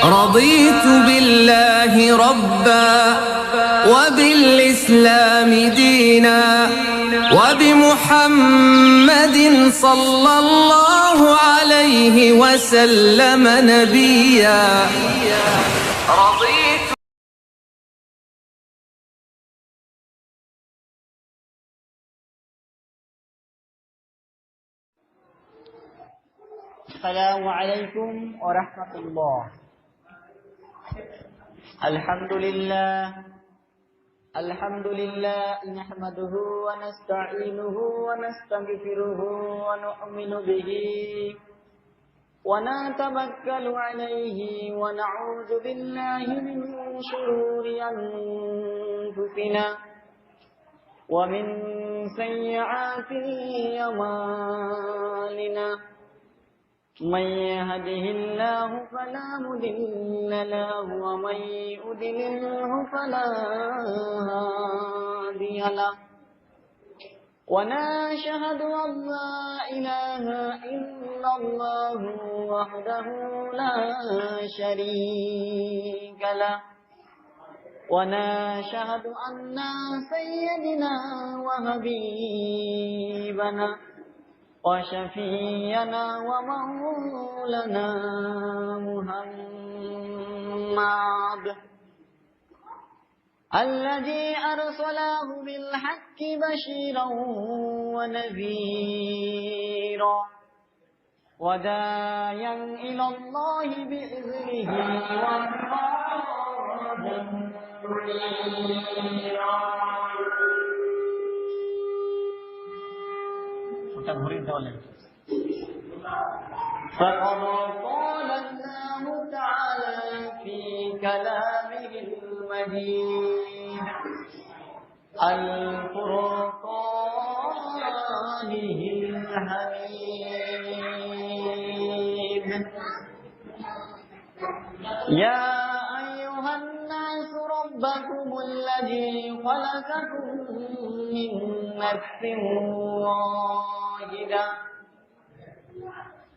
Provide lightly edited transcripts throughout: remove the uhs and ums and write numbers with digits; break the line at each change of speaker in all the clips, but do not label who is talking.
رضيت بالله ربا وبالإسلام دينا وبمحمد صلى الله عليه وسلم نبيا
السلام عليكم ورحمة الله. الحمد لله نحمده ونستعينه ونستغفره ونؤمن به ونتوكل عليه ونعوذ بالله من شرور أنفسنا ومن سيئات أعمالنا. من يهده الله فلا مضل له ومن يضلله فلا هادي له. ونشهد أن لا إله إلا الله وحده لا شريك له. ونشهد أن سيدنا وحبيبنا وشفينا ومولانا محمد الذي أرسله بالحق بشيرا ونذيرا وداعيا إلى الله بإذنه وسراجا منيرا. فقد قال الله تعالى في كلامه المجيد الفرقان الحميد. يا أيها الناس ربكم الذي خلقكم من نفس واحدة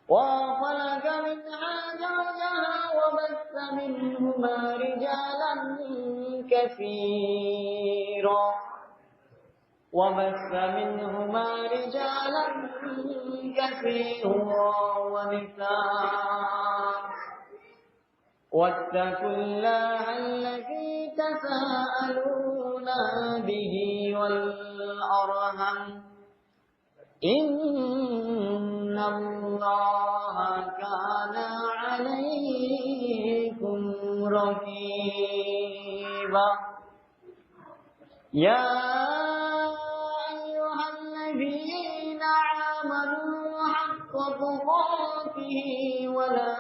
وخلق منها زوجها وبث منهما رجالا كثيرا ونساء. واتقوا الله الذي تساءلون به والأرحام إن الله كان عليكم رقيبا. يا أيها الذين آمنوا حق تقاته ولا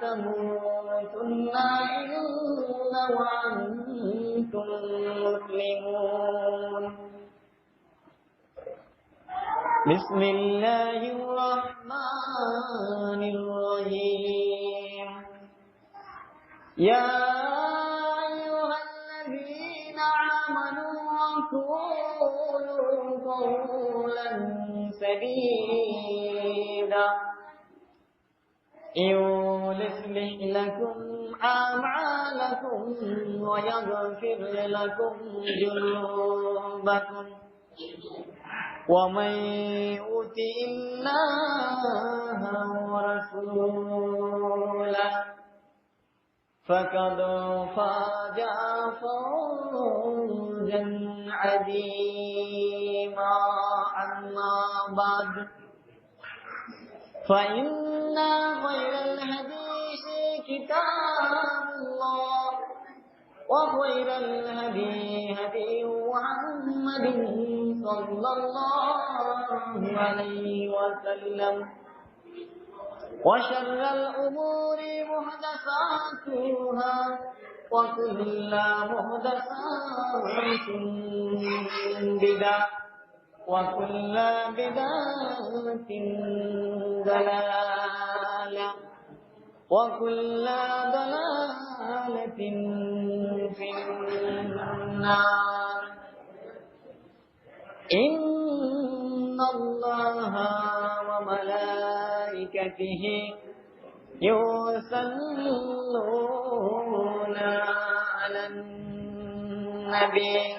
تموتن إلا وأنتم مسلمون. بسم الله الرحمن الرحيم. يا أيها الذين آمنوا قولوا قولا سديدا يصلح لكم أعمالكم ويغفر لكم ذنوبكم ومن يطع الله ورسوله فقد فاز فوزا عظيما. أما بعد فإن خير الحديث كتاب الله وخير الهدي هدي محمد صلى الله عليه وسلم وشر الأمور محدثاتها وكل محدثات بدعة وكل بدعة ضلالة وكل ضلالة في النار. إن الله وملائكته يصلون على النبي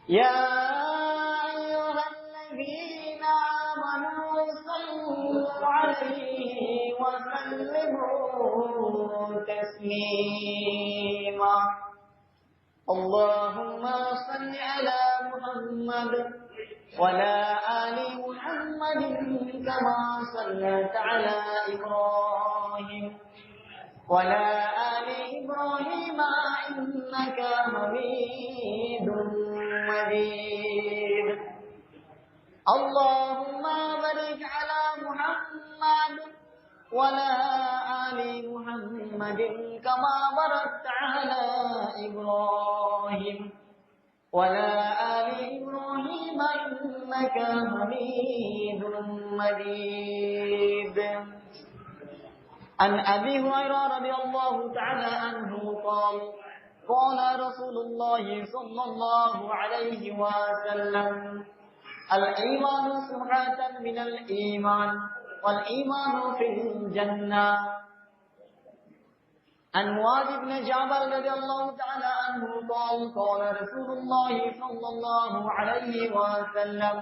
يا أيها الذين آمنوا صلوا عليه وسلموا تسليما اللهم صل على محمد وعلى آل محمد كما صليت على إبراهيم وعلى آل إبراهيم إنك حميد مجيد اللهم بارك على محمد وعلى آل محمد كما باركت على إبراهيم وعلى آل إبراهيم إنك حميد مجيد عن أبي هريرة رضي الله تعالى عنه قال قال رسول الله صلى الله عليه وسلم الإيمان سبعة من الإيمان والإيمان في الجنة عن معاذ بن جبل رضي الله تعالى عنه قال قال رسول الله صلى الله عليه وسلم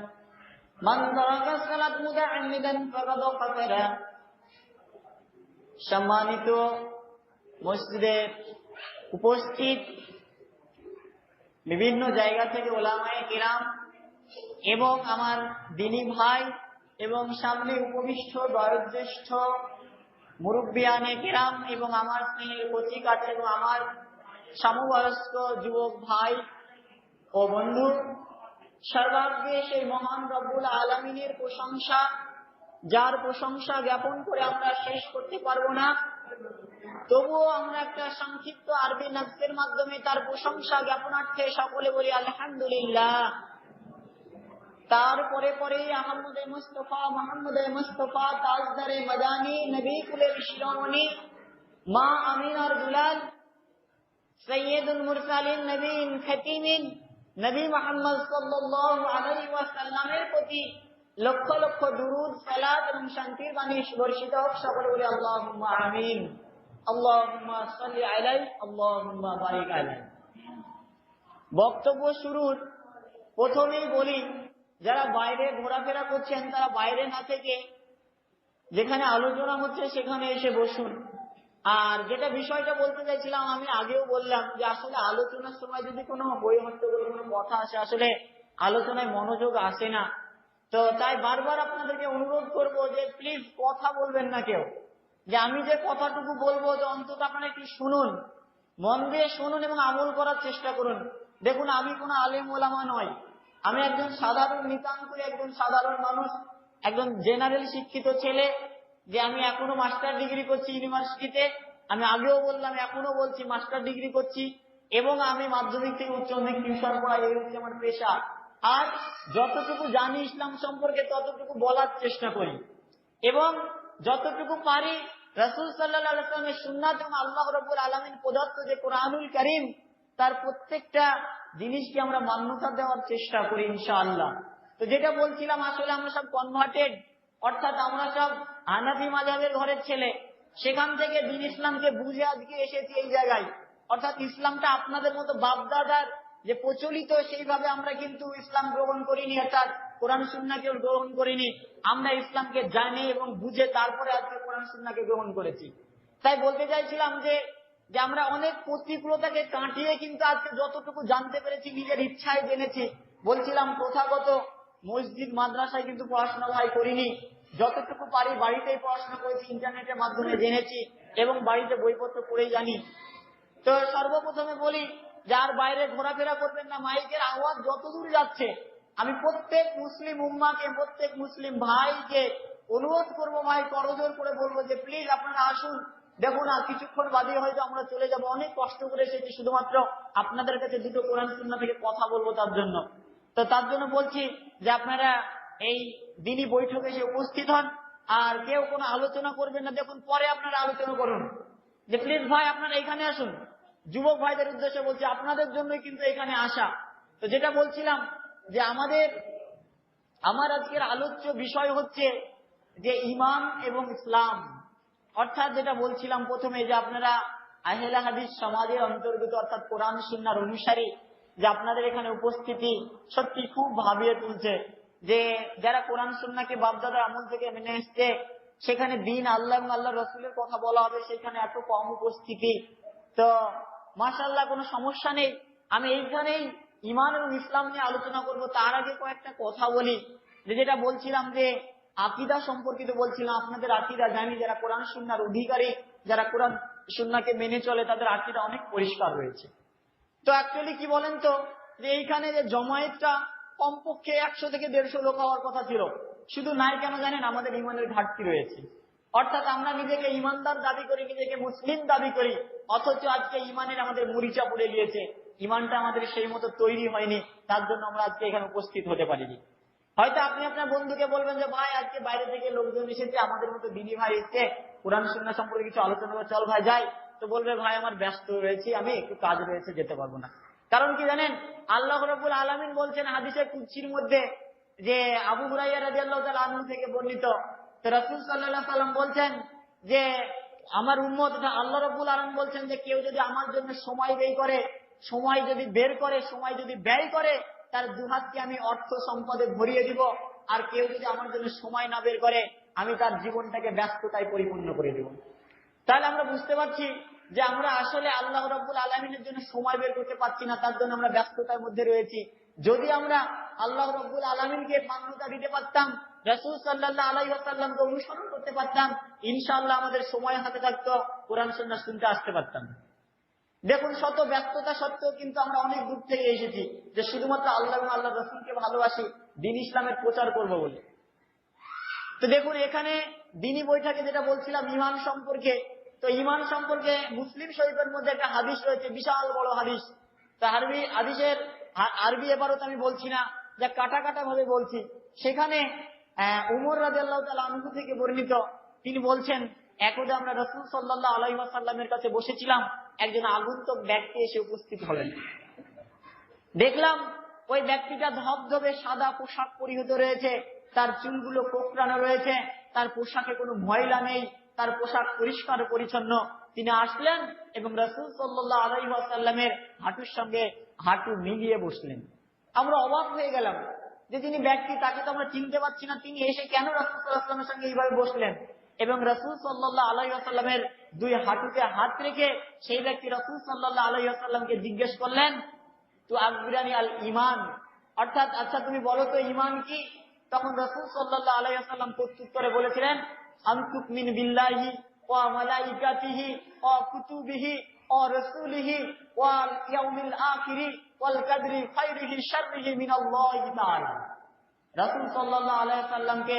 من ترك الصلاة متعمدا فقد كفر সম্মানিত মসজিদে উপস্থিত বিভিন্ন জায়গা থেকে উলামায়ে কিরাম এবং আমার দ্বীনী ভাই এবং সামনে উপবিষ্ট বয়োজ্যেষ্ঠ মুরব্বিয়ানে কিরাম এবং আমার স্নেহের কচি কাছে এবং আমার সমবয়স্ক যুবক ভাই ও বন্ধু, সর্বাগ্রে সেই মহান রব্বুল আলামিনের প্রশংসা, যার প্রশংসা জ্ঞাপন করে আমরা শেষ করতে পারবো না। তবুও আমরা একটা সংক্ষিপ্ত আরবি নকশের মাধ্যমে তার প্রশংসা জ্ঞাপনার্থে সকলে বলি আলহামদুলিল্লাহ। তারপরে পরে আহমদে মুস্তফা তাজদারে মাদানী নবী কুলের শিরোমণি মা আমিনার দুলাল সৈয়দুল মুরসালিন নবীন খতিমিন নবী মুহাম্মদ সাল্লাল্লাহু আলাইহি ওয়াসাল্লামের প্রতি লক্ষ লক্ষ দুরুদ সালাত এবং শান্তির বাণী বর্ষিত হোক। সকলে বলি আল্লাহুম্মা আমিন। আল্লাহুম্মা সাল্লি আলাইহি আল্লাহুম্মা বারিক আলাইহি। বক্তব্য শুরুর প্রথমেই বলি, যারা বাইরে ঘোরাফেরা করছেন তারা বাইরে না থেকে যেখানে আলোচনা হচ্ছে সেখানে এসে বসুন। আর যেটা বিষয়টা বলতে চাইছিলাম, আমি আগেও বললাম যে আসলে আলোচনার সময় যদি কোনো বই হট্টগোল কোনো কথা আসে, আসলে আলোচনায় মনোযোগ আসে না। তো তাই বারবার আপনাদেরকে অনুরোধ করব যে প্লিজ কথা বলবেন না কেউ, যে আমি যে কথাটুকু বলবো যে অন্তত আপনারা একটু শুনুন, মন দিয়ে শুনুন এবং আমল করার চেষ্টা করুন। দেখুন, আমি কোনো আলেম ওলামা নয়, আমি একজন সাধারণ নিতান্তই একজন সাধারণ মানুষ, একজন জেনারেল শিক্ষিত ছেলে, যে আমি এখনো মাস্টার ডিগ্রি করছি ইউনিভার্সিটিতে। আমি আগেও বললাম, এখনো বলছি মাস্টার ডিগ্রি করছি, এবং আমি মাধ্যমিক থেকে উচ্চ মাধ্যমিক টিউশন পড়াই, এই হচ্ছে আমার পেশা। আর যতটুকু জানি ইসলাম সম্পর্কে ততটুকু বলার চেষ্টা করি, এবং যতটুকু পারি রাসূল সাল্লাল্লাহু আলাইহি ওয়াসাল্লামের সুন্নাত এবং আল্লাহ রাব্বুল আলামিন প্রদত্ত যে কোরআনুল কারীম, তার প্রত্যেকটা জিনিসকে আমরা মান্যতা দেওয়ার চেষ্টা করি ইনশাআল্লাহ। তো যেটা বলছিলাম, আসলে আমরা সব কনভার্টেড, অর্থাৎ আমরা সব হানাফি মাযহাবের ঘরের ছেলে। সেখান থেকে দ্বীন ইসলামকে বুঝে আজকে এসেছি এই জায়গায়। অর্থাৎ ইসলামটা আপনাদের মতো বাপদাদার যে প্রচলিত সেইভাবে আমরা কিন্তু ইসলাম গ্রহণ করিনি, অর্থাৎ কোরআন সুন্নাহকে গ্রহণ করিনি। আমরা ইসলামকে জানি এবং বুঝে তারপরে আজকে কোরআন সুন্নাহকে গ্রহণ করেছি। তাই বলতে চাইছিলাম যে আমরা অনেক প্রতিকূলতাকে কাটিয়ে কিন্তু আজকে যতটুকু জানতে পেরেছি নিজের ইচ্ছায় জেনেছি। বলছিলাম প্রথাগত মসজিদ মাদ্রাসায় কিন্তু পড়াশোনা ভাই করিনি, যতটুকু পারি বাড়িতেই পড়াশোনা করেছি, ইন্টারনেটের মাধ্যমে জেনেছি এবং বাড়িতে বইপত্র পড়েই জানি। তো সর্বপ্রথমে বলি, যার বাইরে ঘোরাফেরা করবেন না, মাইকের আওয়াজ যতদূর যাচ্ছে আমি প্রত্যেক মুসলিম উম্মাকে, প্রত্যেক মুসলিম ভাইকে অনুরোধ করবো, ভাই করজোর করে বলবো যে প্লিজ আপনারা আসুন। দেখুন, আর কিছুক্ষণ বাদে হয়তো আমরা চলে যাব। অনেক কষ্ট করে এসেছি শুধুমাত্র আপনাদের কাছে দুটো কোরআন সুন্নাহ থেকে কথা বলবো তার জন্য। তো তার জন্য বলছি যে আপনারা এই দিনই বৈঠকে এসে উপস্থিত হন। আর কেউ কোনো আলোচনা করবেন না, দেখুন পরে আপনারা আলোচনা করুন, যে প্লিজ ভাই আপনারা এখানে আসুন। যুবক ভাইদের উদ্দেশ্যে বলছি, আপনাদের জন্যই কিন্তু এখানে আসা। তো যেটা বলছিলাম যে আমার আজকের আলোচ্য বিষয় হচ্ছে যে ঈমান এবং ইসলাম। অর্থাৎ যেটা বলছিলাম প্রথমে, যে আপনারা আহলে হাদিস সমাজের অন্তর্গত অর্থাৎ কোরআন সুন্নাহর অনুসারী, যে আপনাদের এখানে উপস্থিতি সত্যি খুব ভাবিয়ে তুলছে। যে যারা কোরআন সুন্নাহকে বাপদাদার আমল থেকে মেনে এসছে, সেখানে দিন আল্লাহ এবং আল্লাহ রসুলের কথা বলা হবে, সেখানে এত কম উপস্থিতি। তো মাশাআল্লাহ, কোনো সমস্যা নেই। আমি এইখানেই ঈমান এবং ইসলাম নিয়ে আলোচনা করব। তার আগে কয়েকটা কথা বলি, যেটা বলছিলাম যে আকীদা সম্পর্কিত বলছিলাম। আপনাদের আকীদা জানি, যারা কোরআন সুন্নাহর অধিকারী, যারা কোরআন সুন্নাহকে মেনে চলে, তাদের আকীদা অনেক পরিষ্কার রয়েছে। তো অ্যাকচুয়ালি কি বলেন তো, যে এইখানে যে জমায়েতটা কমপক্ষে 100 থেকে 150 লোক হওয়ার কথা ছিল, শুধু নাই কেন জানেন? আমাদের ঈমানের ঘাটতি রয়েছে। অর্থাৎ আমরা নিজেকে ঈমানদার দাবি করি, নিজেকে মুসলিম দাবি করি, অথচ আজকে ঈমানের আমাদের মরিচা পড়ে গিয়েছে। ঈমানটা আমাদের সেই মতো তৈরি হয়নি, তার জন্য আমরা আজকে এখানে উপস্থিত হতে পারিনি। হয়তো আপনি আপনার বন্ধুকে বলবেন যে ভাই, আজকে বাইরে থেকে লোকজন এসেছে, আমাদের মতো দিনী ভাই এসছে, কোরআন সুন্নাহ সম্পর্কে কিছু আলোচনা করে, চল ভাই যাই। তো বলবে ভাই আমার ব্যস্ত রয়েছি, আমি একটু কাজ রয়েছে, যেতে পারবো না। কারণ কি জানেন? আল্লাহ রাব্বুল আলামিন বলছেন হাদিসে কুদসির মধ্যে, যে আবু হুরায়রা রাদিয়াল্লাহু তাআলা আনহু থেকে বর্ণিত, তো রাসূল সাল্লাল্লাহু আলাইহি ওয়াসাল্লাম বলছেন যে আমার উম্মত, আল্লাহ রাব্বুল আলামিন বলছেন যে কেউ যদি আমার জন্য সময় ব্যয় করে, সময় যদি বের করে, সময় যদি ব্যয় করে, তার দুহাতকে আমি অর্থ সম্পদে ভরিয়ে দিব। আর কেউ যদি আমার জন্য সময় না বের করে, আমি তার জীবনটাকে ব্যস্ততায় পরিপূর্ণ করে দেব। তাহলে আমরা বুঝতে পারছি যে আমরা আসলে আল্লাহ রাব্বুল আলামিনের জন্য সময় বের করতে পারছি না, তার জন্য আমরা ব্যস্ততার মধ্যে রয়েছি। যদি আমরা আল্লাহ রাব্বুল আলামিনকে মান্যতা দিতে পারতাম, রাসূল সাল্লাল্লাহু আলাইহি ওয়াসাল্লামকে অনুসরণ করতে পারতাম, ইনশাআল্লাহ আমাদের সময় হাতে থাকতো, কোরআন সুন্নাহ শুনতে আসতে পারতাম। দেখুন, শত ব্যস্ততা সত্ত্বেও কিন্তু আমরা অনেক দূর থেকে এসেছি, যে শুধুমাত্র আল্লাহ এবং আল্লাহ রাসূলকে ভালোবাসি, দ্বীন ইসলামের প্রচার করব বলে। তো দেখুন, এখানে দ্বীনি বৈঠকে যেটা বলছিলাম ঈমান সম্পর্কে, তো ঈমান সম্পর্কে মুসলিম শরীফের মধ্যে একটা হাদিস রয়েছে, বিশাল বড় হাদিস। তো হাদিসের আরবি এবারত আমি বলছি না, যা কাটা কাটা ভাবে বলছি। সেখানে উমর রাদিয়াল্লাহু তাআলা আনহু থেকে বর্ণিত, তিনি বলছেন, একদা আমরা রাসূল সাল্লাল্লাহু আলাইহি ওয়াসাল্লামের কাছে বসেছিলাম, একজন আগন্তুক ব্যক্তি এসে উপস্থিত হলেন। দেখলাম ওই ব্যক্তিটা ধবধবে সাদা পোশাক পরিহিত রয়েছে, তার চুলগুলো কোঁকড়ানো রয়েছে, তার পোশাকে কোনো ময়লা নেই, তার পোশাক পরিষ্কার পরিচ্ছন্ন। তিনি আসলেন এবং রাসূল সাল্লাল্লাহু আলাইহি ওয়াসাল্লামের হাঁটুর সঙ্গে হাঁটু মিলিয়ে বসলেন। আমরা অবাক হয়ে গেলাম যে যিনি ব্যক্তি, তাকে তো আমরা চিনতে পারছি না, তিনি এসে কেন রাসূল সাল্লাল্লাহু আলাইহি ওয়াসাল্লামের সঙ্গে এইভাবে বসলেন? এবং রাসূল সাল্লাল্লাহু আলাইহি ওয়াসাল্লামের দুই হাঁটুতে হাত রেখে সেই ব্যক্তি রাসূল সাল্লাল্লাহু আলাইহি ওয়াসাল্লামকে জিজ্ঞেস করলেন, তু আকবিরানি আল ঈমান, অর্থাৎ আচ্ছা তুমি বলো তো ঈমান কি? তখন রাসূল সাল্লাল্লাহু আলাইহি ওয়াসাল্লাম প্রত্যুত্তরে বলেছিলেন, আন তুমিন বিল্লাহি ওয়া মালাইকাতিহি ওয়া কুতুবিহি ওয়া রাসূলিহি ওয়াল ইয়াউমিল আখিরি ওয়াল কদরি খাইরিহি শাররিহি মিনাল্লাহি তাআলা। রাসূল সাল্লাল্লাহু আলাইহি ওয়াসাল্লামকে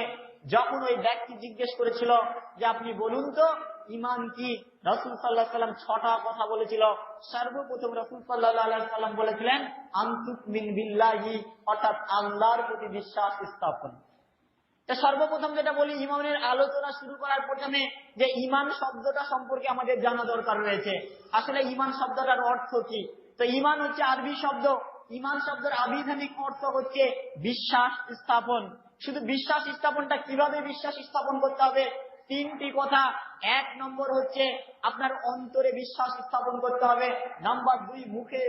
যখন ওই ব্যক্তি জিজ্ঞেস করেছিল যে আপনি বলুন তো ঈমান কি, রাসূল সাল্লাল্লাহু আলাইহি ওয়াসাল্লাম 6টা কথা বলেছিল। সর্বপ্রথম রাসূল সাল্লাল্লাহু আলাইহি ওয়াসাল্লাম বলেছিলেন আন তুমিন বিল্লাহি, অর্থাৎ আল্লাহর প্রতি বিশ্বাস স্থাপন। তো সর্বপ্রথম যেটা বলি, ঈমানের আলোচনা শুরু করার প্রথমে যে ঈমান শব্দটা সম্পর্কে আমাদের জানা দরকার রয়েছে। আসলে ঈমান শব্দটার অর্থ কি? তো ঈমান হচ্ছে আরবি শব্দ। ঈমান শব্দের আবিধানিক অর্থ হচ্ছে বিশ্বাস স্থাপন। শুধু বিশ্বাস স্থাপনটা কিভাবে বিশ্বাস স্থাপন করতে হবে? 3টি কথা। 1 নম্বর হচ্ছে আপনার অন্তরে বিশ্বাস স্থাপন করতে হবে। নাম্বার 2 মুখে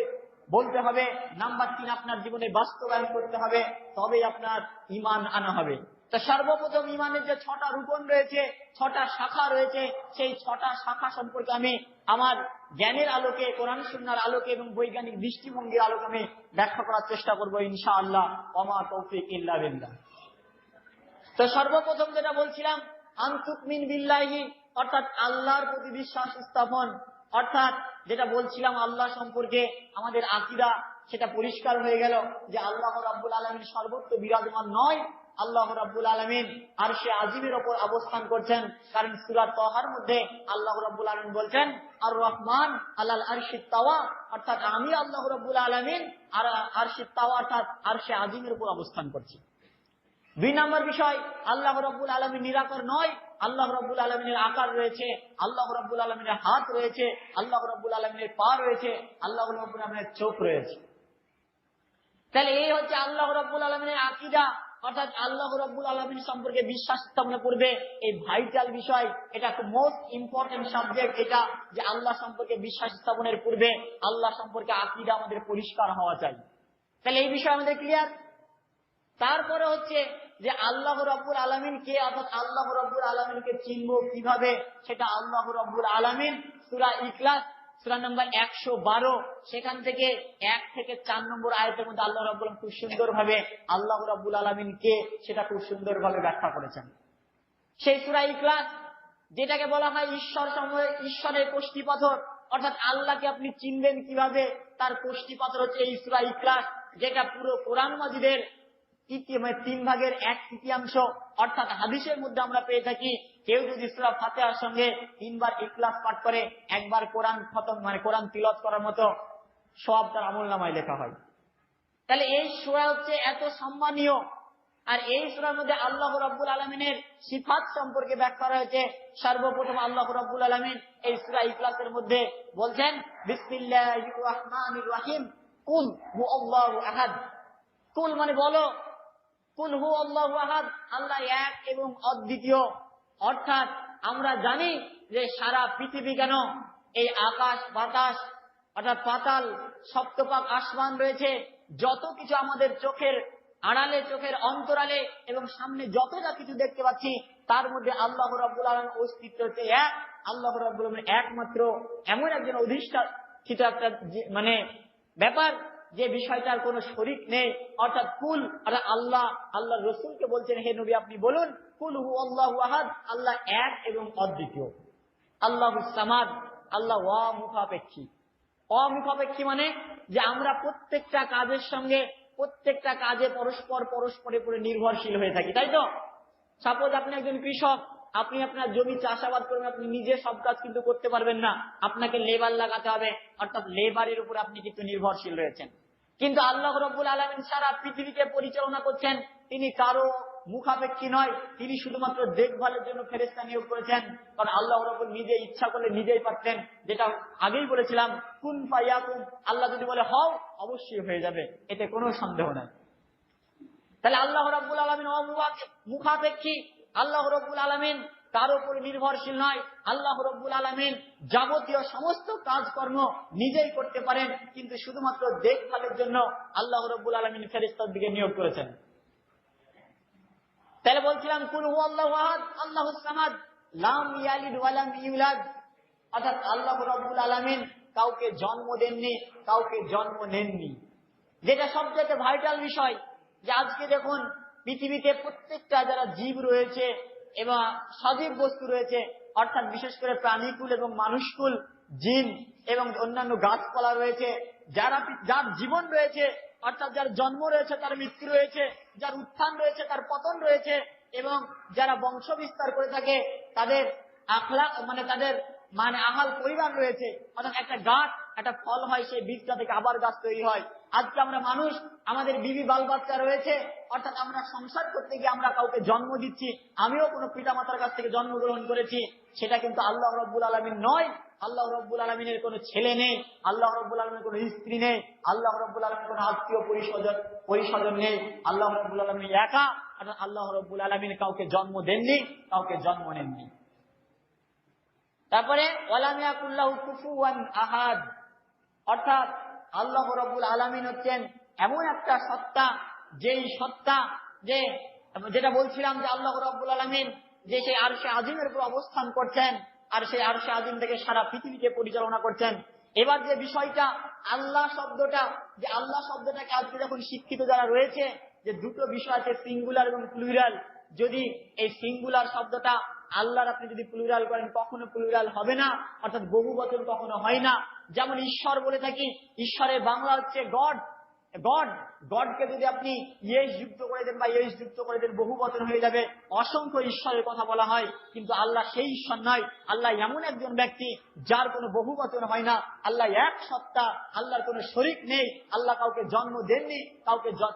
বলতে হবে। নাম্বার 3 আপনার জীবনে বাস্তবায়ন করতে হবে, তবেই আপনার ঈমান আনা হবে। তো সর্বপ্রথম ঈমানের যে 6টা রূপন রয়েছে, 6টা শাখা রয়েছে, সেই 6টা শাখা সম্পর্কে আমি আমার জ্ঞানের আলোকে, কোরআন সুন্নাহর আলোকে এবং বৈজ্ঞানিক দৃষ্টিভঙ্গির আলোকে আমি ব্যাখ্যা করার চেষ্টা করব ইনশাআল্লাহ। ওমা তৌফিক ইল্লা বিল্লাহ। তো সর্বপ্রথম যেটা বলছিলাম আন তুমিন বিল্লাহি, অর্থাৎ আল্লাহর প্রতি বিশ্বাস স্থাপন। অর্থাৎ যেটা বলছিলাম আল্লাহ সম্পর্কে আমাদের আকীদা, সেটা পরিষ্কার হয়ে গেল যে আল্লাহ রাব্বুল আলামিন সর্বত্র বিরাজমান নয়, আল্লাহ রাব্বুল আলামিন আরশে আজিমের উপর অবস্থান করছেন। কারণ সূরা তাহার মধ্যে আল্লাহ রাব্বুল আলামিন বলছেন আর রহমান আলাল আরশি তাওয়া, অর্থাৎ আমি আল্লাহ রাব্বুল আলামিন আর আরশি তাওয়া অর্থাৎ আরশে আজিমের উপর অবস্থান করছি। 2 নম্বর বিষয়, আল্লাহ রাব্বুল আলামিন নিরাকার নয়, আল্লাহ রাব্বুল আলামিনের আকার রয়েছে, আল্লাহ রাব্বুল আলামিনের হাত রয়েছে, আল্লাহ রাব্বুল আলামিনের পা রয়েছে, আল্লাহ রাব্বুল আলামিনের চোখ রয়েছে। তাহলে এই হচ্ছে আল্লাহ রাব্বুল আলামিনের আকীদা। অর্থাৎ আল্লাহ রাব্বুল আলামিন সম্পর্কে বিশ্বাস স্থাপনের পূর্বে এই ভাইটাল বিষয়, এটা খুব মোস্ট ইম্পর্টেন্ট সাবজেক্ট, এটা যে আল্লাহ সম্পর্কে বিশ্বাস স্থাপনের পূর্বে আল্লাহ সম্পর্কে আকীদা আমাদের পরিষ্কার হওয়া চাই। তাহলে এই বিষয় আমাদের ক্লিয়ার। তারপরে হচ্ছে যে আল্লাহ রাব্বুল আলামিন কে, অর্থাৎ আল্লাহ রাব্বুল আলামিনকে চিনবো কিভাবে, সেটা আল্লাহ রাব্বুল আলামিন সূরা ইখলাস সূরা নম্বর 112 সেখান থেকে 1 থেকে 4 নম্বর আয়াতের মধ্যে আল্লাহ রাব্বুল আলামিন খুব সুন্দরভাবে আল্লাহ রাব্বুল আলামিন কে সেটা খুব সুন্দরভাবে ব্যাখ্যা করেছেন। সেই সূরা ইখলাস যেটাকে বলা হয় ঈশ্বরের কোষ্ঠী পাথর, অর্থাৎ আল্লাহকে আপনি চিনবেন কিভাবে, তার কোষ্ঠী পাথর হচ্ছে এই সূরা ইখলাস, যেটা পুরো কোরআন মাজিদের 3 ভাগের 1/3, অর্থাৎ হাদিসের মধ্যে আমরা পেয়ে থাকি কেউ যদি সূরা ফাতিহার সঙ্গে 3 বার ইখলাস পাঠ করে, একবার কোরআন খতম কোরআন তিলাওয়াত করার মতো সওয়াব তার আমলনামায় লেখা হয়। তাহলে এই সূরা হচ্ছে এত সম্মানীয়। আর এই সূরার মধ্যে আল্লাহ রাব্বুল আলামিনের সিফাত সম্পর্কে ব্যাখ্যা রয়েছে। সর্বপ্রথম আল্লাহ রাব্বুল আলামিন এই সূরা ইখলাসের মধ্যে বলছেন বিসমিল্লাহির রহমানির রহিম, কুল হুয়াল্লাহু আহাদ। কুল মানে বলো, কুল হুয়াল্লাহু আহাদ, আল্লাহ এক এবং অদ্বিতীয়। অর্থাৎ আমরা জানি যে সারা পৃথিবী কেন, এই আকাশ বাতাস অর্থাৎ পাতাল, সপ্তপাক আসমান রয়েছে, যত কিছু আমাদের চোখের আড়ালে, চোখের অন্তরালে এবং সামনে যত যা কিছু দেখতে পাচ্ছি, তার মধ্যে আল্লাহ রাব্বুল আলামিনের অস্তিত্ব হচ্ছে এক। আল্লাহ রাব্বুল আলামিন একমাত্র এমন একজন অধিষ্ঠিত একটা ব্যাপার যে বিষয়টার কোনো শরীক নেই। অর্থাৎ কুল, অর্থাৎ আল্লাহর রাসূলকে বলছেন, হে নবী আপনি বলুন কুল হুয়াল্লাহু আহাদ, আল্লাহ এক এবং অদ্বিতীয়। আল্লাহুস সামাদ, আল্লাহ অমুখাপেক্ষী। অমুখাপেক্ষী মানে যে আমরা প্রত্যেকটা কাজের সঙ্গে, প্রত্যেকটা কাজে পরস্পরের উপরে নির্ভরশীল হয়ে থাকি, তাই তো? সাপোজ আপনি একজন কৃষক, আপনি আপনার জমি চাষাবাদ করবেন, আপনি নিজে সব কাজ কিন্তু করতে পারবেন না, আপনাকে লেবার লাগাতে হবে, অর্থাৎ লেবারের উপর আপনি কিন্তু নির্ভরশীল রয়েছেন। কিন্তু আল্লাহ রাব্বুল আলামিন সারা পৃথিবীকে পরিচালনা করছেন, তিনি কারো মুখাপেক্ষী নয়, তিনি শুধুমাত্র দেখভালের জন্য ফেরেশতা নিয়োগ করেছেন। কারণ আল্লাহ রাব্বুল নিজে ইচ্ছা করলে নিজেই পারতেন, যেটা আগেই বলেছিলাম কুন ফায়াকুন, আল্লাহ যদি বলে হও অবশ্যই হয়ে যাবে, এতে কোনো সন্দেহ নাই। তাহলে আল্লাহ রাব্বুল আলামিন মুখাপেক্ষী, আল্লাহ রাব্বুল আলামিন তার উপর নির্ভরশীল নয়। আল্লাহ রাব্বুল আলামিন যাবতীয় সমস্ত কাজকর্ম নিজেই করতে পারেন, কিন্তু শুধুমাত্র দেখভালের জন্য আল্লাহ রাব্বুল আলামিন ফেরেশতার দিকে নিয়োগ করেছেন। তাহলে বলছিলাম কুল হুয়াল্লাহু আহাদ, আল্লাহুস সামাদ, লাম ইয়ালিদ ওয়া লাম ইউলাদ, অর্থাৎ আল্লাহ রাব্বুল আলামিন কাউকে জন্ম দেননি, কাউকে জন্ম নেননি। যেটা সবচেয়ে ভাইটাল বিষয়, যে আজকে দেখুন পৃথিবীতে প্রত্যেকটা যারা জীব রয়েছে এবং সজীব বস্তু রয়েছে, অর্থাৎ বিশেষ করে প্রাণীকুল এবং মানুষকুল, জিন এবং অন্যান্য গাছপালা রয়েছে, যার জীবন রয়েছে, অর্থাৎ যার জন্ম রয়েছে তার মৃত্যু রয়েছে, যার উত্থান রয়েছে তার পতন রয়েছে, এবং যারা বংশ বিস্তার করে থাকে তাদের আখলাক তাদের আহাল পরিবার রয়েছে। অর্থাৎ একটা গাছ, একটা ফল হয়, সেই বীজটা থেকে আবার গাছ তৈরি হয়। আজকে আমরা মানুষ, আমাদের বিবি বাল বাচ্চা রয়েছে, অর্থাৎ আমরা সংসার করতে গিয়ে আমরা কাউকে জন্ম দিচ্ছি। আমিও কোনো পিতা মাতার কাছ থেকে জন্মগ্রহণ করেছি, সেটা কিন্তু আল্লাহ রাব্বুল আলামিন নয়। আল্লাহ রাব্বুল আলামিনের কোনো ছেলে নেই, আল্লাহ রাব্বুল আলামিনের কোনো স্ত্রী নেই, আল্লাহ রাব্বুল আলামিনের কোনো আত্মীয় পরিস্বজন নেই। আল্লাহ রাব্বুল আলামিন একা, অর্থাৎ আল্লাহ রাব্বুল আলামিন কাউকে জন্ম দেননি, কাউকে জন্ম নেননি। তারপরে ওয়ালাম ইয়াকুল্লাহু কুফুওয়ান আহাদ, অর্থাৎ আল্লাহ রাব্বুল আলামিন হচ্ছেন এমন একটা সত্তা, যেই সত্তা যেটা বলছিলাম যে আল্লাহ রাব্বুল আলামিন যে সেই আরশে আজিমের উপর অবস্থান করছেন, আর সেই আরশে আজিম থেকে সারা পৃথিবীকে পরিচালনা করছেন। এবার যে বিষয়টা আল্লাহ শব্দটাকে আজকে যখন শিক্ষিত যারা রয়েছে, যে দুটো বিষয় আছে, সিঙ্গুলার এবং প্লুরাল। যদি এই সিঙ্গুলার শব্দটা আল্লাহর আপনি যদি প্লুরাল করেন, কখনো প্লুরাল হবে না, অর্থাৎ বহু বচন কখনো হয় না। যেমন ঈশ্বর বলে থাকি, ঈশ্বরের বাংলা হচ্ছে গড। গডকে যদি আপনি ইয়েস যুক্ত করে দেন বা ইয়েস যুক্ত করে দেন, বহু বচন হয়ে যাবে, অসংখ্য ঈশ্বরের কথা বলা হয়। কিন্তু আল্লাহ সেই ঈশ্বর নয়, আল্লাহ এমন একজন ব্যক্তি যার কোনো বহু বচন হয় না। আল্লাহ এক সত্তা, আল্লাহর কোনো শরীক নেই, আল্লাহ কাউকে জন্ম দেননি,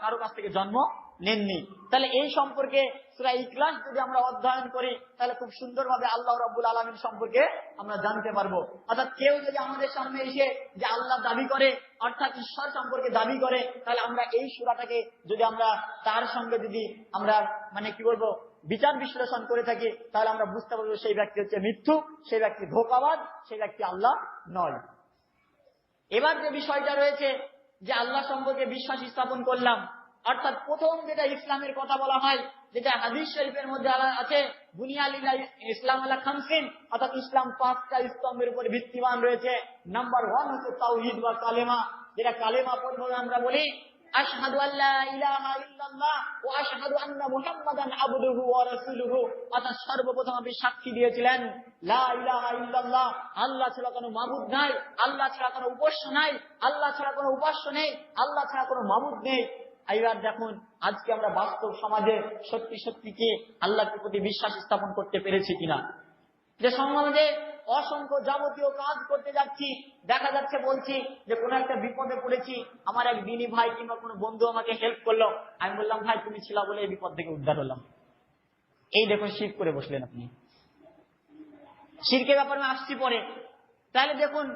কারো কাছ থেকে জন্ম নেননি। তাহলে এই সম্পর্কে সূরা ইখলাস যদি আমরা অধ্যয়ন করি তাহলে খুব সুন্দরভাবে আল্লাহ রাব্বুল আলামিন সম্পর্কে আমরা জানতে পারবো। অর্থাৎ কেউ যদি আমাদের সামনে এসে যে আল্লাহ দাবি করে, অর্থাৎ ঈশ্বর সম্পর্কে দাবি করে, তাহলে আমরা এই সূরাটাকে যদি আমরা তার সঙ্গে যদি আমরা মানে কি বলবো বিচার বিশ্লেষণ করে থাকি, তাহলে আমরা বুঝতে পারবো সেই ব্যক্তি হচ্ছে মিথ্যুক, সেই ব্যক্তি ধোঁকাবাজ, সেই ব্যক্তি আল্লাহ নয়। এবার যে বিষয়টা রয়েছে যে আল্লাহ সম্পর্কে বিশ্বাস স্থাপন করলাম, অর্থাৎ প্রথম যেটা ইসলামের কথা বলা হয়, যেটা হাদিস শরীফের মধ্যে আছে, বুনিয়াল ইসলাম আলা খামসিন, অর্থাৎ ইসলাম 5টা স্তম্ভের উপর ভিত্তিমান রয়েছে। নাম্বার 1 হচ্ছে তাওহীদ বা কালেমা, যেটা কালেমা পড়লে আমরা বলি আশহাদু আল্লা ইলাহা ইল্লাল্লাহ ওয়া আশহাদু আন্না মুহাম্মাদান আবদুহু ওয়া রাসূলুহু। অর্থাৎ সর্বপ্রথম আপনি সাক্ষী দিয়েছিলেন লা ইলাহা ইল্লাল্লাহ, আল্লাহ ছাড়া কোনো মাবুদ নাই, আল্লাহ ছাড়া কোনো উপাস্য নাই, আল্লাহ ছাড়া কোনো উপাস্য নেই, আল্লাহ ছাড়া কোনো মাবুদ নেই। এইবার দেখুন আজকে আমরা বাস্তব সমাজে সত্যি সত্যি কি আল্লাহর প্রতি বিশ্বাস স্থাপন করতে পেরেছি কিনা। যে সমাজে অসংখ্য যাবতীয় কাজ করতে যাচ্ছি, দেখা যাচ্ছে বলছি যে কোনো একটা বিপদে পড়েছি, আমার এক দিনী ভাই কিংবা কোনো বন্ধু আমাকে হেল্প করলো, আমি বললাম ভাই তুমি ছিলা বলে এই বিপদ থেকে উদ্ধার হলাম। এই দেখুন শিরক করে বসলেন আপনি। শিরকের ব্যাপারে আসছি পরে। তাহলে দেখুন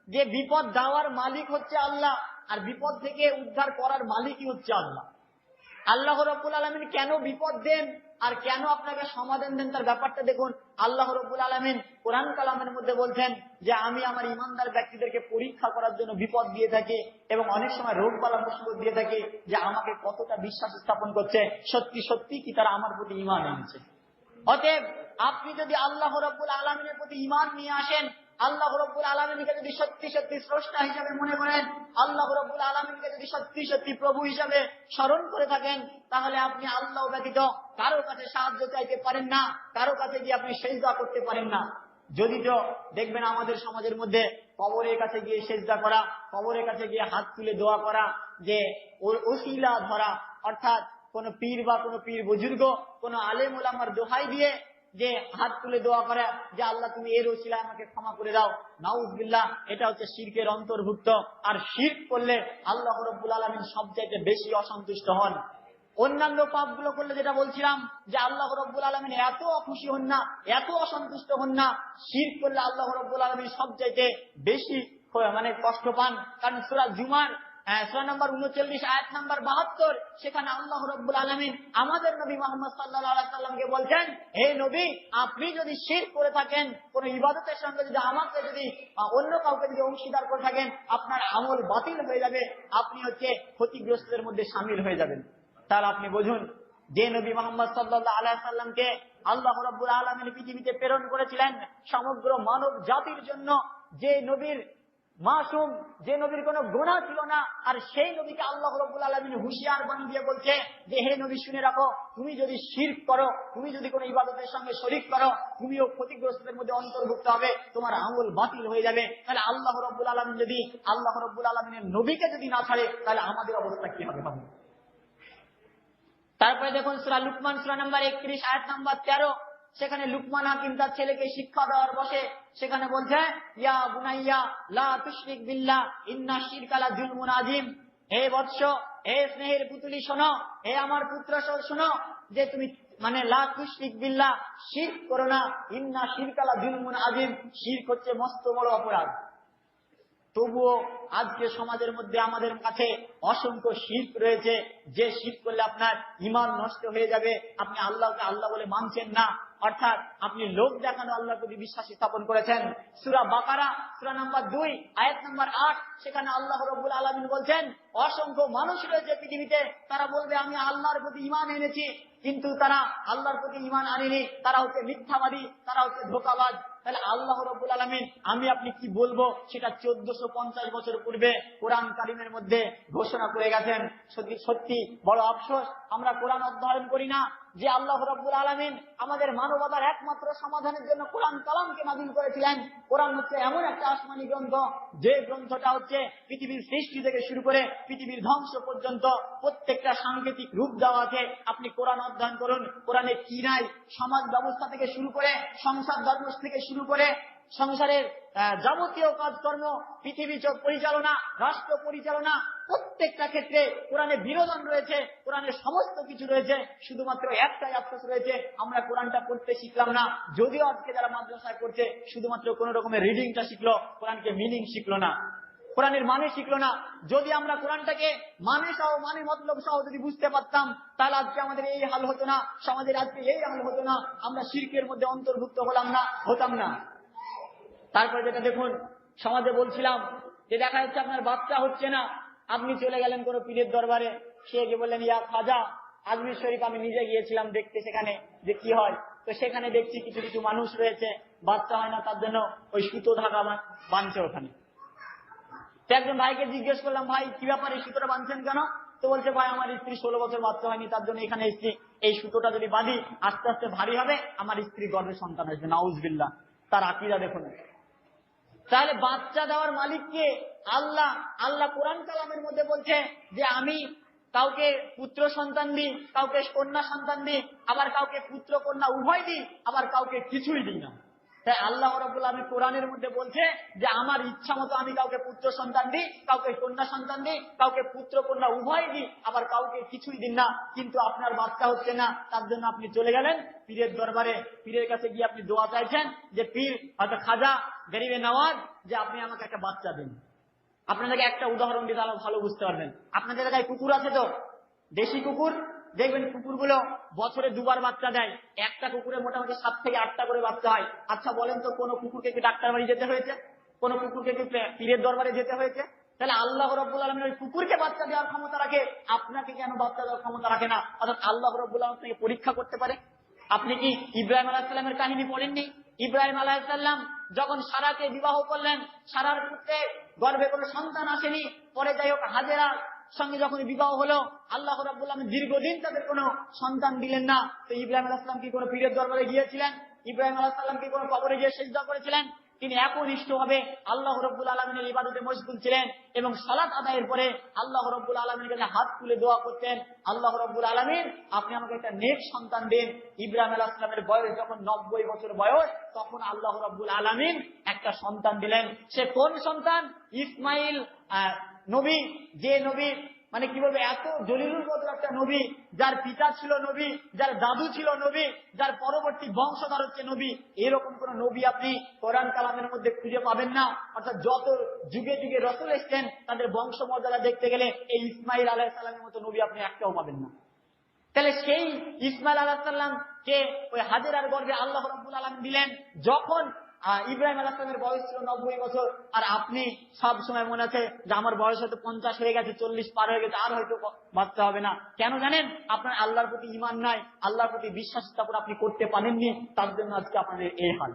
যে বিপদ দেওয়ার মালিক হচ্ছে আল্লাহ, আর বিপদ থেকে উদ্ধার করার মালিকই হচ্ছে আল্লাহ। আল্লাহ রাব্বুল আলামিন কেন বিপদ দেন আর কেন আপনাকে সমাধান দেন তার ব্যাপারটা দেখুন। আল্লাহ রাব্বুল আলামিন কোরআন কালামের মধ্যে বলছেন যে আমি আমার ঈমানদার ব্যক্তিদেরকে পরীক্ষা করার জন্য বিপদ দিয়ে থাকি এবং অনেক সময় রোগ বালা মুসিবত দিয়ে থাকি, যে আমাকে কতটা বিশ্বাস স্থাপন করছে, সত্যি সত্যি কি তারা আমার প্রতি ঈমান এনেছে। অতএব আপনি যদি আল্লাহ রাব্বুল আলামিনের প্রতি ঈমান নিয়ে আসেন, আল্লাহ রাব্বুল আলামিনকে যদি সত্যি সত্যি স্রষ্টা হিসাবে মনে করেন, আল্লাহ রাব্বুল আলামিনকে যদি সত্যি সত্যি প্রভু হিসাবে স্মরণ করে থাকেন, তাহলে আপনি আল্লাহ ব্যতীত কারো কাছে সাহায্য চাইতে পারেন না, কারো কাছে গিয়ে আপনি সিজদা করতে পারেন না। যদি তো দেখবেন আমাদের সমাজের মধ্যে কবরের কাছে গিয়ে সিজদা করা, কবরের কাছে গিয়ে হাত তুলে দোয়া করা, যে ওসিলা ধরা, অর্থাৎ কোন পীর বা কোন পীর বুজুর্গ, কোন আলেম ওলামার দোহাই দিয়ে যে হাত তুলে দোয়া করে যে আল্লাহ তুমি এর ওসিলায় আমাকে ক্ষমা করে দাও, নাউযুবিল্লাহ, এটা হচ্ছে শিরকের অন্তর্ভুক্ত। আর শিরক করলে আল্লাহ রাব্বুল আলামিন সবচাইতে বেশি অসন্তুষ্ট হন। অন্যান্য পাপগুলো করলে যেটা বলছিলাম যে আল্লাহ রাব্বুল আলামিন এত অখুশি হন না, এত অসন্তুষ্ট হন না। শিরক করলে আল্লাহ রাব্বুল আলামিন সবচাইতে বেশি মানে কষ্ট পান। কারণ সূরা জুমার সূরা নম্বর 39 আয়াত নম্বর 72, সেখানে আল্লাহ রাব্বুল আলামিন আমাদের নবী মুহাম্মদ সাল্লাল্লাহু আলাইহি সাল্লামকে বলছেন, হে নবী, আপনি যদি শিরক করে থাকেন, কোন ইবাদতের সঙ্গে যদি আমাকে যদি অন্য কাউকে যদি অংশীদার করে থাকেন, আপনার আমল বাতিল হয়ে যাবে, আপনি হচ্ছে ক্ষতিগ্রস্তদের মধ্যে শামিল হয়ে যাবেন। তাহলে আপনি বুঝুন যে নবী মুহাম্মদ সাল্লাল্লাহু আলাইহি সাল্লামকে আল্লাহ রাব্বুল আলামিন পৃথিবীতে প্রেরণ করেছিলেন সমগ্র মানব জাতির জন্য, যে নবীর মাসুম, যে নবীর কোনো গুনাহ ছিল না, আর সেই নবীকে আল্লাহ রাব্বুল আলামিন হুঁশিয়ার বাণী দিয়ে বলছে যে হে নবী শুনে রাখো, তুমি যদি শিরক করো, তুমি যদি কোনো ইবাদতের সঙ্গে শরীক করো, তুমিও ক্ষতিগ্রস্তদের মধ্যে অন্তর্ভুক্ত হবে, তোমার আমল বাতিল হয়ে যাবে। তাহলে আল্লাহ রাব্বুল আলামিন যদি আল্লাহ রাব্বুল আলামিনের নবীকে যদি না ছাড়ে, তাহলে আমাদের অবস্থা কি হবে ভাবুন। তারপরে দেখুন সূরা লুকমান সূরা নম্বর 31 আয়াত নম্বর 13, সেখানে লুকমান হাকিম তার ছেলেকে শিক্ষা দেওয়ার বসে সেখানে বলছে ইয়া বুনাইয়া লা তুশরিক বিল্লাহ ইন্না শিরকা লা যুলমুন আযীম। হে বৎস, হে স্নেহের পুতুলি শোনো, হে আমার পুত্র শোনো, যে তুমি মানে লা তুশরিক বিল্লাহ, শিরক করো না, ইন্না শিরকা লা যুলমুন আযীম, শিরক হচ্ছে মস্ত বড় অপরাধ। তবুও আজকে সমাজের মধ্যে আমাদের কাছে অসংখ্য শিরক রয়েছে, যে শিরক করলে আপনার ঈমান নষ্ট হয়ে যাবে, আপনি আল্লাহকে আল্লাহ বলে মানছেন না, অর্থাৎ আপনি লোক দেখানো আল্লাহর প্রতি বিশ্বাস স্থাপন করেছেন। সূরা বাকারা সূরা নম্বর 2 আয়াত নম্বর 8, সেখানে আল্লাহ রাব্বুল আলামিন বলছেন অসংখ্য মানুষ রয়েছে পৃথিবীতে, তারা বলবে আমি আল্লাহর প্রতি ঈমান এনেছি, কিন্তু তারা আল্লাহর প্রতি ঈমান আনেনি, তারা হচ্ছে মিথ্যাবাদী, তারা হচ্ছে ধোঁকাবাজ। তাহলে আল্লাহ রাব্বুল আলামিন আমি আপনি কি বলবো সেটা 1450 বছর পূর্বে কোরআন কারীমের মধ্যে ঘোষণা করে গেছেন। সত্যি বড় আফসোস আমরা কোরআন অধ্যয়ন করি না, যে আল্লাহ রাব্বুল আলামিন আমাদের মানবতার একমাত্র সমাধানের জন্য কোরআন কালামকে নাযিল করেছিলেন। কোরআন হচ্ছে এমন একটা আসমানী গ্রন্থ, যে গ্রন্থটা হচ্ছে পৃথিবীর সৃষ্টি থেকে শুরু করে পৃথিবীর ধ্বংস পর্যন্ত প্রত্যেকটা সাংকেতিক রূপ দেওয়া আছে। আপনি কোরআন অধ্যয়ন করুন, কোরআনে কি নাই, সমাজ ব্যবস্থা থেকে শুরু করে সংসার ধর্ম থেকে শুরু করে সংসারের যাবতীয় কাজকর্ম, পৃথিবী পরিচালনা, রাষ্ট্র পরিচালনা, প্রত্যেকটা ক্ষেত্রে কোরআনে বিনোদন রয়েছে, কোরআনের সমস্ত কিছু রয়েছে। শুধুমাত্র একটাই আফসোস রয়েছে, আমরা কোরআনটা পড়তে শিখলাম না। যদিও আজকে যারা মাদ্রাসায় পড়ছে শুধুমাত্র কোন রকমের রিডিংটা শিখলো, কোরআনকে মিনিং শিখলো না, কোরআনের মানে শিখলো না। যদি আমরা কোরআনটাকে মানে সহ, মানে মতলব সহ যদি বুঝতে পারতাম, তাহলে আজকে আমাদের এই হাল হতো না, সমাজের আজকে এই হাল হতো না, আমরা শিরকের মধ্যে অন্তর্ভুক্ত হতাম না। তারপরে যেটা দেখুন, সমাজে বলছিলাম যে দেখা যাচ্ছে আপনার বাচ্চা হচ্ছে না, আপনি চলে গেলেন কোন পীরের দরবারে, সে গিয়ে বললেন ইয়া খাজা, আজমির শরীফ আমি নিজে গিয়েছিলাম দেখতে সেখানে যে কি হয়। তো সেখানে দেখছি কিছু কিছু মানুষ রয়েছে, বাচ্চা হয় না, তার জন্য ওই সুতো ধাগা বাঁধছে ওখানে। তো একজন ভাইকে জিজ্ঞেস করলাম, ভাই কি ব্যাপারে সুতোটা বাঁধছেন কেন? তো বলছে, ভাই আমার স্ত্রী 16 বছর বাচ্চা হয়নি, তার জন্য এখানে এসেছি, এই সুতোটা যদি বাঁধি আস্তে আস্তে ভারী হবে, আমার স্ত্রী গর্ভে সন্তান আসবে। নাউজুবিল্লাহ। তার আকীদা দেখুন। তাহলে বাচ্চা দেওয়ার মালিক কে? আল্লাহ। আল্লাহ কোরআন কালামের মধ্যে বলছে যে আমি কাউকে পুত্র সন্তান দিই, কাউকে কন্যা সন্তান দিই, আবার কাউকে পুত্র কন্যা উভয় দিই, আবার কাউকে কিছুই দিই না। তাই আল্লাহ রাব্বুল আলামিন কোরআনের মধ্যে বলছে যে আমার ইচ্ছা মতো আমি কাউকে পুত্র সন্তান দিই, কাউকে কন্যা সন্তান দিই, কাউকে পুত্র কন্যা উভয় দিই, আবার কাউকে কিছুই দিন না। কিন্তু আপনার বাচ্চা হচ্ছে না, তার জন্য আপনি চলে গেলেন পীরের দরবারে, পীরের কাছে গিয়ে আপনি দোয়া চাইছেন যে পীর হয়তো খাজা গরিবে নওয়াজ, যে আপনি আমাকে একটা বাচ্চা দিন। আপনাদেরকে একটা উদাহরণ দিয়ে তাহলে ভালো বুঝতে পারবেন। আপনাদের এলাকায় কুকুর আছে তো, দেশি কুকুর, দেখবেন কুকুরগুলো বছরে 2 বার বাচ্চা দেয়। একটা কুকুরে মোটামুটি 7 থেকে 8টা করে বাচ্চা হয়। আচ্ছা বলেন তো, কোন কুকুরকে কি ডাক্তার বাড়ি যেতে হয়েছে? কোন কুকুরকে কি পীরের দরবারে যেতে হয়েছে? তাহলে আল্লাহ রাব্বুল আলামিন ওই কুকুরকে বাচ্চা দেওয়ার ক্ষমতা রাখে, আপনাকে কেন বাচ্চা দেওয়ার ক্ষমতা রাখে না? অর্থাৎ আল্লাহ রাব্বুল আলামিন আপনাকে পরীক্ষা করতে পারে। আপনি কি ইব্রাহিম আলাইহিস সালামের কাহিনী পড়েননি? ইব্রাহিম আলাইহিস সালাম যখন সারাকে বিবাহ করলেন, সারার পুত্রে গর্ভে কোনো সন্তান আসেনি, পরে যাই হোক হাজেরা সঙ্গে যখন বিবাহ হলো, আল্লাহ রাব্বুল আলামিন দীর্ঘদিন তাদের কোনো সন্তান দিলেন না। তো ইব্রাহিম আলাইহিস সালাম কি কোনো পীরের দরবারে গিয়েছিলেন? ইব্রাহিম আলাইহিস সালাম কি কোনো কবরে গিয়ে সিজদা করেছিলেন? তিনি একনিষ্ঠভাবে আল্লাহ রাব্বুল আলামিনের ইবাদতে মশগুল ছিলেন এবং সালাত আদায়ের পরে আল্লাহ রাব্বুল আলামিনের কাছে হাত তুলে দোয়া করতেন, আল্লাহ রাব্বুল আলামিন আপনি আমাকে একটা নেক সন্তান দিন। ইব্রাহিম আলাইহিস সালামের বয়স যখন 90 বছর বয়স, তখন আল্লাহ রাব্বুল আলামিন একটা সন্তান দিলেন। সে কোন সন্তান? ইসমাইল নবী, যে নবী মানে কি বলবো, এত জলিলুল কদর একটা নবী, যার পিতা ছিল নবী, যার দাদু ছিল নবী, যার পরবর্তী বংশধর হচ্ছে নবী। এরকম কোন নবী আপনি কোরআন কালামের মধ্যে খুঁজে পাবেন না। অর্থাৎ যত যুগে যুগে রাসূল এসেছেন, তাদের বংশ মর্যাদা দেখতে গেলে এই ইসমাইল আলাইহিস সালামের মতো নবী আপনি একটাও পাবেন না। তাহলে সেই ইসমাইল আলাইহিস সালাম কে ওই হাজেরার গর্ভে আল্লাহ রাব্বুল আলামিন দিলেন যখন ইব্রাহিম আলাইহিস সালামের বয়স ছিল 90 বছর। আর আপনি সব সময় মনে আছে যে আমার বয়স হয়তো 50 হয়ে গেছে, 40 পার হয়ে গেছে, আর হয়তো বাচ্চা হবে না। কেন জানেন? আপনার আল্লাহর প্রতি ঈমান নাই, আল্লাহর প্রতি বিশ্বাস স্থাপন আপনি করতে পারেননি, তার জন্য আজকে আপনাদের এই হাল।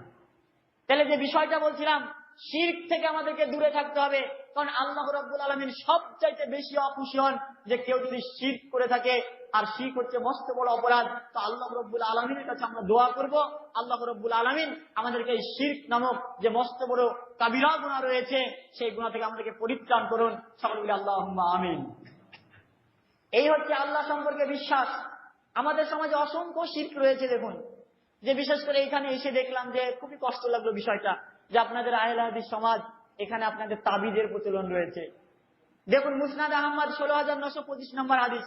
তাহলে যে বিষয়টা বলছিলাম, শিরক থেকে আমাদেরকে দূরে থাকতে হবে। কারণ আল্লাহ রাব্বুল আলামিন সবচাইতে বেশি অখুশি হন যে কেউ যদি শিরক করে থাকে, আর শিরক হচ্ছে মস্ত বড় অপরাধ। তো আল্লাহ রাব্বুল আলামিনের কাছে আমরা দোয়া করব, আল্লাহ রাব্বুল আলামিন আমাদেরকে এই শিরক নামক যে মস্ত বড় কাবিরা গুনাহ রয়েছে, সেই গুনাহ থেকে আমাদেরকে পরিত্রাণ করুন। সকলে বলি আল্লাহুম্মা আমিন। এই হচ্ছে আল্লাহ সম্পর্কে বিশ্বাস। আমাদের সমাজে অসংখ্য শিরক রয়েছে। দেখুন, যে বিশেষ করে এখানে এসে দেখলাম যে খুবই কষ্ট লাগলো বিষয়টা, যে আপনাদের আহলে হাদিস সমাজ, এখানে আপনাদের তাবিজের প্রচলন রয়েছে। দেখুন, মুসনাদ আহমদ 16925 নম্বর হাদিস,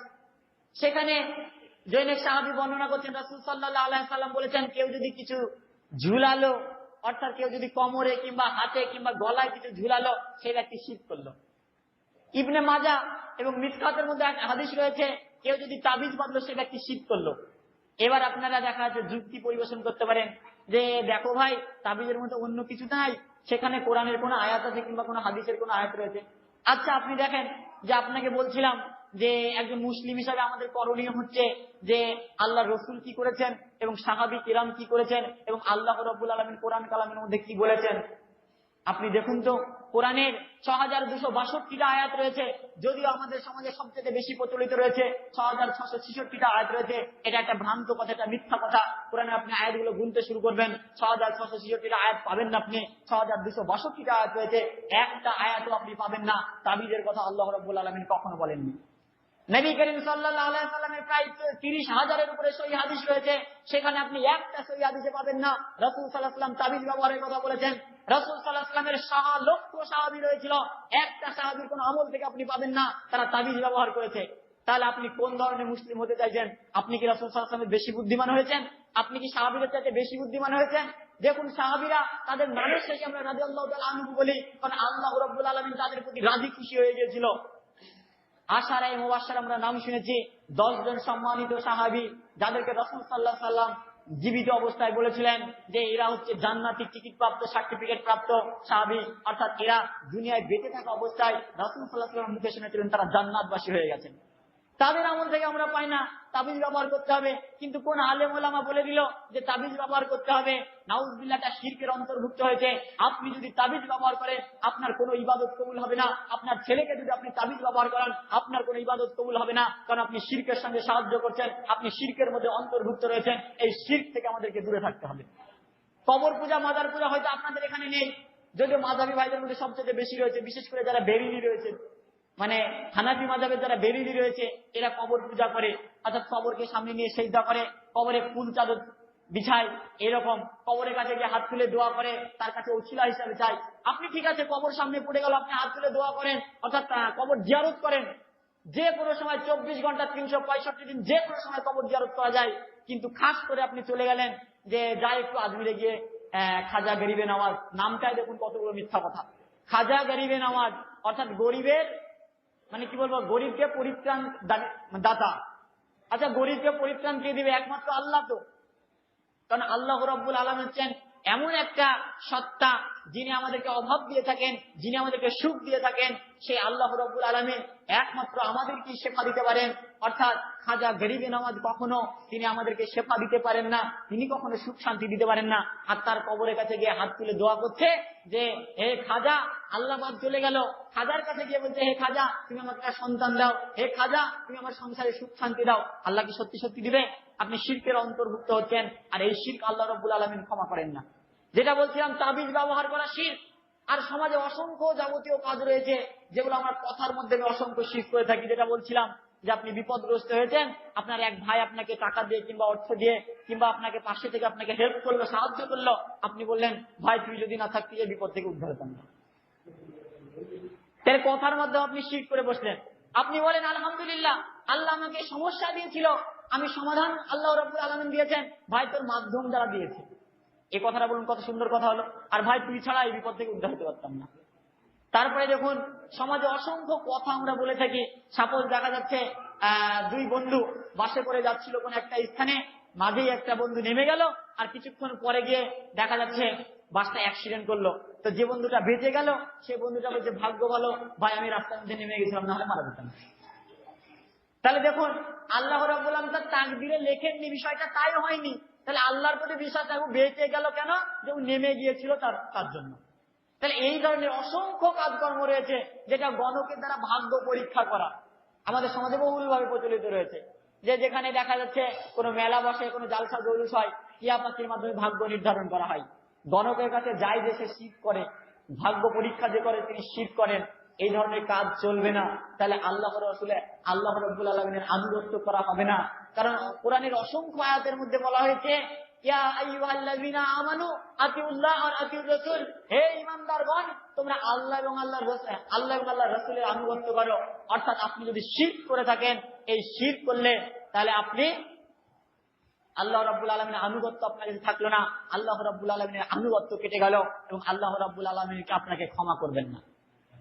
সেখানে জৈনক সাহাবী বর্ণনা করছেন, রাসূল সাল্লাল্লাহু আলাইহি সাল্লাম বলেছেন, কেউ যদি কিছু ঝুলালো, অর্থাৎ কেউ যদি কোমরে কিংবা হাতে কিংবা গলায় কিছু ঝুলালো, সেই ব্যক্তি শিরক করলো। ইবনে মাজাহ এবং মিসকাতের মধ্যে এক হাদিস রয়েছে, কেউ যদি তাবিজ বাঁধলো, সে ব্যক্তি শিরক করলো। এবার আপনারা দেখা যাচ্ছে যুক্তি পরিবেশন করতে পারেন যে দেখো ভাই, তাবিজের মধ্যে অন্য কিছু নাই, সেখানে কোরআনের কোন আয়াত আছে কিংবা কোন হাদিসের কোন আয়াত রয়েছে। আচ্ছা আপনি দেখেন, যে আপনাকে বলছিলাম যে একজন মুসলিম হিসাবে আমাদের করণীয় হচ্ছে যে আল্লাহ রসুল কি করেছেন এবং সাহাবী কিরাম কি করেছেন এবং আল্লাহ রাব্বুল আলামিন কোরআন কালামের মধ্যে কি বলেছেন। আপনি দেখুন তো, কোরআনের 6262টা আয়াত রয়েছে, যদিও আমাদের সমাজে সবচেয়ে বেশি প্রচলিত রয়েছে 6666টা আয়াত রয়েছে। এটা একটা ভ্রান্ত কথা, এটা মিথ্যা কথা। কোরআনে আপনি আয়াতগুলো গুনতে শুরু করবেন, 6666টা আয়াত পাবেন না আপনি, 6262টা আয়াত রয়েছে, একটা আয়াতও আপনি পাবেন না তাবিজের কথা আল্লাহ রাব্বুল আলামিন কখনো বলেননি। নবী করিম সাল্লাল্লাহু আলাইহি ওয়াসাল্লামের প্রায় 30,000-এর উপরে সহিহ হাদিস রয়েছে, সেখানে আপনি একটা সহিহ হাদিসে পাবেন না রাসূল সাল্লাল্লাহু আলাইহি ওয়াসাল্লাম তাবিজ ব্যবহারের কথা বলেছেন। রাসূল সাল্লাল্লাহু আলাইহি ওয়াসাল্লামের লক্ষ সাহাবী রয়েছিল, একটা সাহাবীর কোন আমল থেকে আপনি পাবেন না তারা তাবিজ ব্যবহার করেছে। তাহলে আপনি কোন ধরনের মুসলিম হতে চাইছেন? আপনি কি রাসূল সাল্লাল্লাহু আলাইহি ওয়াসাল্লামের বেশি বুদ্ধিমান হয়েছেন? আপনি কি সাহাবীদের চাইতে বেশি বুদ্ধিমান হয়েছেন? দেখুন, সাহাবীরা তাদের নামের শেষে আমরা রাদিয়াল্লাহু তাআলা আনহু বলি, কারণ আল্লাহ রাব্বুল আলামিন তাদের প্রতি রাজি খুশি হয়ে গিয়েছিল। আশারায়ে মুবাশশারা আমরা নাম শুনেছি, 10 জন সম্মানিত সাহাবী যাদেরকে রাসূল সাল্লাল্লাহু আলাইহি ওয়াসাল্লাম জীবিত অবস্থায় বলেছিলেন যে এরা হচ্ছে জান্নাতি টিকিট প্রাপ্ত, সার্টিফিকেট প্রাপ্ত সাহাবী, অর্থাৎ এরা দুনিয়ায় বেঁচে থাকা অবস্থায় রাসূল সাল্লাল্লাহু আলাইহি ওয়াসাল্লাম মুখে শুনেছিলেন তারা জান্নাতবাসী হয়ে গেছেন। তাদের আমল থেকে আমরা পাই না তাবিজ ব্যবহার করতে হবে, কিন্তু কোন আলেম ওলামা বলে দিল যে তাবিজ ব্যবহার করতে হবে। নাউজুবিল্লাহ, এটা শিরকের অন্তর্ভুক্ত হয়েছে। আপনি যদি তাবিজ ব্যবহার করেন আপনার কোনো ইবাদত কবুল হবে না। আপনার ছেলেকে যদি আপনি তাবিজ ব্যবহার করেন আপনার কোনো ইবাদত কবুল হবে না, কারণ আপনি শিরকের সঙ্গে সাহায্য করছেন, আপনি শিরকের মধ্যে অন্তর্ভুক্ত রয়েছেন। এই শিরক থেকে আমাদেরকে দূরে থাকতে হবে। কবর পূজা, মাজার পূজা হয়তো আপনাদের এখানে নেই, যদিও মাযহাবী ভাইদের মধ্যে সবচেয়ে বেশি রয়েছে, বিশেষ করে যারা বেরিলি রয়েছে, মানে হানাফি মাযহাবের যারা বেরিলি রয়েছে, এরা কবর পূজা করে, অর্থাৎ কবরকে সামনে নিয়ে সিজদা করে, কবরে ফুল চাদর বিছায়, এরকম কবরের কাছে গিয়ে হাত তুলে দোয়া করে, তার কাছে উছিলা হিসাবে চাই। আপনি ঠিক আছে, কবর সামনে পড়ে গেল, আপনি হাত তুলে দোয়া করেন, অর্থাৎ কবর জিয়ারত করেন। যে কোনো সময় 24 ঘন্টা 365 দিন যে কোনো সময় কবর জিয়ারত করা যায়, কিন্তু খাস করে আপনি চলে গেলেন যে যাই একটু আজমিরে গিয়ে খাজা গরিবে নওয়াজ, নামটাই দেখুন কতগুলো মিথ্যা কথা। খাজা গরিবে নওয়াজ অর্থাৎ গরিবের, মানে কি বলবো, গরিবকে পরিত্রাণ দাতা। আচ্ছা, গরিবকে পরিত্রাণ কে দিবে? একমাত্র আল্লাহ তো। কারণ আল্লাহ রাব্বুল আলামিন হচ্ছেন এমন একটা সত্তা যিনি আমাদেরকে অভাব দিয়ে থাকেন, যিনি আমাদেরকে সুখ দিয়ে থাকেন। সেই আল্লাহ রাব্বুল আলামিন একমাত্র আমাদেরকে শেফা দিতে পারেন। অর্থাৎ খাজা গরিবে নওয়াজ কখনো তিনি আমাদেরকে শেফা দিতে পারেন না, তিনি কখনো সুখ শান্তি দিতে পারেন না। আর তার কবরের কাছে গিয়ে হাত তুলে দোয়া করছে যে হে খাজা, আল্লাহ বাদ চলে গেল, খাজার কাছে গিয়ে বলছে হে খাজা তুমি আমাকে একটা সন্তান দাও, হে খাজা তুমি আমার সংসারে সুখ শান্তি দাও। আল্লাহ কি সত্যি সত্যি দিবে? আপনি শিরকের অন্তর্ভুক্ত হচ্ছেন, আর এই শিরক আল্লাহ রাব্বুল আলামিন ক্ষমা করেন না। যেটা বলছিলাম, তাবিজ ব্যবহার করা শিরক। আর সমাজে অসংখ্য যাবতীয় কাজ রয়েছে যেগুলো আমরা কথার মধ্যে অসংখ্য শিরক করে থাকি। যেটা বলছিলাম যে আপনি বিপদগ্রস্ত হয়েছেন, আপনার এক ভাই আপনাকে টাকা দিয়ে কিংবা অর্থ দিয়ে কিংবা আপনাকে পাশে থেকে আপনাকে হেল্প করলো, সাহায্য করলো, আপনি বললেন ভাই তুই যদি না থাকতি এই বিপদ থেকে উদ্ধার হতাম না। তাহলে কথার মধ্যে আপনি শিরক করে বসলেন। আপনি বলেন আলহামদুলিল্লাহ, আল্লাহ আমাকে সমস্যা দিয়েছিল, আমি সমাধান আল্লাহ রাব্বুল আলামিন দিয়েছেন, ভাই তোর মাধ্যম দ্বারা দিয়েছে। এই কথাটা বলুন, কত সুন্দর কথা হলো। আর ভাই তুই ছাড়া এই বিপদ থেকে উদ্ধার হতে পারতাম না। তারপরে দেখুন, সমাজে অসংখ্য কথা আমরা বলে থাকি। সাপোজ দেখা যাচ্ছে দুই বন্ধু বাসে করে যাচ্ছিল কোন একটা স্থানে, মাঝেই একটা বন্ধু নেমে গেল, আর কিছুক্ষণ পরে গিয়ে দেখা যাচ্ছে বাসটা অ্যাক্সিডেন্ট করলো। তো যে বন্ধুটা বেঁচে গেল সে বন্ধুটা বলছে ভাগ্য ভালো ভাই, আমি রাস্তার মধ্যে নেমে গেছিলাম, না হলে মারা যেতাম। তাহলে দেখুন, আল্লাহ রাব্বুল আলামিন তার তাকদীরে লেখেননি বিষয়টা, তাই হয়নি। তাহলে আল্লাহর প্রতি বিশ্বাস থাকবে, বেঁচে গেল কেন? যে ও নেমে গিয়েছিল তার জন্য। তাহলে এই ধরনের অসংখ্য কাজকর্ম রয়েছে যেটা গণকের দ্বারা ভাগ্য পরীক্ষা করা আমাদের সমাজে বহুলভাবে প্রচলিত রয়েছে। যে যেখানে দেখা যাচ্ছে কোনো মেলা বসে, কোনো জালসা জলুস হয়, টিয়া পাখির মাধ্যমে ভাগ্য নির্ধারণ করা হয়। গণকের কাছে যাই দেশে শিরক করে, ভাগ্য পরীক্ষা যে করে তিনি শিরক করেন, এই ধরনের কাজ চলবে না। তাহলে আল্লাহ রাব্বুল আলামিনের আনুগত্য করা হবে না। কারণ কোরআনের অসংখ্য আয়াতের মধ্যে বলা হয়েছে ইয়া আইয়ুহাল্লাযীনা আমানু আতিউল্লাহ ওয়া আতিউর রাসূল, হে ঈমানদারগণ তোমরা আল্লাহ এবং আল্লাহর রাসূলের আনুগত্য করো। অর্থাৎ আপনি যদি শিরক করে থাকেন, এই শিরক করলে তাহলে আপনি আল্লাহ রাব্বুল আলামিনের আনুগত্য আপনার কাছে থাকলো না, আল্লাহ রাব্বুল আলামিনের আনুগত্য কেটে গেল এবং আল্লাহ রাব্বুল আলামিন আপনাকে ক্ষমা করবেন না।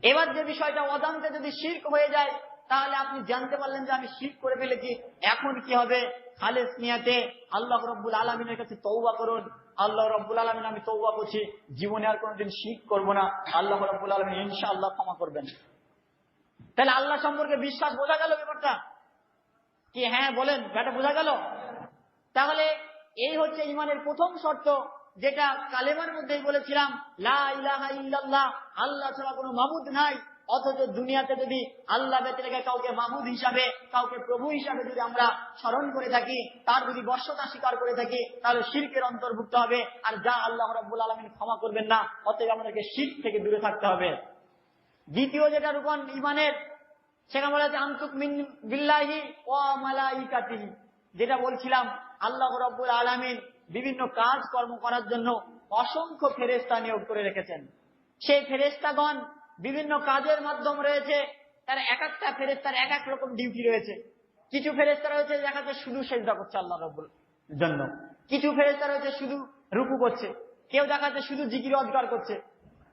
এবার যে বিষয়টা অজান্তে যদি শিরক হয়ে যায়, তাহলে আপনি জানতে পারলেন যে আমি শিরক করে ফেলেছি, এখন কি হবে? খালেস নিয়াতে আল্লাহ রাব্বুল আলামিনের কাছে তওবা করুন। আল্লাহ রাব্বুল আলামিন আমি তওবা করছি, জীবনে আর কোনোদিন শিরক করব না, আল্লাহ রাব্বুল আলামিন ইনশাআল্লাহ ক্ষমা করবেন। তাহলে আল্লাহ সম্পর্কে বিশ্বাস বোঝা গেল ব্যাপারটা কি? হ্যাঁ বলেন, ব্যাটা বোঝা গেল? তাহলে এই হচ্ছে ঈমানের প্রথম শর্ত, যেটা কালেমার মধ্যেই বলেছিলাম, লা ইলাহা ইল্লাল্লাহ, আল্লাহ ছাড়া কোনো মাবুদ নাই। অথচ দুনিয়াতে যদি আল্লাহ ব্যতীত কাউকে মাবুদ হিসাবে, কাউকে প্রভু হিসাবে যদি আমরা স্মরণ করে থাকি, তার যদি বশ্যতা স্বীকার করে থাকি, তাহলে শিরকের অন্তর্ভুক্ত হবে, আর যা আল্লাহ রাব্বুল আলামিন ক্ষমা করবেন না। অতএব আমাদেরকে শিরক থেকে দূরে থাকতে হবে। দ্বিতীয় যেটা রুকন ঈমানের, সেখানে বলা হচ্ছে আনতুক মিন বিল্লাহি ওয়া মালাইকাতিহি, যেটা বলছিলাম আল্লাহ রাব্বুল আলামিন বিভিন্ন কাজ কর্ম করার জন্য অসংখ্য ফেরেশতা নিয়োগ করে রেখেছেন। সেই ফেরেশতাগণ বিভিন্ন কাজের মাধ্যম রয়েছে, তার এক একটা ফেরেশতার এক এক রকম ডিউটি রয়েছে। কিছু ফেরেশতা রয়েছে দেখা যাচ্ছে শুধু সেজদা করছে আল্লাহ রাব্বুল জন্য, কিছু ফেরেশতা রয়েছে শুধু রুকু করছে, কেউ দেখা যাচ্ছে শুধু জিকির অজগার করছে,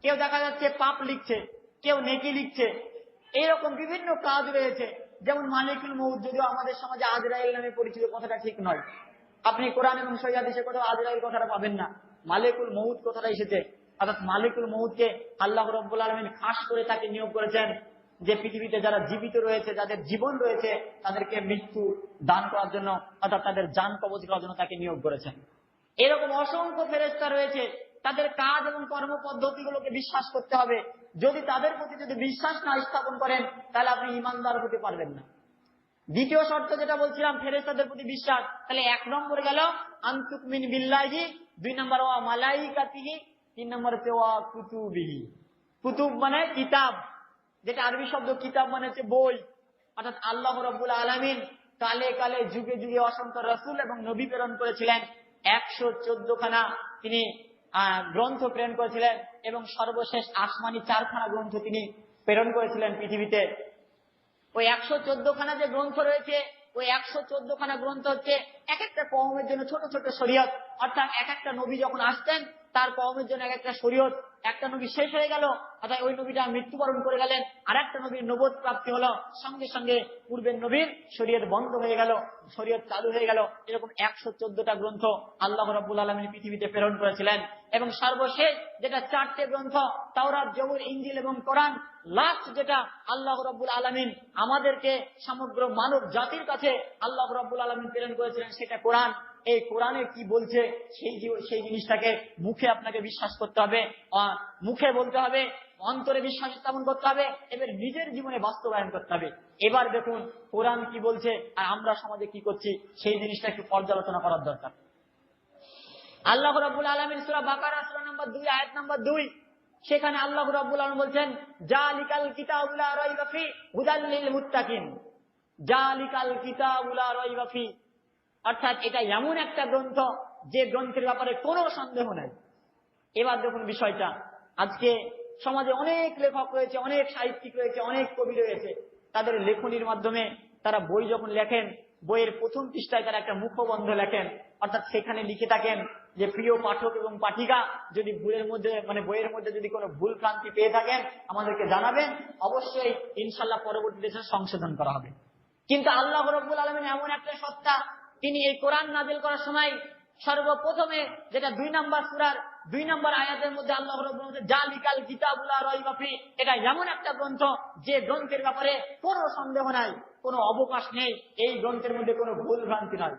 কেউ দেখা যাচ্ছে পাপ লিখছে, কেউ নেকি লিখছে। এইরকম বিভিন্ন কাজ রয়েছে। যেমন মালিকুল মউত, যদিও আমাদের সমাজে আজরাইল নামে পরিচিত, কথাটা ঠিক নয়। আপনি কোরআন এবং সহিহ হাদিসে কোথাও আজরাইল কথাটা পাবেন না, মালিকুল মউত কথাটা এসেছে। অর্থাৎ মালিকুল মউতকে আল্লাহ রাব্বুল আলামিন খাস করে তাকে নিয়োগ করেছেন যে পৃথিবীতে যারা জীবিত রয়েছে, যাদের জীবন রয়েছে, তাদেরকে মৃত্যু দান করার জন্য, অর্থাৎ তাদের জান কবজ করার জন্য তাকে নিয়োগ করেছেন। এরকম অসংখ্য ফেরেশতা রয়েছে, তাদের কাজ এবং কর্ম পদ্ধতিগুলোকে বিশ্বাস করতে হবে। যদি তাদের প্রতি যদি বিশ্বাস না স্থাপন করেন, তাহলে আপনি ঈমানদার হতে পারবেন না। দ্বিতীয় শর্ত যেটা বলছিলাম ফেরেশতাদের প্রতি বিশ্বাস, তাহলে 1 নম্বর গেল আনতুক মিন বিল্লাহি, 2 নম্বর ওয়া মালাইকাতিহি, 3 নম্বর হচ্ছে ওয়া কুতুবিহি। কুতুব মানে কিতাব, যেটা আরবি শব্দ, কিতাব মানে হচ্ছে বই। অর্থাৎ আল্লাহ রাব্বুল আলামিন কালে কালে যুগে যুগে অসংখ্য রাসূল এবং নবী প্রেরণ করেছিলেন। 114 খানা তিনি গ্রন্থ প্রেরণ করেছিলেন এবং সর্বশেষ আসমানি 4 খানা গ্রন্থ তিনি প্রেরণ করেছিলেন পৃথিবীতে। ওই 114 খানা যে গ্রন্থ রয়েছে, ওই 114 খানা গ্রন্থ হচ্ছে এক একটা কওমের জন্য ছোট ছোট শরীয়ত। অর্থাৎ এক একটা নবী যখন আসতেন, তার কওমের জন্য এক একটা শরীয়ত। একটা নবী শেষ হয়ে গেল, অর্থাৎ ওই নবীটা মৃত্যুবরণ করে গেলেন, আর একটা নবীর নবুয়ত প্রাপ্তি হলো, সঙ্গে সঙ্গে পূর্বের নবীর শরীয়ত বন্ধ হয়ে গেল, শরীয়ত চালু হয়ে গেল। এরকম 114টা গ্রন্থ আল্লাহ রাব্বুল আলামিন পৃথিবীতে প্রেরণ করেছিলেন। এবং সর্বশেষ যেটা 4টে গ্রন্থ, তাওরাত, জবুর, ইনজিল এবং কোরআন, লাস্ট যেটা আল্লাহ রাব্বুল আলামিন আমাদেরকে সমগ্র মানব জাতির কাছে আল্লাহ রাব্বুল আলামিন প্রেরণ করেছিলেন, সেটা কোরআন। এই কোরআনে কি বলছে সেই জিনিসটাকে মুখে আপনাকে বিশ্বাস করতে হবে, মুখে বলতে হবে, অন্তরে বিশ্বাস স্থাপন করতে হবে, এবার নিজের জীবনে বাস্তবায়ন করতে হবে। এবার দেখুন কোরআন কি বলছে আর আমরা সমাজে কি করছি, সেই জিনিসটা একটু পর্যালোচনা করার দরকার। আল্লাহ রাব্বুল আলামিন সূরা বাকারা সূরা নম্বর 2 আয়াত নম্বর 2, সেখানে আল্লাহ রাব্বুল আলামিন বলছেন জালিকাল কিতাবু লা রাইবা ফি হুদাল লিল মুত্তাকিন। জালিকাল কিতাবু লা রাইবা ফি, অর্থাৎ এটা এমন একটা গ্রন্থ যে গ্রন্থের ব্যাপারে কোনো সন্দেহ নাই। এবার দেখুন বিষয়টা, আজকে সমাজে অনেক লেখক রয়েছে, অনেক সাহিত্যিক রয়েছে, অনেক কবি রয়েছে। তাদের লেখনির মাধ্যমে তারা বই যখন লেখেন, বইয়ের প্রথম পৃষ্ঠায় তারা একটা মুখবন্ধ লেখেন। অর্থাৎ সেখানে লিখে থাকেন যে প্রিয় পাঠক এবং পাঠিকা, যদি বইয়ের মধ্যে যদি কোনো ভুল ভ্রান্তি পেয়ে থাকেন আমাদেরকে জানাবেন, অবশ্যই ইনশাআল্লাহ পরবর্তীতে সংশোধন করা হবে। কিন্তু আল্লাহ রাব্বুল আলামিন এমন একটা সত্তা, তিনি এই কোরআন নাযিল করার সময় সর্বপ্রথমে যেটা 2 নম্বর সূরার 2 নম্বর আয়াতের মধ্যে আল্লাহ রাব্বুল আলামিন বলেছেন জালিকাল কিতাবু লা রাইবা ফি, এটা এমন একটা গ্রন্থ যে গ্রন্থের ব্যাপারে কোনো সন্দেহ নাই, কোনো অবকাশ নেই, এই গ্রন্থের মধ্যে কোনো ভুল ভ্রান্তি নাই।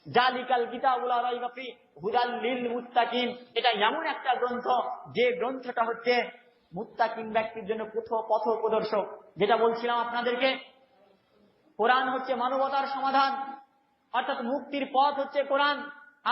জালিকাল কিতাবু লা রাইবা ফি হুদাল লিল মুত্তাকিন, এটা এমন একটা গ্রন্থ যে গ্রন্থটা হচ্ছে মুত্তাকিন ব্যক্তির জন্য পথ প্রদর্শক। যেটা বলছিলাম আপনাদেরকে, কোরআন হচ্ছে মানবতার সমাধান, অর্থাৎ মুক্তির পথ হচ্ছে কোরআন।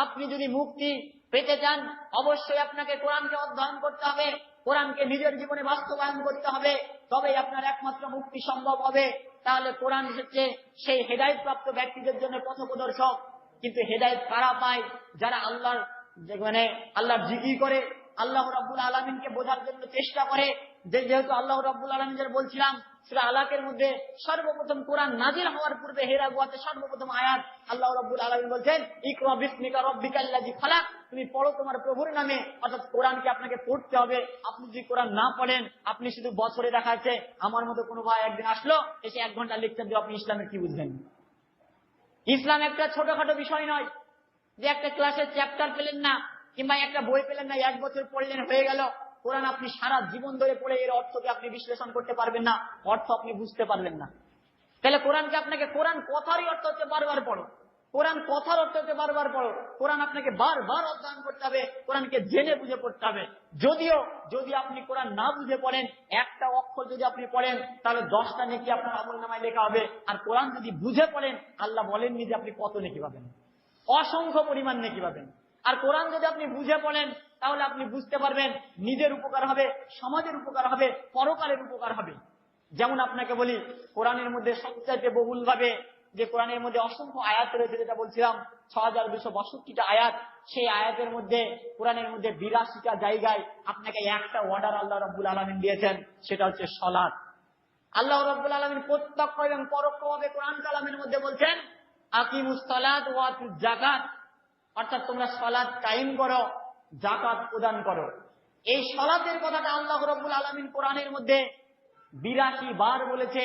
আপনি যদি মুক্তি পেতে চান, অবশ্যই আপনাকে কোরআনকে অধ্যয়ন করতে হবে, কোরআনকে নিজের জীবনে বাস্তবায়ন করতে হবে, তবেই আপনার একমাত্র মুক্তি সম্ভব হবে। তাহলে কোরআন হচ্ছে সেই হেদায়েত প্রাপ্ত ব্যক্তিদের জন্য পথপ্রদর্শক। কিন্তু হেদায়েত কারা পায়? যারা আল্লাহর জিকির করে, আল্লাহ রাব্বুল আলামিনকে বোঝার জন্য চেষ্টা করে। যেহেতু আল্লাহ রাব্বুল আলামিন যেটা বলছিলাম সূরা আলাকের মধ্যে সর্বপ্রথম কোরআন নাযিল হওয়ার পূর্বে হেরা গুহাতে সর্বপ্রথম আয়াত আল্লাহ রাব্বুল আলামিন বলছেন ইকরা বিসমিকা রাব্বিকাল্লাযী খালাক, তুমি পড়ো তোমার প্রভুর নামে। অর্থাৎ কোরআনকে আপনাকে পড়তে হবে। আপনি যদি কোরআন না পড়েন, আপনি শুধু বছরে দেখা যাচ্ছে আমার মতো কোনো ভাই একদিন আসলো, এসে 1 ঘন্টা লেকচার দিয়ে আপনি ইসলামের কি বুঝবেন? ইসলাম একটা ছোটখাটো বিষয় নয় যে একটা ক্লাসের চ্যাপ্টার পেলেন না কিংবা একটা বই পেলেন না, 1 বছর পড়লেন হয়ে গেল। কোরআন আপনি সারা জীবন ধরে পড়ে এর অর্থকে আপনি বিশ্লেষণ করতে পারবেন না, অর্থ আপনি বুঝতে পারবেন না। তাহলে কোরআনকে আপনাকে, কোরআন কথারই অর্থ হচ্ছে বারবার পড়ো, কোরআন কথার অর্থ হচ্ছে বারবার পড়ো। কোরআন আপনাকে বারবার অধ্যয়ন করতে হবে, কোরআনকে জেনে বুঝে পড়তে হবে। যদি আপনি কোরআন না বুঝে পড়েন, একটা অক্ষর যদি আপনি পড়েন, তাহলে 10টা নেকি আপনার আমলনামায় লেখা হবে। আর কোরআন যদি বুঝে পড়েন, আল্লাহ বলেননি যে আপনি কত নেকি পাবেন, অসংখ্য পরিমাণ নেকি পাবেন। আর কোরআন যদি আপনি বুঝে পড়েন, তাহলে আপনি বুঝতে পারবেন নিজের উপকার হবে, সমাজের উপকার হবে, পরকালের উপকার হবে।
যেমন আপনাকে বলি, কোরআনের মধ্যে সবচাইতে বহুল ভাবে যে কোরআনের মধ্যে অসংখ্য আয়াত রয়েছে, যেটা বলছিলাম 6262টা আয়াত, সেই আয়াতের মধ্যে কোরআনের মধ্যে 82টা জায়গায় আপনাকে একটা অর্ডার আল্লাহ রাব্বুল আলামিন দিয়েছেন, সেটা হচ্ছে সালাত। আল্লাহ রাব্বুল আলামিন প্রত্যক্ষ এবং পরোক্ষভাবে কোরআন কালামের মধ্যে বলছেন আকিমুস সালাত ওয়া আতুজ যাকাত, অর্থাৎ তোমরা সালাত কায়েম করো, যাকাত প্রদান করো। এই সালাতের কথাটা আল্লাহ রাব্বুল আলামিন কোরআনের মধ্যে 82 বার বলেছে।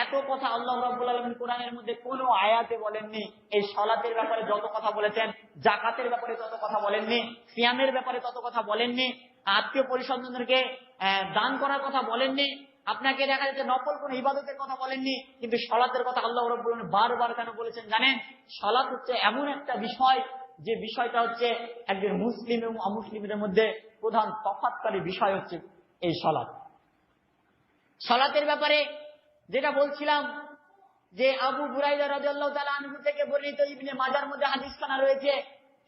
এত কথা আল্লাহ রাব্বুল আলামিন কোরআনের মধ্যে কোনো আয়াতে বলেননি। এই সালাতের ব্যাপারে যত কথা বলেছেন, যাকাতের ব্যাপারে তত কথা বলেননি, সিয়ামের ব্যাপারে তত কথা বলেননি, আত্মীয় পরিজনদেরকে দান করার কথা বলেননি, আপনাকে দেখা যাচ্ছে নফল কোন ইবাদতের কথা বলেননি। কিন্তু সালাতের কথা আল্লাহ রাব্বুল আলামিন বারবার কেন বলেছেন জানেন? সালাত হচ্ছে এমন একটা বিষয়, যে বিষয়টা হচ্ছে একজন মুসলিম এবং অমুসলিমদের মধ্যে প্রধান তফাৎকারী বিষয় হচ্ছে এই সালাত। সালাতের ব্যাপারে যেটা বলছিলাম, যে আবু বুরাইদা রাদিয়াল্লাহু তাআলা আনহু থেকে বর্ণিত ইবনে মাজার মধ্যে হাদিসখানা রয়েছে,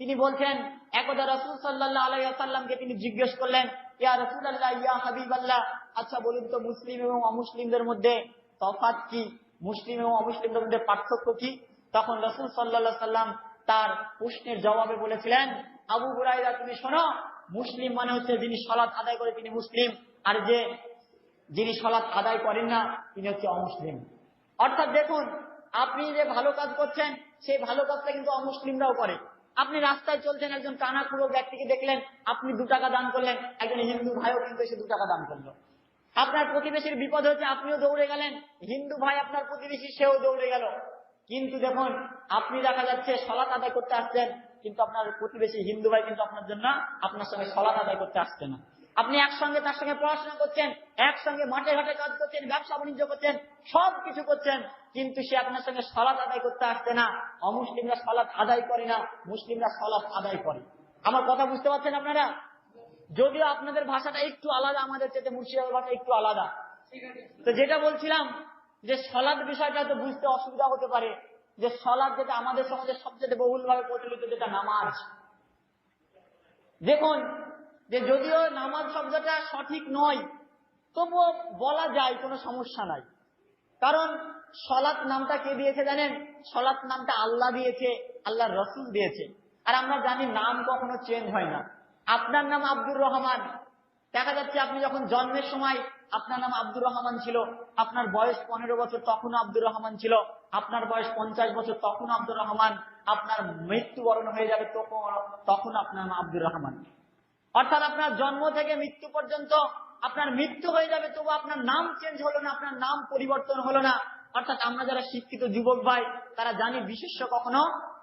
তিনি বলছেন একদা রাসূল সাল্লাল্লাহু আলাইহি ওয়াসাল্লামকে তিনি জিজ্ঞেস করলেন, ইয়া রাসূলুল্লাহ, ইয়া হাবিবাল্লাহ, আচ্ছা বলুন তো মুসলিম এবং অমুসলিমদের মধ্যে তফাৎ কি, মুসলিম এবং অমুসলিমদের মধ্যে পার্থক্য কি? তখন রাসূল সাল্লাল্লাহু আলাইহি ওয়াসাল্লাম তার প্রশ্নের জবাবে বলেছিলেন, আবু বুরাইদা তুমি শোনো, মুসলিম মানে হচ্ছে যিনি সালাত আদায় করে তিনি মুসলিম, আর যিনি সালাত আদায় করেন না তিনি হচ্ছে অমুসলিম। অর্থাৎ দেখুন, আপনি যে ভালো কাজ করছেন সেই ভালো কাজটা কিন্তু অমুসলিমরাও করে। আপনি রাস্তায় চলছেন, একজন কানাকুড়ো ব্যক্তিকে দেখলেন, আপনি 2 টাকা দান করলেন, একজন হিন্দু ভাইও কিন্তু এসে 2 টাকা দান করলো। আপনার প্রতিবেশীর বিপদ হচ্ছে, আপনিও দৌড়ে গেলেন, হিন্দু ভাই আপনার প্রতিবেশী সেও দৌড়ে গেল। কিন্তু দেখুন, আপনি দেখা যাচ্ছে সালাত আদায় করতে আসছেন, কিন্তু আপনার প্রতিবেশী হিন্দু ভাই কিন্তু আপনার জন্য আপনার সঙ্গে সালাত আদায় করতে আসছে না। আপনি একসঙ্গে তার সঙ্গে পড়াশোনা করছেন, একসঙ্গে মাঠে ঘাটে কাজ করছেন, ব্যবসা বাণিজ্য করছেন, সবকিছু করছেন, কিন্তু সে আপনার সঙ্গে সালাত আদায় করতে আসছে না। অমুসলিমরা সালাত আদায় করে না, মুসলিমরা সালাত আদায় করে। আমার কথা বুঝতে পারছেন আপনারা? যদিও আপনাদের ভাষাটা একটু আলাদা, আমাদের চেয়ে মুর্শিদাবাদের ভাষা একটু আলাদা। তো যেটা বলছিলাম, যে সালাত বিষয়টা তো বুঝতে অসুবিধা হতে পারে, যে সালাত যেটা আমাদের সমাজে সবচেয়ে বহুলভাবে প্রচলিত, যেটা নামাজ। দেখুন, যে যদিও নামাজ শব্দটা সঠিক নয়, তবুও বলা যায়, কোনো সমস্যা নাই। কারণ সালাত নামটা কে দিয়েছে জানেন? সালাত নামটা আল্লাহ দিয়েছে, আল্লাহর রাসূল দিয়েছে। আর আমরা জানি নাম কখনো চেঞ্জ হয় না। আপনার নাম আব্দুর রহমান, দেখা যাচ্ছে আপনি যখন জন্মের সময় আপনার নাম আব্দুর রহমান ছিল, আপনার বয়স 15 বছর তখনও আব্দুর রহমান ছিল, আপনার বয়স 50 বছর তখন আব্দুর রহমান, আপনার মৃত্যুবরণ হয়ে যাবে তখন আপনার নাম আব্দুর রহমান। অর্থাৎ আপনার জন্ম থেকে মৃত্যু পর্যন্ত আপনার মৃত্যু হয়ে যাবে, তবু আপনার নাম চেঞ্জ হলো না, আপনার নাম পরিবর্তন হলো না। অর্থাৎ আমরা যারা শিক্ষিত যুবক ভাই, তারা জানি বিশেষ্য কখনো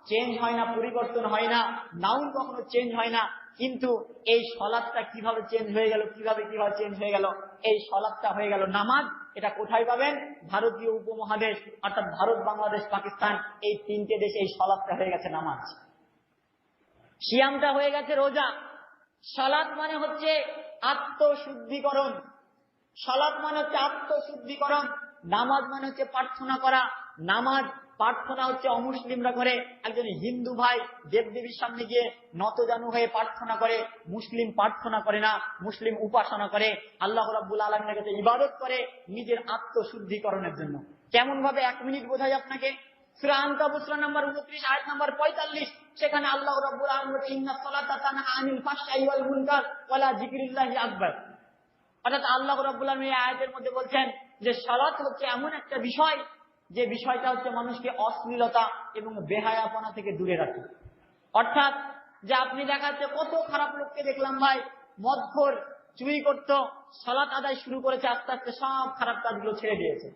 চেঞ্জ হয় না, পরিবর্তন হয় না, নাউন কখনো চেঞ্জ হয় না। কিন্তু এই সালাতটা কিভাবে চেঞ্জ হয়ে গেল, কিভাবে চেঞ্জ হয়ে গেল? এই সালাতটা হয়ে গেল নামাজ। এটা কোথায় পাবেন? ভারতীয় উপমহাদেশ, অর্থাৎ ভারত, বাংলাদেশ, পাকিস্তান, এই 3টে দেশে এই সালাতটা হয়ে গেছে নামাজ। সিয়ামটা হয়ে গেছে রোজা। সালাত মানে হচ্ছে আত্মশুদ্ধিকরণ, সালাত মানে হচ্ছে আত্মশুদ্ধিকরণ। নামাজ মানে হচ্ছে প্রার্থনা করা। নামাজ প্রার্থনা হচ্ছে অমুসলিমরা করে, একজন হিন্দু ভাই দেবদেবীর সামনে গিয়ে নতজানু হয়ে প্রার্থনা করে। মুসলিম প্রার্থনা করে না, মুসলিম উপাসনা করে, আল্লাহ রাব্বুল আলামিনের কাছে ইবাদত করে নিজের আত্মশুদ্ধিকরণের জন্য। কেমন ভাবে 1 মিনিট বোঝাই আপনাকে। সূরা আনকাবুত সূরা নম্বর 29 আয়াত নম্বর 45, সেখানে আল্লাহ রাব্বুল আলামিন বলেন, ইন্নাস সালাতা তানহা আনিল ফাহশাই ওয়াল মুনকার ওয়ালা যিকরিল্লাহি আকবার। অর্থাৎ আল্লাহ রাব্বুল আলামিন এই আয়াতের মধ্যে বলছেন যে সালাত হচ্ছে এমন একটা বিষয়, যে বিষয়টা হচ্ছে মানুষকে অশ্লীলতা এবং বেহায়াপনা থেকে দূরে রাখে। অর্থাৎ যে আপনি দেখাচ্ছে কত খারাপ লোককে দেখলাম ভাই, মদখোর, চুরি করতো, সালাত আদায় শুরু করেছে, আস্তে আস্তে সব খারাপ কাজগুলো ছেড়ে দিয়েছে।